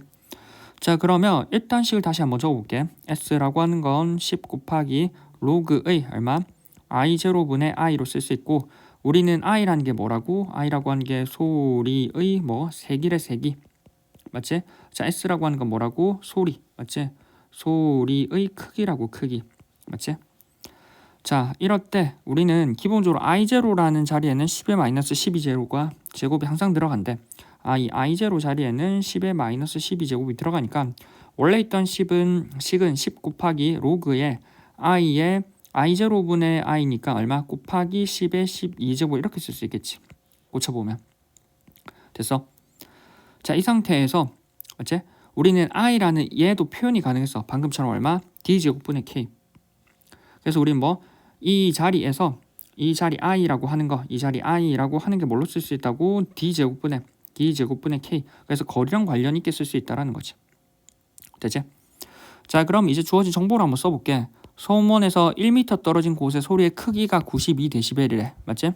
자, 그러면 일단 식을 다시 한번 적어볼게. s라고 하는 건 10 곱하기 로그의 얼마? i0분의 i로 쓸 수 있고, 우리는 i라는 게 뭐라고? i라고 하는 게 소리의 뭐 세기래, 세기. 맞지? 자, s라고 하는 건 뭐라고? 소리. 맞지? 소리의 크기라고, 크기. 맞지? 자, 이럴 때 우리는 기본적으로 i0라는 자리에는 10의 마이너스 12제곱과 제곱이 항상 들어간대. 이 i0 자리에는 10의 마이너스 12제곱이 들어가니까 원래 있던 식은 10 곱하기 로그의 i의 i0분의 i니까 얼마? 곱하기 10의 12제곱 이렇게 쓸 수 있겠지. 고쳐보면. 됐어? 자, 이 상태에서 어째? 우리는 i라는 얘도 표현이 가능했어. 방금처럼 얼마? d제곱분의 k. 그래서 우리는 뭐 이 자리에서 이 자리 i라고 하는 거, 이 자리 i라고 하는 게 뭘로 쓸 수 있다고? d제곱분의 k. 그래서 거리랑 관련 있게 쓸 수 있다라는 거지. 되지? 자, 그럼 이제 주어진 정보를 한번 써볼게. 소음원에서 1m 떨어진 곳의 소리의 크기가 92dB이래. 맞지?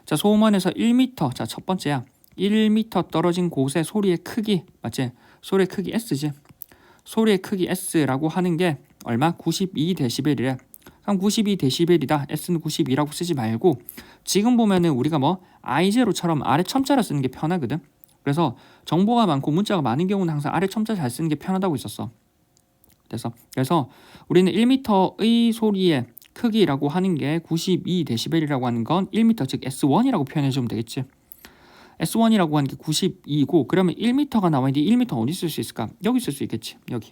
자, 소음원에서 1m. 자, 첫 번째야. 1m 떨어진 곳의 소리의 크기. 맞지? 소리의 크기 S지. 소리의 크기 S라고 하는 게 얼마? 92dB이래. 그럼 92dB이다. S는 92라고 쓰지 말고 지금 보면은 우리가 뭐 I0처럼 아래 첨자를 쓰는 게 편하거든. 그래서 정보가 많고 문자가 많은 경우는 항상 아래 첨자 잘 쓰는 게 편하다고 있었어. 그래서 우리는 1m의 소리의 크기라고 하는 게 92dB이라고 하는 건 1m 즉 S1이라고 표현해주면 되겠지. S1이라고 하는 게 92고 그러면 1m가 나와있는데 1m 어디 쓸 수 있을까? 여기 쓸 수 있겠지. 여기.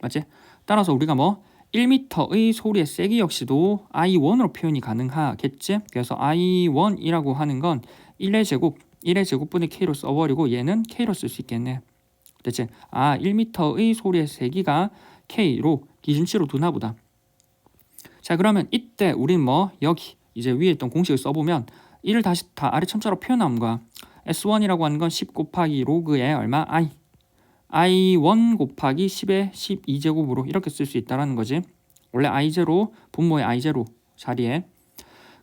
맞지? 따라서 우리가 뭐 1m의 소리의 세기 역시도 I1으로 표현이 가능하겠지. 그래서 I1이라고 하는 건 1의 제곱분의 K로 써버리고 얘는 K로 쓸 수 있겠네. 됐지? 1m의 소리의 세기가 K로 기준치로 두나 보다. 자, 그러면 이때 우린 뭐 여기 이제 위에 있던 공식을 써보면 이를 다시 다 아래 첨자로 표현한 거야. S1이라고 하는 건 10 곱하기 로그의 얼마? I1 곱하기 10의 12제곱으로 이렇게 쓸 수 있다라는 거지. 원래 I0 분모의 I0 자리에.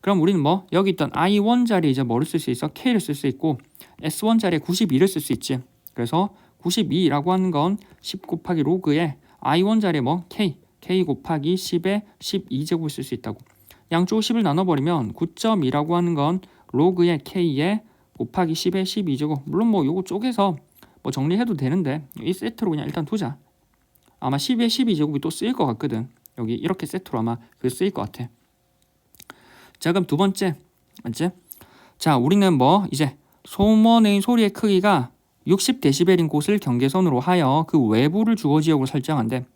그럼 우리는 뭐 여기 있던 I1 자리에 이제 뭐를 쓸 수 있어? K를 쓸 수 있고 S1 자리에 92를 쓸 수 있지. 그래서 92라고 하는 건 10 곱하기 로그의 I1 자리에 뭐 K 곱하기 10의 12제곱을 쓸 수 있다고. 양쪽 10을 나눠버리면 9.2라고 하는 건 로그의 K에 곱하기 10의 12제곱. 물론 뭐 요거 쪼개서 뭐 정리해도 되는데 이 세트로 그냥 일단 두자. 아마 10의 12제곱이 또 쓰일 것 같거든. 여기 이렇게 세트로 아마 그 쓰일 것 같아. 자, 그럼 두 번째. 맞지? 자, 우리는 뭐 이제 소음원의 소리의 크기가 60dB인 곳을 경계선으로 하여 그 외부를 주거지역으로 설정한대.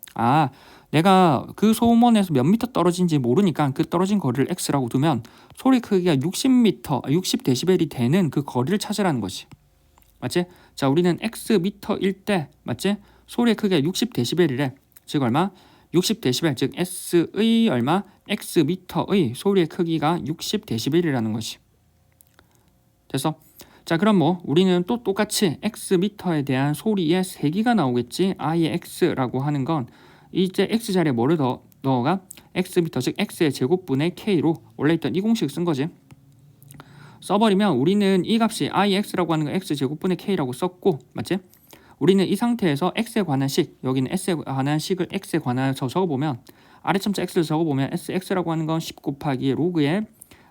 내가 그 소음원에서 몇 미터 떨어진지 모르니까 그 떨어진 거리를 x라고 두면 소리 크기가 60dB이 되는 그 거리를 찾으라는 거지. 맞지? 자, 우리는 x 미터일 때 맞지? 소리의 크기가 60dB이래. 즉 얼마? 60dB 즉 S의 얼마? x 미터의 소리의 크기가 60dB이라는 것이. 됐어? 자, 그럼 뭐 우리는 또 똑같이 x 미터에 대한 소리의 세기가 나오겠지. i의 x라고 하는 건 이제 x 자리에 뭐를 넣어가? x 미터 즉 x의 제곱분의 k로 원래 있던 이 공식 쓴 거지. 써버리면 우리는 이 값이 ix라고 하는 거 x 제곱분의 k라고 썼고 맞지? 우리는 이 상태에서 x에 관한 식, 여기는 s에 관한 식을 x에 관하여서 적어보면 아래 첨자 x를 적어보면 sx라고 하는 건 10 곱하기 로그의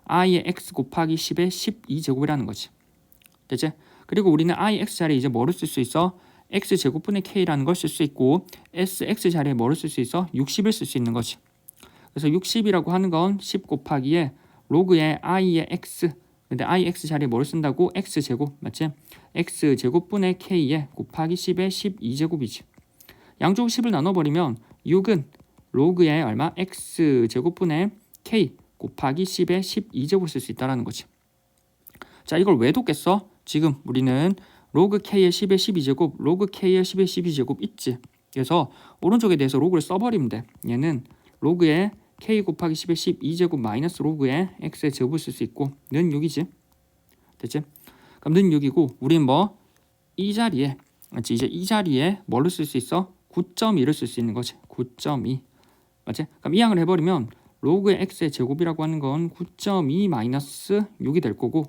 i의 x 곱하기 10의 12제곱이라는 거지. 됐지? 그리고 우리는 ix 자리에 이제 뭐를 쓸 수 있어? x 제곱분의 k라는 걸 쓸 수 있고 sx 자리에 뭐를 쓸 수 있어? 60을 쓸 수 있는 거지. 그래서 60이라고 하는 건 10 곱하기에 로그의 i의 x, 근데 ix 자리에 뭐를 쓴다고? x제곱, 맞지? x제곱분의 k에 곱하기 10의 12제곱이지. 양쪽 10을 나눠버리면 6은 로그의 얼마? x제곱분의 k 곱하기 10의 12제곱을 쓸 수 있다는 거지. 자, 이걸 왜 뒀겠어? 지금 우리는 로그 k의 10의 12제곱, 로그 k의 10의 12제곱 있지. 그래서 오른쪽에 대해서 로그를 써버리면 돼. 얘는 로그의 k 곱하기 10의 12제곱 마이너스 로그의 x의 제곱을 쓸 수 있고 는 6이지. 됐지? 그럼 는 6이고 우린 뭐 이 자리에 맞지? 이제 이 자리에 뭐를 쓸 수 있어? 9.2를 쓸 수 있는 거지. 9.2. 맞지? 그럼 이항을 해버리면 로그의 x의 제곱이라고 하는 건 9.2 마이너스 6이 될 거고,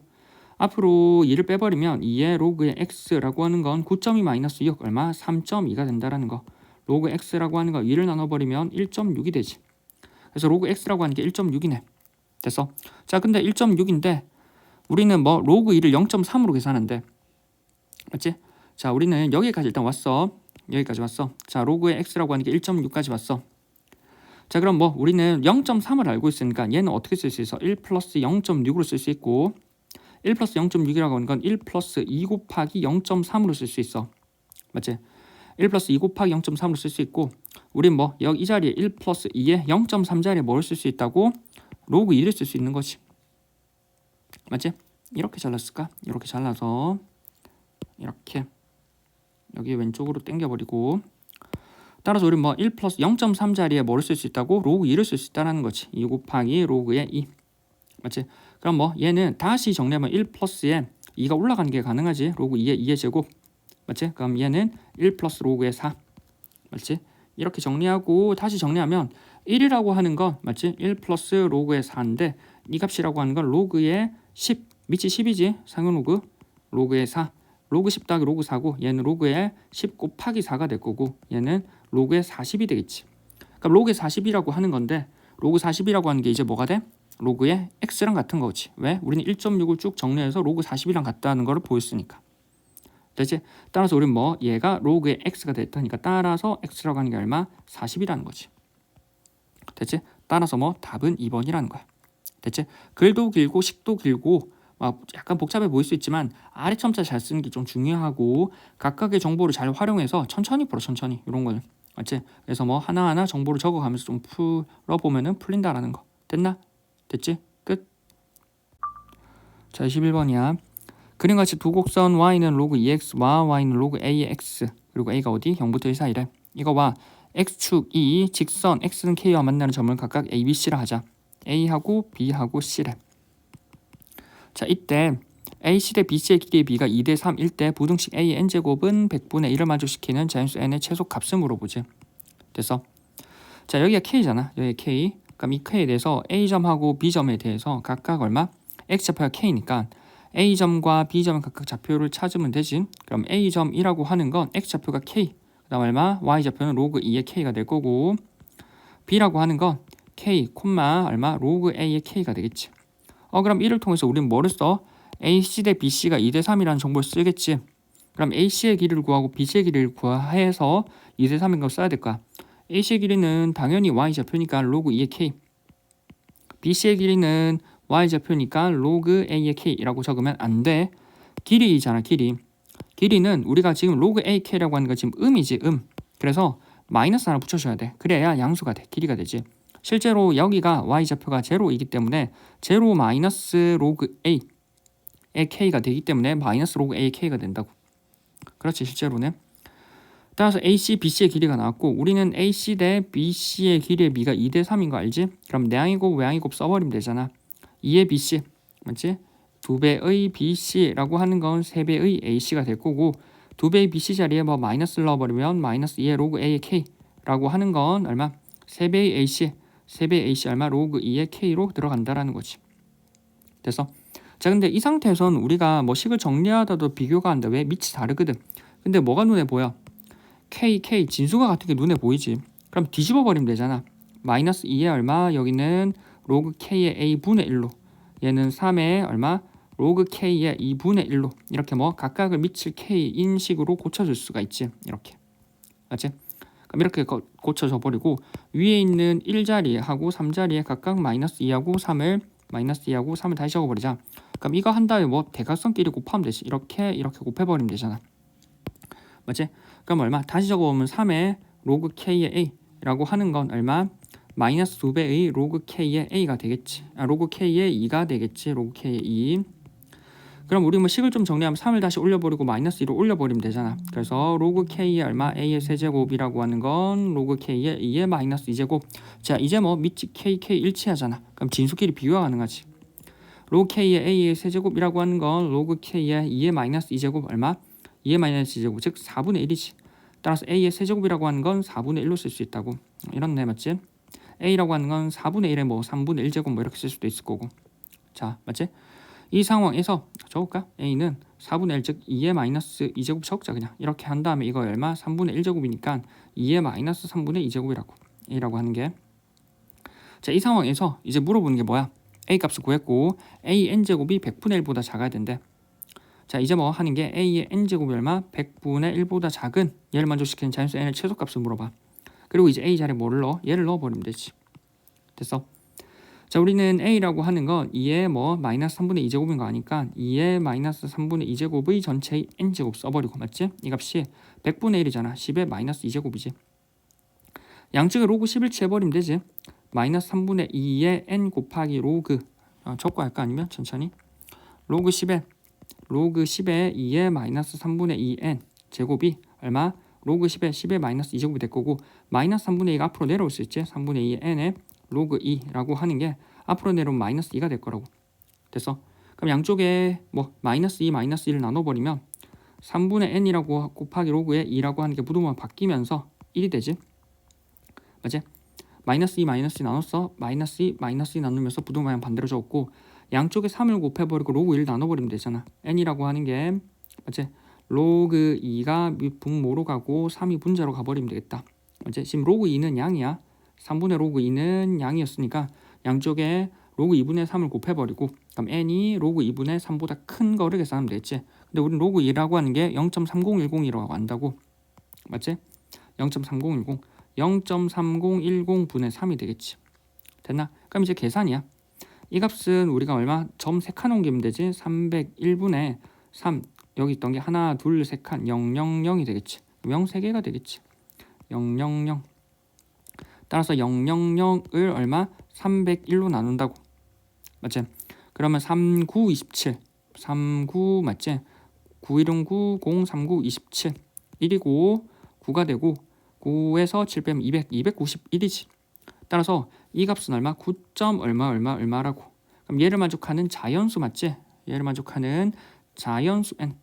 앞으로 2를 빼버리면 2의 로그의 x라고 하는 건 9.2 마이너스 6 얼마? 3.2가 된다라는 거. 로그 x라고 하는 거 2를 나눠버리면 1.6이 되지. 그래서 로그 x라고 하는 게 1.6이네. 됐어? 자, 근데 1.6인데 우리는 뭐 로그 2를 0.3으로 계산한대. 맞지? 자, 우리는 여기까지 일단 왔어. 여기까지 왔어. 자, 로그의 x라고 하는 게 1.6까지 왔어. 자, 그럼 뭐 우리는 0.3을 알고 있으니까 얘는 어떻게 쓸 수 있어? 1 플러스 0.6으로 쓸 수 있고, 1 플러스 0.6이라고 하는 건 1 플러스 2 곱하기 0.3으로 쓸 수 있어. 맞지? 1 플러스 2 곱하기 0.3으로 쓸 수 있고, 우린 뭐 여기 이 자리에 1 플러스 2에 0.3 자리에 뭘 쓸 수 있다고? 로그 2를 쓸 수 있는 거지. 맞지? 이렇게 잘랐을까? 이렇게 잘라서 이렇게 여기 왼쪽으로 당겨버리고, 따라서 우리 뭐 1 플러스 0.3 자리에 뭐를 쓸 수 있다고? 로그 2를 쓸 수 있다는 거지. 2 곱하기 로그의 2. 맞지? 그럼 뭐 얘는 다시 정리하면 1 플러스에 2가 올라가는 게 가능하지. 로그 2의 제곱. 맞지? 그럼 얘는 1 플러스 로그의 4. 맞지? 이렇게 정리하고 다시 정리하면 1이라고 하는 건 맞지? 1 플러스 로그의 4인데 이 값이라고 하는 건 로그의 10. 밑이 10이지. 상용 로그. 로그의 4. 로그 10 더하기 로그 4고, 얘는 로그의 10 곱하기 4가 될 거고, 얘는 로그의 40이 되겠지. 그럼 로그의 40이라고 하는 건데, 로그 40이라고 하는 게 이제 뭐가 돼? 로그의 x랑 같은 거지. 왜? 우리는 1.6을 쭉 정리해서 로그 40이랑 같다는 거를 보였으니까. 됐지? 따라서 우리는 뭐 얘가 로그의 x가 됐다니까 따라서 x라고 하는 게 얼마? 40이라는 거지. 됐지? 따라서 뭐 답은 2번이라는 거야. 됐지? 글도 길고 식도 길고 약간 복잡해 보일 수 있지만 아래 첨자 잘 쓰는 게 좀 중요하고, 각각의 정보를 잘 활용해서 천천히 풀어. 천천히 이런 거는. 맞지? 그래서 뭐 하나하나 정보를 적어가면서 좀 풀어보면은 풀린다라는 거. 됐나? 됐지? 끝. 자, 21번이야. 그림같이 두 곡선 y는 로그 2x와 y는 로그 a의 x, 그리고 a가 어디? 0부터 1 사이래. 이거와 x축 2, 직선 x는 k와 만나는 점을 각각 a, b, c라 하자. a하고 b하고 c래. 자, 이때 AC 대 BC의 길이의 b가 2대 3일 때 부등식 a의 n제곱은 100분의 1을 만족시키는 자연수 n의 최소 값을 물어보지. 됐어? 자, 여기가 k잖아. 여기 k. 그럼 이 k에 대해서 a점하고 b점에 대해서 각각 얼마? x좌표가 k니까 a점과 b점은 각각 좌표를 찾으면 되지. 그럼 a점이라고 하는 건 x좌표가 k, 그 다음 얼마? y좌표는 로그 2의 k가 될 거고, b라고 하는 건 k, 얼마? 로그 a의 k가 되겠지. 그럼 이를 통해서 우리는 뭐를 써? AC 대 BC가 2대 3이라는 정보를 쓰겠지. 그럼 AC의 길이를 구하고 BC의 길이를 구해서 2대 3인 걸 써야 될 거야. AC의 길이는 당연히 Y좌표니까 로그 2의 K, BC의 길이는 Y좌표니까 로그 A의 K라고 적으면 안 돼. 길이잖아, 길이. 길이는 우리가 지금 로그 AK라고 하는 거 지금 음이지, 그래서 마이너스 하나 붙여줘야 돼. 그래야 양수가 돼, 길이가 되지. 실제로 여기가 y좌표가 제로이기 때문에 제로 마이너스 로그 a의 k가 되기 때문에 마이너스 로그 a의 k가 된다고. 그렇지, 실제로는. 따라서 AC, BC의 길이가 나왔고, 우리는 AC 대 BC의 길이의 b가 2대 3인 거 알지? 그럼 내항이곱 외항이곱 써버리면 되잖아. 2의 BC, 맞지? 2배의 BC라고 하는 건 3배의 AC가 될 거고, 2배의 BC 자리에 뭐 마이너스를 넣어버리면 마이너스 2의 로그 A의 K라고 하는 건 얼마? 3배의 AC, 3배의 AC 얼마? 로그 2의 K로 들어간다라는 거지. 됐어? 자, 근데 이 상태에서는 우리가 뭐 식을 정리하다도 비교가 안 돼. 왜? 밑이 다르거든. 근데 뭐가 눈에 보여? K, 진수가 같은 게 눈에 보이지. 그럼 뒤집어 버리면 되잖아. 마이너스 2의 얼마? 여기는 로그 K의 A분의 1로, 얘는 3의 얼마? 로그 K의 2분의 1로, 이렇게 뭐 각각을 미칠 K인 식으로 고쳐줄 수가 있지. 이렇게. 맞지? 그럼 이렇게 고쳐져 버리고, 위에 있는 1자리하고 3자리에 각각 마이너스 2하고 3을 다시 적어버리자. 그럼 이거 한 다음에 뭐 대각선끼리 곱하면 되지. 이렇게 곱해버리면 되잖아. 맞지? 그럼 얼마? 다시 적어보면 3의 로그 K의 A라고 하는 건 얼마? 마이너스 2배의 로그 K의 A가 되겠지. 로그 K의 2가 되겠지. 로그 K의 2. 그럼 우리 뭐 식을 좀 정리하면 3을 다시 올려버리고 마이너스 2로 올려버리면 되잖아. 그래서 로그 K의 얼마? A의 세제곱이라고 하는 건 로그 K의 2의 마이너스 2제곱. 자, 이제 뭐 밑이 K 일치하잖아. 그럼 진수끼리 비교가 가능하지. 로그 K의 A의 세제곱이라고 하는 건 로그 K의 2의 마이너스 2제곱 얼마? 2의 마이너스 2제곱 즉 4분의 1이지. 따라서 a의 세제곱이라고 하는 건 4분의 1로 쓸 수 있다고. 이렇네 맞지? a라고 하는 건 4분의 1에 뭐 3분의 1제곱 뭐 이렇게 쓸 수도 있을 거고. 자 맞지? 이 상황에서 적을까? a는 4분의 1 즉 2의 마이너스 2제곱 적자 그냥. 이렇게 한 다음에 이거 얼마? 3분의 1제곱이니까 2의 마이너스 3분의 2제곱이라고. a라고 하는 게. 자, 이 상황에서 이제 물어보는 게 뭐야? a 값을 구했고 a n제곱이 100분의 1보다 작아야 된대. 자, 이제 뭐 하는 게 a의 n제곱이 얼마? 100분의 1보다 작은 얘를 만족시키는 자연수 n의 최소값을 물어봐. 그리고 이제 a 자리에 뭐를 넣어? 얘를 넣어버리면 되지. 됐어? 자, 우리는 a라고 하는 건 2의 뭐 마이너스 3분의 2제곱인 거 아니까 2의 마이너스 3분의 2제곱의 전체의 n제곱 써버리고 맞지? 이 값이 100분의 1이잖아. 10의 마이너스 2제곱이지. 양측을 로그 10을 취해버리면 되지. 마이너스 3분의 2의 n 곱하기 로그 적고 할까 아니면 천천히 로그 10에 2의 마이너스 3분의 2n 제곱이 얼마? 로그 10의 마이너스 2제곱이 될 거고 마이너스 3분의 2가 앞으로 내려올 수 있지. 3분의 2의 n에 로그 2라고 하는 게 앞으로 내려오면 마이너스 2가 될 거라고. 됐어? 그럼 양쪽에 뭐 마이너스 2 마이너스 1을 나눠버리면 3분의 n이라고 곱하기 로그에 2라고 하는 게 부동만 바뀌면서 1이 되지. 맞지? 마이너스 2 마이너스 2 나눴어. 마이너스 2 마이너스 2 나누면서 부동방향 반대로 적었고 양쪽에 3을 곱해버리고 로그 1을 나눠버리면 되잖아. n이라고 하는 게 맞지? 로그 2가 분모로 가고 3이 분자로 가버리면 되겠다. 맞지? 지금 로그 2는 양이야. 3분의 로그 2는 양이었으니까 양쪽에 로그 2분의 3을 곱해버리고 그럼 n이 로그 2분의 3보다 큰 거를 계산하면 되겠지. 근데 우리는 로그 2라고 하는 게 0.3010이라고 한다고. 맞지? 0.3010 0.3010분의 3이 되겠지. 됐나? 그럼 이제 계산이야. 이 값은 우리가 얼마? 점 3칸 옮기면 되지. 301분의 3 여기 있던 게 하나 둘 3칸 000이 되겠지. 0 3개가 되겠지. 000 따라서 000을 얼마? 301로 나눈다고. 맞지? 그러면 3, 9, 27 39 맞지? 9, 1은 9, 0, 3, 9, 27 1이고 9가 되고 9에서 7 빼면 200, 291이지. 따라서 이 값은 얼마? 9. 얼마라고. 그럼 얘를 만족하는 자연수 맞지? 얘를 만족하는 자연수 n.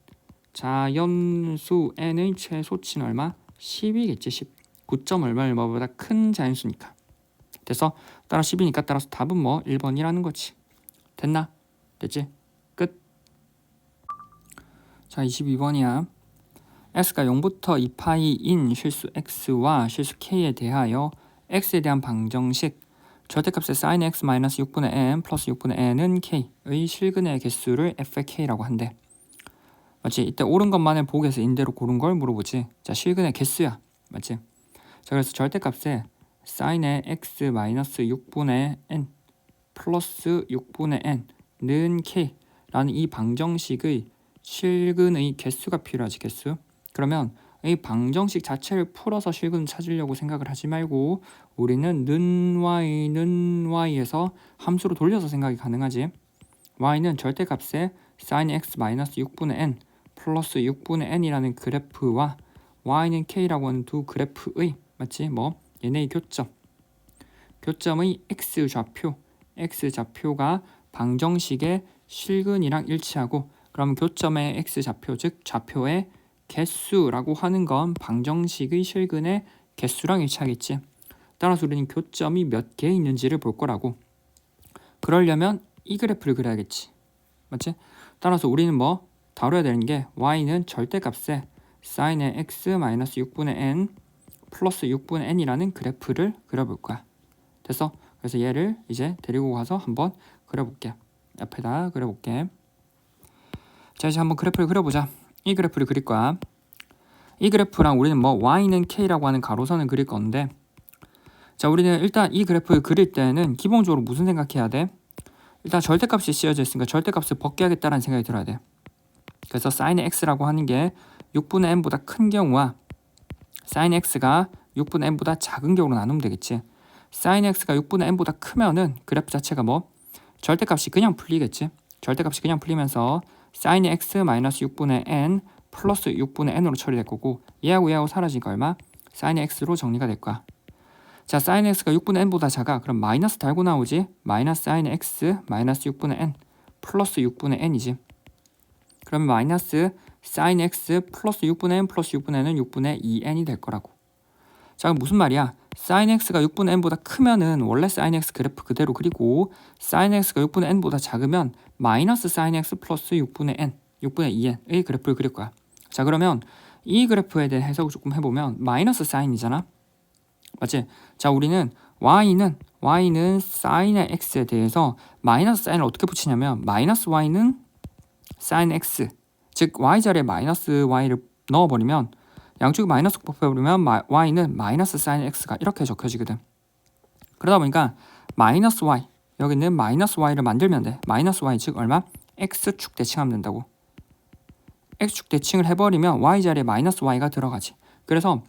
자연수 n의 최소치는 얼마? 10이겠지. 10. 9. 얼마보다 큰 자연수니까. 됐어? 따라 10이니까 따라서 답은 뭐 1번이라는 거지. 됐나? 됐지? 끝. 자, 22번이야. x가 0부터 2파이인 실수 x와 실수 k에 대하여 x에 대한 방정식 절대값의 sin x-6분의 n 플러스 6분의 n은 k의 실근의 개수를 f의 k라고 한대. 맞지? 이때 옳은 것만을 보고해서 인대로 고른 걸 물어보지. 자, 실근의 개수야. 맞지? 자, 그래서 절대값의 sin의 x-6분의 n 플러스 6분의 n는 k라는 이 방정식의 실근의 개수가 필요하지. 개수. 그러면 이 방정식 자체를 풀어서 실근을 찾으려고 생각을 하지 말고 우리는 는 y에서 함수로 돌려서 생각이 가능하지. y는 절대값의 sin x-6분의 n 플러스 6분의 n이라는 그래프와 y는 k라고 하는 두 그래프의 맞지? 뭐 얘네의 교점의 x좌표가 방정식의 실근이랑 일치하고 그럼 교점의 x좌표 즉 좌표의 개수라고 하는 건 방정식의 실근의 개수랑 일치하겠지. 따라서 우리는 교점이 몇 개 있는지를 볼 거라고. 그러려면 이 그래프를 그려야겠지. 맞지? 따라서 우리는 뭐 다뤄야 되는 게 y는 절대값에 sin의 x-6분의 n 플러스 6분의 n이라는 그래프를 그려볼 거야. 됐어? 그래서 얘를 이제 데리고 가서 한번 그려볼게. 옆에다 그려볼게. 자, 이제 한번 그래프를 그려보자. 이 그래프를 그릴 거야. 이 그래프랑 우리는 뭐 y는 k라고 하는 가로선을 그릴 건데 자, 우리는 일단 이 그래프를 그릴 때는 기본적으로 무슨 생각해야 돼? 일단 절대값이 씌워져 있으니까 절대값을 벗겨야겠다라는 생각이 들어야 돼. 그래서 sin x라고 하는 게 6분의 n보다 큰 경우와 sin x가 6분의 n보다 작은 경우로 나누면 되겠지. sin x가 6분의 n보다 크면은 그래프 자체가 뭐 절대값이 그냥 풀리겠지. 절대값이 그냥 풀리면서 sin x-6분의 n 플러스 6분의 n으로 처리될 거고 얘하고 사라지니까 얼마? sin x로 정리가 될 거야. 자, sin x가 6분의 n보다 작아. 그럼 마이너스 달고 나오지. 마이너스 sin x 마이너스 6분의 n 플러스 6분의 n이지. 그러면 마이너스 sin x 플러스 6분의 n 플러스 6분의 n은 6분의 2n이 될 거라고. 자, 그럼 무슨 말이야? sin x가 6분의 n보다 크면은 원래 sin x 그래프 그대로 그리고 sin x가 6분의 n보다 작으면 마이너스 sin x 플러스 6분의 n, 6분의 2n의 그래프를 그릴 거야. 자, 그러면 이 그래프에 대해 해석을 조금 해보면 마이너스 사인이잖아. 맞지? 자, 우리는 y는 sin의 x에 대해서 마이너스 사인을 어떻게 붙이냐면 마이너스 y는 sin x, 즉 y 자리에 마이너스 y를 넣어버리면 양쪽이 마이너스 곱해버리면 y는 마이너스 sin x가 이렇게 적혀지거든. 그러다 보니까 마이너스 y, 여기는 마이너스 y를 만들면 돼. 마이너스 y 즉 얼마? x축 대칭하면 된다고. x축 대칭을 해버리면 y 자리에 마이너스 y가 들어가지. 그래서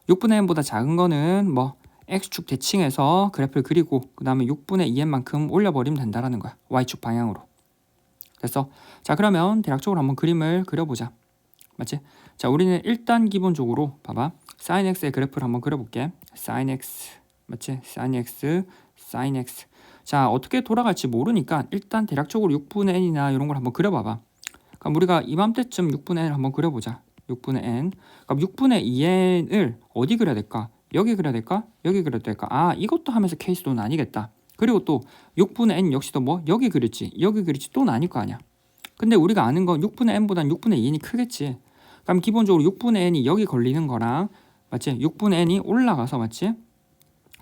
6분의 n보다 작은 거는 뭐 x축 대칭해서 그래프를 그리고 그 다음에 6분의 2n만큼 올려버리면 된다라는 거야. y축 방향으로. 됐어? 자, 그러면 대략적으로 한번 그림을 그려보자. 맞지? 자, 우리는 일단 기본적으로 봐봐. sin x의 그래프를 한번 그려볼게. sin x, 맞지? sin x, sin x. 자, 어떻게 돌아갈지 모르니까 일단 대략적으로 6분의 n이나 이런 걸 한번 그려봐봐. 그럼 우리가 이맘때쯤 6분의 n을 한번 그려보자. 6분의 n. 그럼 6분의 2n을 어디 그려야 될까? 여기 그려야 될까? 여기 그려야 될까? 아, 이것도 하면서 케이스도 나뉘겠다. 그리고 또 6분의 n 역시도 뭐 여기 그릴지 여기 그릴지 또 나뉠 거 아니야. 근데 우리가 아는 건 6분의 n보다는 6분의 2n이 크겠지. 그럼 기본적으로 6분의 n이 여기 걸리는 거랑 맞지? 6분의 n이 올라가서 맞지?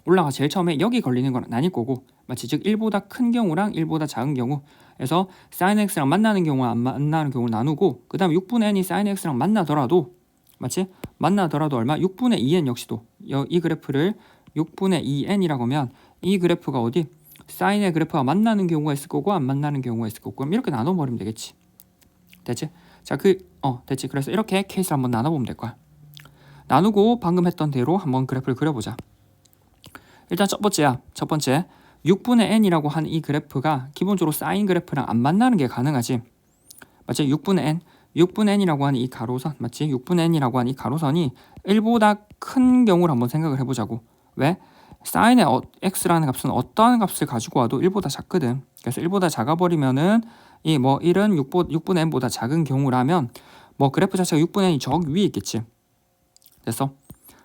올라가 제일 처음에 여기 걸리는 거랑 나뉠 거고 맞지? 즉 1보다 큰 경우랑 1보다 작은 경우에서 sin x랑 만나는 경우와 안 만나는 경우를 나누고 그 다음에 6분의 n이 sin x랑 만나더라도 맞지? 만나더라도 얼마? 6분의 2n 역시도 이 그래프를 6분의 2n이라고 하면 이 그래프가 어디? 사인의 그래프가 만나는 경우가 있을 거고 안 만나는 경우가 있을 거고 그럼 이렇게 나눠버리면 되겠지. 됐지? 자, 됐지. 그래서 이렇게 케이스를 한번 나눠보면 될 거야. 나누고 방금 했던 대로 한번 그래프를 그려보자. 일단 첫 번째 6분의 n이라고 한 이 그래프가 기본적으로 사인 그래프랑 안 만나는 게 가능하지. 맞지? 6분의 n이라고 하는 이 가로선 맞지? 6분의 n이라고 하는 이 가로선이 1보다 큰 경우를 한번 생각을 해보자고. 왜? 사인의 x라는 값은 어떠한 값을 가지고 와도 1보다 작거든. 그래서 1보다 작아버리면은 이 뭐 1은 6분의 n보다 작은 경우라면 뭐 그래프 자체가 6분의 n이 저 위에 있겠지. 됐어?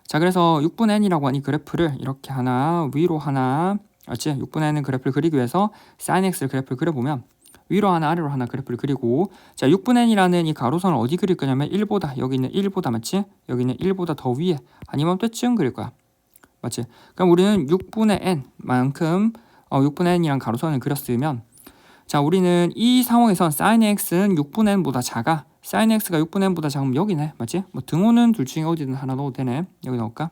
자, 그래서 6분의 n이라고 하는 이 그래프를 이렇게 하나 위로 하나 맞지? 6분의 n은 그래프를 그리기 위해서 sin x 그래프를 그려보면 위로 하나 아래로 하나 그래프를 그리고 자, 6분의 n이라는 이 가로선을 어디 그릴 거냐면 1보다 여기 있는 1보다 맞지? 여기 있는 1보다 더 위에 아니면 또쯤 그릴 거야. 맞지? 그럼 우리는 6분의 n만큼 6분의 n이랑 가로선을 그렸으면 자, 우리는 이 상황에선 sin x는 6분의 n보다 작아. sin x가 6분의 n보다 작으면 여기네. 맞지? 뭐 등호는 둘 중에 어디든 하나 넣어도 되네. 여기 넣을까?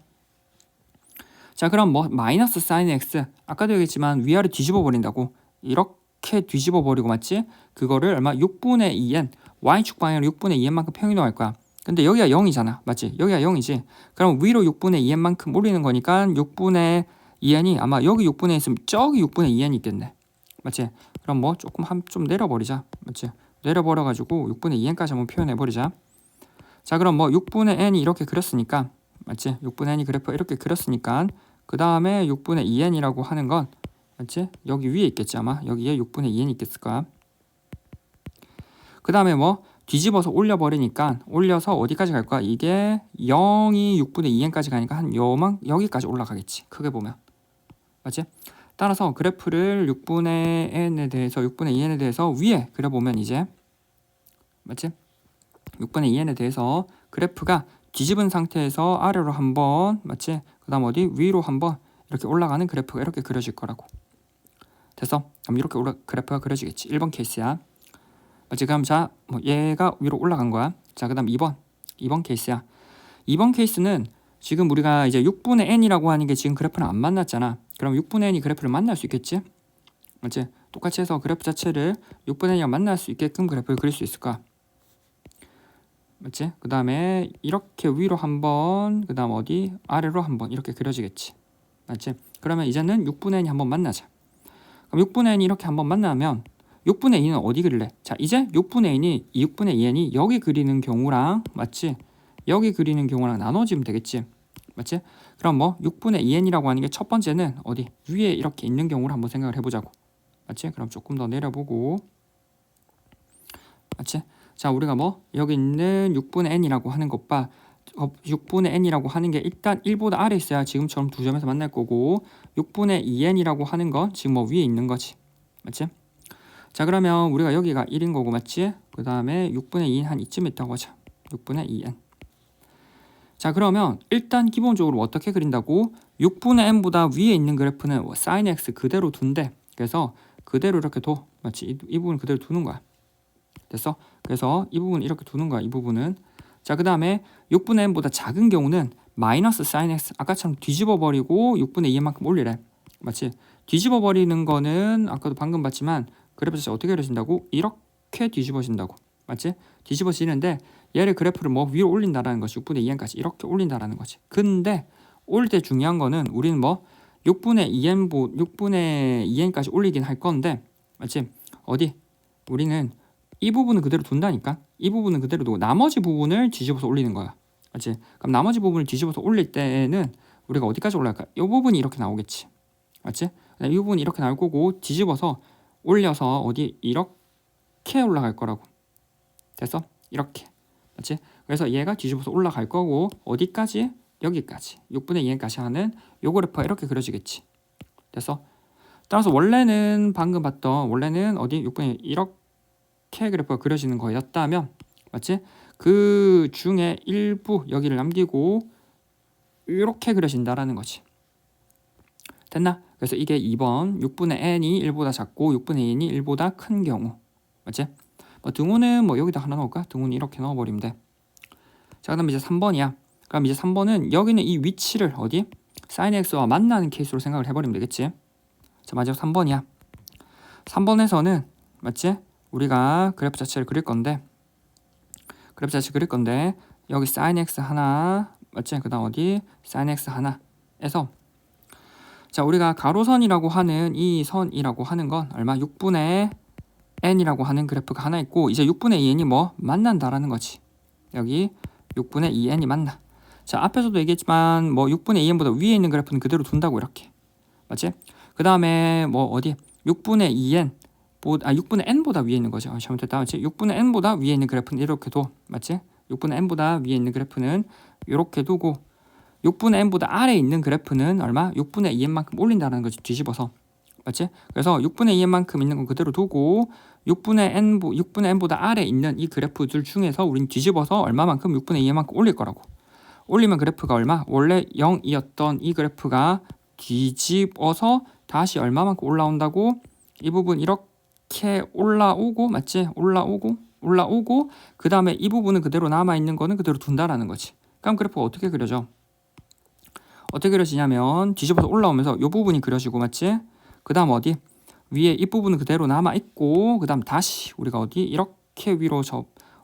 자, 그럼 뭐 마이너스 sin x 아까도 얘기했지만 위아래 뒤집어 버린다고. 이렇게 뒤집어 버리고 맞지? 그거를 얼마? 6분의 2n y축 방향으로 6분의 2n만큼 평이동할 거야. 근데 여기가 0이잖아. 맞지? 여기가 0이지. 그럼 위로 6분의 2n만큼 올리는 거니까 6분의 2n이 아마 여기 6분의 2 있으면 저기 6분의 2n이 있겠네. 맞지? 그럼 뭐 조금 좀 내려버리자. 맞지? 내려버려가지고 6분의 2n까지 한번 표현해버리자. 자, 그럼 뭐 6분의 n이 이렇게 그렸으니까 맞지? 6분의 n이 그래프 이렇게 그렸으니까 그 다음에 6분의 2n이라고 하는 건 맞지? 여기 위에 있겠지 아마. 여기에 6분의 2n이 있겠을 거야. 그 다음에 뭐 뒤집어서 올려버리니까 올려서 어디까지 갈 거야? 이게 0이 6분의 2n까지 가니까 한 여기까지 올라가겠지. 크게 보면. 맞지? 따라서 그래프를 6분의 n에 대해서 6분의 2n에 대해서 위에 그려보면 이제 맞지? 6분의 2n에 대해서 그래프가 뒤집은 상태에서 아래로 한번 맞지? 그 다음 어디? 위로 한번 이렇게 올라가는 그래프가 이렇게 그려질 거라고. 됐어? 그럼 이렇게 그래프가 그려지겠지. 1번 케이스야. 맞지? 그럼 자, 뭐 얘가 위로 올라간 거야. 자, 그 다음 2번 케이스야. 2번 케이스는 지금 우리가 이제 6분의 n이라고 하는 게 지금 그래프는 안 만났잖아. 그럼 6분의 n이 그래프를 만날 수 있겠지? 맞지? 똑같이 해서 그래프 자체를 6분의 n이랑 만날 수 있게끔 그래프를 그릴 수 있을 거야. 맞지? 그 다음에 이렇게 위로 한번 그 다음 어디? 아래로 한번 이렇게 그려지겠지. 맞지? 그러면 이제는 6분의 n이 한번 만나자. 그럼 6분의 n이 이렇게 한번 만나면 6분의 2는 어디 그릴래? 자, 이제 6분의 2n이 여기 그리는 경우랑 맞지? 여기 그리는 경우랑 나눠지면 되겠지. 맞지? 그럼 뭐 6분의 2n이라고 하는 게 첫 번째는 어디? 위에 이렇게 있는 경우를 한번 생각을 해보자고. 맞지? 그럼 조금 더 내려보고 맞지? 자, 우리가 뭐 여기 있는 6분의 n이라고 하는 것 봐. 6분의 n이라고 하는 게 일단 1보다 아래 있어야 지금처럼 두 점에서 만날 거고 6분의 2n이라고 하는 건 지금 뭐 위에 있는 거지. 맞지? 자, 그러면 우리가 여기가 1인 거고 맞지? 그 다음에 6분의 2는 한 이쯤에 있다고 하자. 6분의 2n. 자, 그러면 일단 기본적으로 어떻게 그린다고? 6분의 n보다 위에 있는 그래프는 sin x 그대로 둔대. 그래서 그대로 이렇게 둬. 맞지? 이 부분 그대로 두는 거야. 됐어? 그래서 이 부분 이렇게 두는 거야. 이 부분은. 자, 그 다음에 6분의 n보다 작은 경우는 마이너스 sin x 아까처럼 뒤집어 버리고 6분의 2n만큼 올리래. 맞지? 뒤집어 버리는 거는 아까도 방금 봤지만 그래프 자체 어떻게 그려진다고? 이렇게 뒤집어진다고. 맞지? 뒤집어지는데 얘를 그래프를 뭐 위로 올린다라는 것이 6분의 2n까지 이렇게 올린다라는 거지. 근데 올 때 중요한 거는 우리는 뭐 6분의 2n까지 올리긴 할 건데 맞지? 어디? 우리는 이 부분은 그대로 둔다니까. 이 부분은 그대로 두고 나머지 부분을 뒤집어서 올리는 거야. 맞지? 그럼 나머지 부분을 뒤집어서 올릴 때는 우리가 어디까지 올라갈까? 이 부분이 이렇게 나오겠지. 맞지? 이 부분이 이렇게 나올 거고 뒤집어서 올려서 어디 이렇게 올라갈 거라고. 됐어? 이렇게. 맞지? 그래서 얘가 뒤집어서 올라갈 거고 어디까지? 여기까지. 6분의 2n까지 하는 요 그래프가 이렇게 그려지겠지. 됐어? 따라서 원래는 방금 봤던 원래는 어디 6분의 이렇게 그래프가 그려지는 거였다면 맞지? 그 중에 일부 여기를 남기고 이렇게 그려진다라는 거지. 됐나? 그래서 이게 2번 6분의 n이 1보다 작고 6분의 2n이 1보다 큰 경우. 맞지? 뭐 등호는 뭐 여기다 하나 넣을까? 등호는 이렇게 넣어버리면 돼. 자, 그다음 이제 3번이야. 그럼 이제 3번은 여기는 이 위치를 어디? sin x와 만나는 케이스로 생각을 해버리면 되겠지. 자, 마지막 3번이야. 3번에서는 맞지? 우리가 그래프 자체를 그릴 건데 여기 sin x 하나 맞지? 그 다음 어디? sin x 하나에서 자, 우리가 가로선이라고 하는 이 선이라고 하는 건 얼마? 6분의 n이라고 하는 그래프가 하나 있고 이제 6분의 2n이 뭐? 만난다라는 거지. 여기 6분의 2n이 만나. 자, 앞에서도 얘기했지만 뭐 6분의 2n보다 위에 있는 그래프는 그대로 둔다고 이렇게. 맞지? 그 다음에 뭐 어디? 6분의 2n 6분의 n보다 위에 있는 거죠. 잘못했다. 맞지? 6분의 n보다 위에 있는 그래프는 이렇게 둬. 맞지? 6분의 n보다 위에 있는 그래프는 이렇게 두고 6분의 n보다 아래에 있는 그래프는 얼마? 6분의 2n만큼 올린다는 거지. 뒤집어서. 맞지? 그래서 6분의 2n만큼 있는 건 그대로 두고 6분의 n보다 아래에 있는 이 그래프들 중에서 우린 뒤집어서 얼마만큼 6분의 2n만큼 올릴 거라고. 올리면 그래프가 얼마? 원래 0이었던 이 그래프가 뒤집어서 다시 얼마만큼 올라온다고? 이 부분 이렇게 올라오고 맞지? 올라오고 그 다음에 이 부분은 그대로 남아있는 거는 그대로 둔다라는 거지. 그럼 그래프가 어떻게 그려져? 어떻게 그려지냐면 뒤집어서 올라오면서 이 부분이 그려지고 맞지? 그 다음 어디? 위에 이 부분은 그대로 남아있고 그 다음 다시 우리가 어디? 이렇게 위로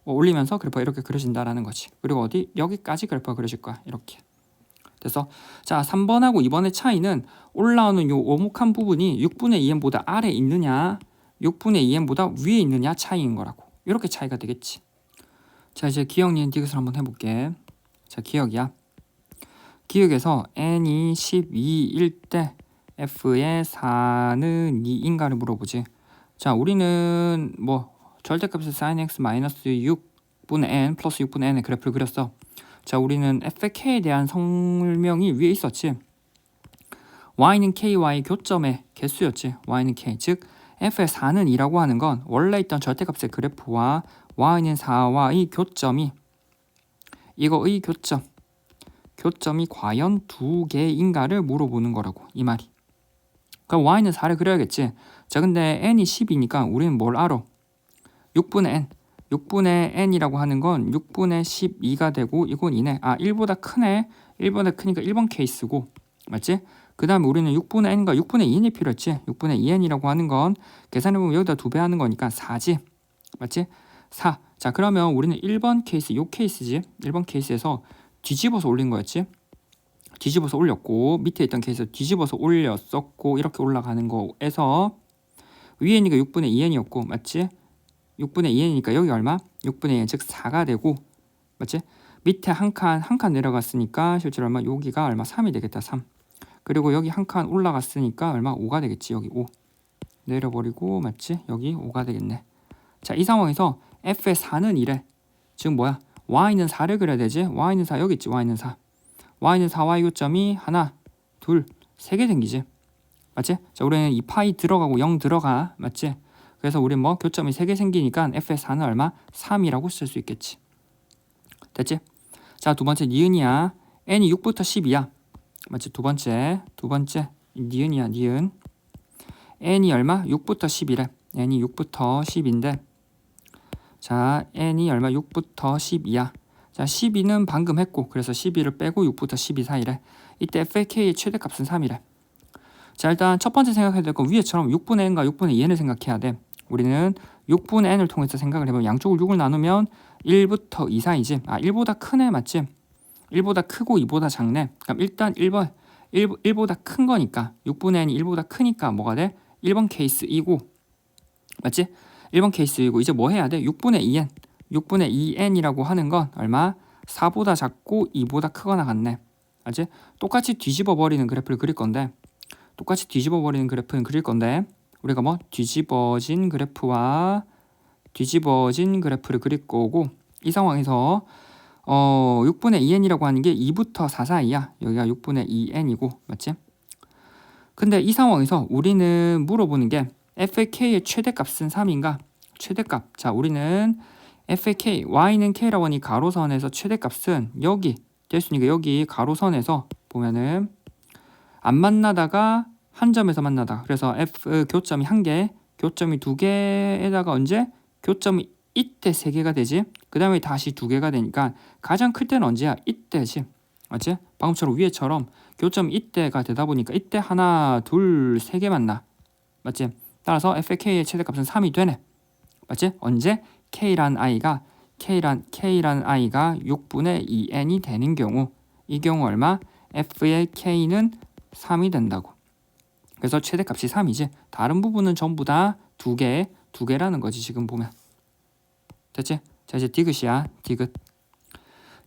올리면서 그래프가 이렇게 그려진다라는 거지. 그리고 어디? 여기까지 그래프가 그려질 거야. 이렇게. 됐어? 자, 3번하고 2번의 차이는 올라오는 요 오목한 부분이 6분의 2n보다 아래에 있느냐 6분의 2n보다 위에 있느냐 차이인 거라고. 이렇게 차이가 되겠지. 자, 이제 기억 니은 디귿을 한번 해볼게. 자, 기억이야. 기억에서 n이 12일 때 f의 4는 2인가를 물어보지. 자, 우리는 뭐 절대값에서 sin x 마이너스 6분의 n 플러스 6분의 n의 그래프를 그렸어. 자, 우리는 f의 k에 대한 설명이 위에 있었지. y는 ky와의 교점의 개수였지. y는 k. 즉 f의 4는 2라고 하는 건 원래 있던 절대값의 그래프와 y는 4와의 교점이 이거의 교점이 과연 두 개인가를 물어보는 거라고. 이 말이. 그럼 y는 4를 그려야겠지. 자, 근데 n이 10이니까 우리는 뭘 알아? 6분의 n이라고 하는 건 6분의 12가 되고 이건 2네. 1보다 크네. 1보다 크니까 1번 케이스고. 맞지? 그 다음에 우리는 6분의 n과 6분의 2n이 필요했지. 6분의 2n이라고 하는 건 계산해보면 여기다 2배 하는 거니까 4지. 맞지? 4. 자, 그러면 우리는 1번 케이스, 요 케이스지. 1번 케이스에서 뒤집어서 올린 거였지. 뒤집어서 올렸고 밑에 있던 케이스 뒤집어서 올렸었고 이렇게 올라가는 거에서 위에 있는 게 6분의 2n이었고 맞지? 6분의 2n이니까 여기 얼마? 6분의 2n 즉 4가 되고 맞지? 밑에 한 칸 내려갔으니까 실제로 얼마? 여기가 얼마? 3이 되겠다. 3. 그리고 여기 한 칸 올라갔으니까 얼마? 5가 되겠지. 여기 5 내려버리고 맞지? 여기 5가 되겠네. 자, 이 상황에서 f의 4는 1에 지금 뭐야? y는 4를 그려야 되지? y는 4 여기 있지. y는 4. y는 4y 교점이 하나, 둘, 세 개 생기지. 맞지? 자, 우리는 이 파이 들어가고 0 들어가. 맞지? 그래서 우리 뭐 교점이 3개 생기니까 f의 4는 얼마? 3이라고 쓸 수 있겠지. 됐지? 자, 두 번째 니은이야. n이 6부터 10이야. 맞지? 두 번째 니은이야. 니은. n이 얼마? 6부터 10이래. n이 6부터 10인데 자, n이 얼마? 6부터 12야. 자, 12는 방금 했고 그래서 12를 빼고 6부터 12 사이래. 이때 fk의 최대값은 3이래. 자, 일단 첫 번째 생각해야 될 건 위에처럼 6분의 n과 6분의 2n을 생각해야 돼. 우리는 6분의 n을 통해서 생각을 해보면 양쪽을 6을 나누면 1부터 2 사이지. 1보다 크네. 맞지? 1보다 크고 2보다 작네. 그럼 일단 1보다 큰 거니까 6분의 n이 1보다 크니까 뭐가 돼? 1번 케이스이고 맞지? 1번 케이스이고 이제 뭐 해야 돼? 6분의 2n 6분의 2n이라고 하는 건 얼마? 4보다 작고 2보다 크거나 같네. 맞지? 똑같이 뒤집어 버리는 그래프를 그릴 건데 우리가 뭐 뒤집어진 그래프와 뒤집어진 그래프를 그릴 거고 이 상황에서 6분의 2n이라고 하는 게 2부터 4 사이야. 여기가 6분의 2n이고 맞지? 근데 이 상황에서 우리는 물어보는 게 fk의 최대값은 3인가? 최대값. 자, 우리는 fk, y는 k라고 하니 가로선에서 최대값은 여기 될 수 있으니까 여기 가로선에서 보면은 안 만나다가 한 점에서 만나다. 그래서 f 교점이 1개, 교점이 2개에다가 언제? 교점이 이때 3개가 되지. 그 다음에 다시 2개가 되니까 가장 클 때는 언제야? 이때지. 맞지? 방금처럼 위에처럼 교점이 이때가 되다 보니까 이때 하나, 둘, 3개 만나. 맞지? 따라서 fk의 최대값은 3이 되네. 맞지? 언제? k라는 i가 6분의 2n이 되는 경우 이 경우 얼마? f의 k는 3이 된다고. 그래서 최대값이 3이지. 다른 부분은 전부 다 2개라는 거지. 지금 보면 됐지? 자, 이제 디귿이야.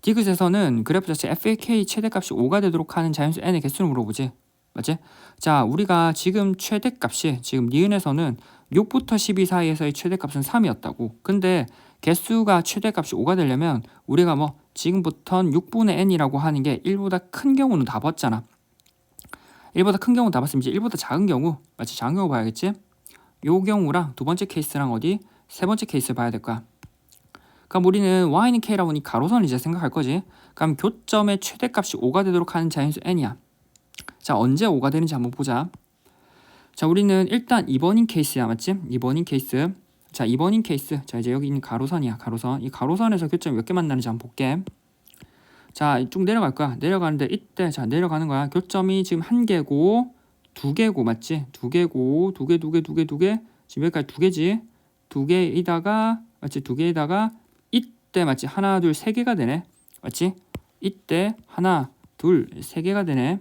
디귿에서는 그래프 자체 fk 최대값이 5가 되도록 하는 자연수 n의 개수를 물어보지. 맞지? 자, 우리가 지금 최대값이 지금 니은에서는 6부터 12 사이에서의 최대값은 3이었다고. 근데 개수가 최대값이 5가 되려면 우리가 뭐 지금부터는 6분의 n이라고 하는 게 1보다 큰 경우는 다 봤잖아. 1보다 큰 경우 다 봤으면 이제 1보다 작은 경우, 맞지? 작은 경우 봐야겠지? 요 경우랑 두 번째 케이스랑 어디? 세 번째 케이스 봐야 될 거야. 그럼 우리는 y는 k라고 하니 가로선을 이제 생각할 거지. 그럼 교점의 최대값이 5가 되도록 하는 자연수 n이야. 자, 언제 5가 되는지 한번 보자. 자, 우리는 일단 2번인 케이스야. 맞지? 2번인 케이스. 자, 2번인 케이스. 자, 이제 여기 있는 가로선이야. 가로선. 이 가로선에서 교점이 몇 개 만나는지 한번 볼게. 자, 쭉 내려갈 거야. 내려가는데 이때 자, 내려가는 거야. 교점이 지금 1개고 2개고 맞지? 2개고 2개. 지금 여기까지 2개지. 2개에다가 맞지? 2개에다가 이때 맞지? 하나, 둘, 3개가 되네. 맞지? 이때 하나, 둘, 3개가 되네.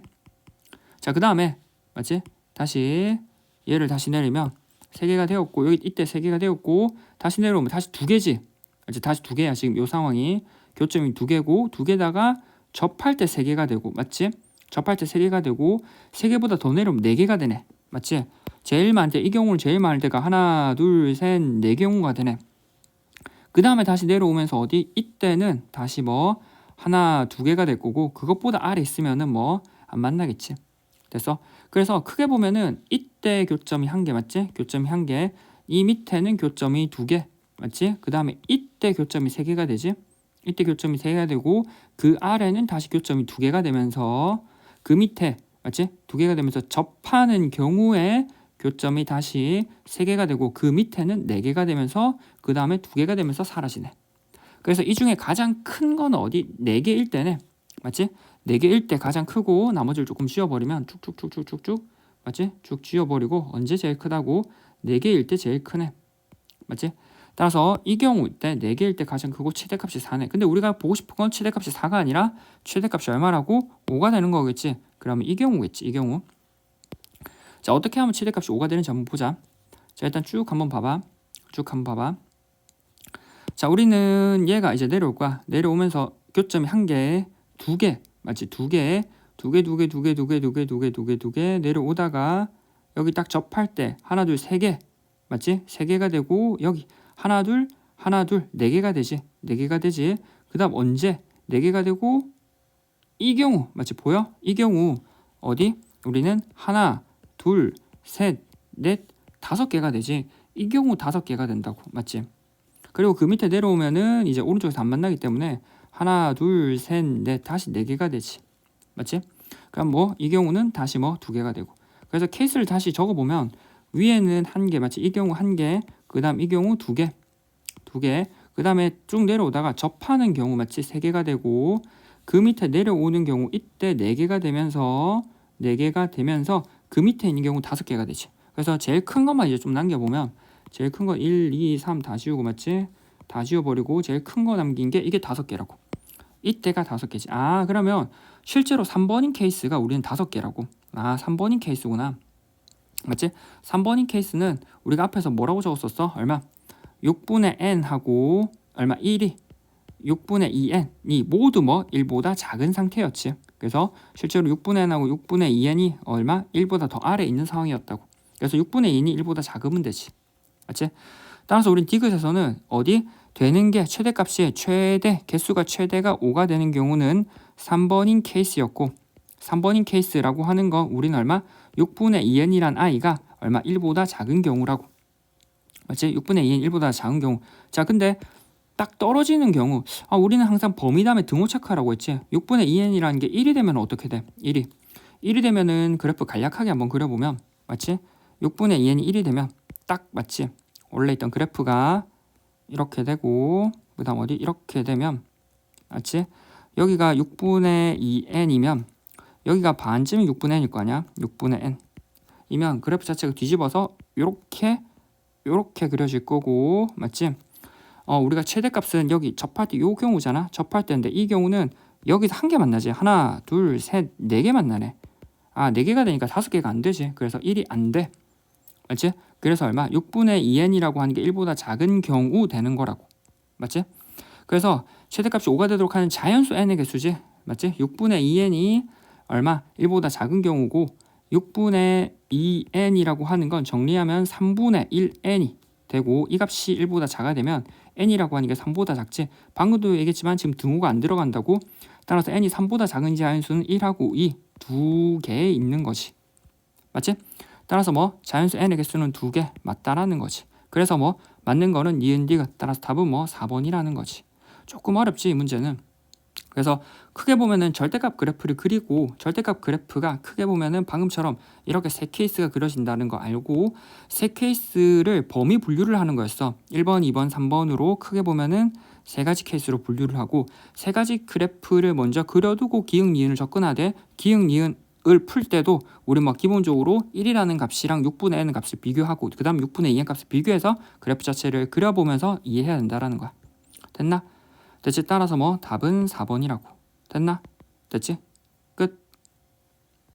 자, 그 다음에 맞지? 다시 얘를 다시 내리면 3개가 되었고 여기 이때 3개가 되었고 다시 내려오면 다시 2개지. 맞지? 다시 2개야. 지금 요 상황이 교점이 2개고 2개다가 접할 때 3개가 되고 맞지? 접할 때 3개가 되고 3개보다 더 내려오면 4개가 되네. 맞지? 제일 많을 때 이 경우는 제일 많을 때가 하나, 둘, 셋, 4경우가 되네. 그 다음에 다시 내려오면서 어디? 이때는 다시 뭐 하나, 2개가 될 거고 그것보다 아래 있으면은 뭐 안 만나겠지. 됐어? 그래서 크게 보면은 이때 교점이 1개 맞지? 교점이 1개. 이 밑에는 교점이 2개 맞지? 그 다음에 이때 교점이 3개가 되지? 이때 교점이 3개가 되고 그 아래는 다시 교점이 2개가 되면서 그 밑에 맞지? 2개가 되면서 접하는 경우에 교점이 다시 3개가 되고 그 밑에는 4개가 되면서 그 다음에 2개가 되면서 사라지네. 그래서 이 중에 가장 큰 건 어디? 4개일 때네. 맞지? 4개일 때 가장 크고 나머지를 조금 쥐어버리면 쭉쭉쭉쭉쭉쭉 맞지? 쭉 쥐어버리고 언제 제일 크다고? 4개일 때 제일 크네. 맞지? 따라서 이 경우 때 4개일 때 가장 크고 최대값이 4네. 근데 우리가 보고 싶은 건 최대값이 4가 아니라 최대값이 얼마라고? 5가 되는 거겠지. 그러면 이 경우겠지. 이 경우. 자, 어떻게 하면 최대값이 5가 되는지 한번 보자. 자, 일단 쭉 한번 봐봐. 자, 우리는 얘가 이제 내려올 거야. 내려오면서 교점이 1개, 2개 맞지? 2개 내려오다가 여기 딱 접할 때 하나, 둘, 3개 맞지? 3개가 되고 여기 하나, 둘, 하나, 둘, 네 개가 되지. 네 개가 되지. 그 다음 언제? 네 개가 되고 이 경우 맞지? 보여? 이 경우 어디? 우리는 하나, 둘, 셋, 넷, 다섯 개가 되지. 이 경우 다섯 개가 된다고. 맞지? 그리고 그 밑에 내려오면은 이제 오른쪽에서 안 만나기 때문에 하나, 둘, 셋, 넷, 다시 네 개가 되지. 맞지? 그럼 뭐 이 경우는 다시 뭐 두 개가 되고. 그래서 케이스를 다시 적어보면 위에는 한 개, 맞지? 이 경우 한 개, 그 다음 이 경우 두 개, 두 개, 그 다음에 쭉 내려오다가 접하는 경우 맞지? 세 개가 되고, 그 밑에 내려오는 경우 이때 네 개가 되면서 그 밑에 있는 경우 다섯 개가 되지. 그래서 제일 큰 것만 이제 좀 남겨보면 제일 큰 거 1, 2, 3 다 지우고 맞지? 다 지워버리고 제일 큰 거 남긴 게 이게 다섯 개라고. 이때가 다섯 개지. 아, 그러면 실제로 3번인 케이스가 우리는 다섯 개라고. 아, 3번인 케이스구나. 맞지? 3번인 케이스는 우리가 앞에서 뭐라고 적었었어? 얼마? 6분의 n 하고 얼마? 1이 6분의 2n이 모두 뭐 1보다 작은 상태였지. 그래서 실제로 6분의 n하고 6분의 2n이 얼마? 1보다 더 아래에 있는 상황이었다고. 그래서 6분의 2n이 1보다 작으면 되지. 맞지? 따라서 우린 디귿에서는 어디? 되는 게 최대값이 최대 개수가 최대가 5가 되는 경우는 3번인 케이스였고, 3번인 케이스라고 하는 거 우리는 얼마? 6분의 2n이란 아이가 얼마? 1보다 작은 경우라고. 맞지? 6분의 2n 1보다 작은 경우. 자, 근데 딱 떨어지는 경우, 우리는 항상 범위 다음에 등호 체크하라고 했지. 6분의 2n이라는 게 1이 되면 어떻게 돼? 1이 되면은 그래프 간략하게 한번 그려보면, 맞지? 6분의 2n이 1이 되면 딱 맞지? 원래 있던 그래프가 이렇게 되고, 그 다음 어디? 이렇게 되면, 맞지? 여기가 6분의 2n이면 여기가 반쯤이 6분의 n일 거 아니야? 6분의 n 이면 그래프 자체가 뒤집어서 요렇게 그려질 거고, 맞지? 우리가 최대값은 여기 접할 때 요 경우잖아. 접할 때인데 이 경우는 여기서 한 개 만나지. 하나, 둘, 셋, 네 개 만나네. 네 개가 되니까 다섯 개가 안 되지. 그래서 1이 안 돼. 맞지? 그래서 얼마? 6분의 2n이라고 하는 게 1보다 작은 경우 되는 거라고. 맞지? 그래서 최대값이 5가 되도록 하는 자연수 n의 개수지. 맞지? 6분의 2n이 얼마? 1보다 작은 경우고 6분의 2n이라고 하는 건 정리하면 3분의 1n이 되고, 이 값이 1보다 작아야 되면 n이라고 하는 게 3보다 작지. 방금도 얘기했지만 지금 등호가 안 들어간다고. 따라서 n이 3보다 작은 자연수는 1하고 2 두 개에 있는 거지. 맞지? 따라서 뭐 자연수 n의 개수는 두 개 맞다라는 거지. 그래서 뭐 맞는 거는 니은 디귿. 따라서 답은 뭐 4번이라는 거지. 조금 어렵지 이 문제는. 그래서 크게 보면은 절대값 그래프를 그리고, 절대값 그래프가 크게 보면은 방금처럼 이렇게 세 케이스가 그려진다는 거 알고 세 케이스를 범위 분류를 하는 거였어. 1번, 2번, 3번으로 크게 보면은 세 가지 케이스로 분류를 하고, 세 가지 그래프를 먼저 그려두고 기역, 니은을 접근하되, 기역, 니은을 풀 때도 우리 뭐 기본적으로 1이라는 값이랑 6분의 n 값을 비교하고 그 다음 6분의 2n 값을 비교해서 그래프 자체를 그려보면서 이해해야 된다라는 거야. 됐나? 됐지? 따라서 뭐 답은 4번이라고. 됐나? 됐지?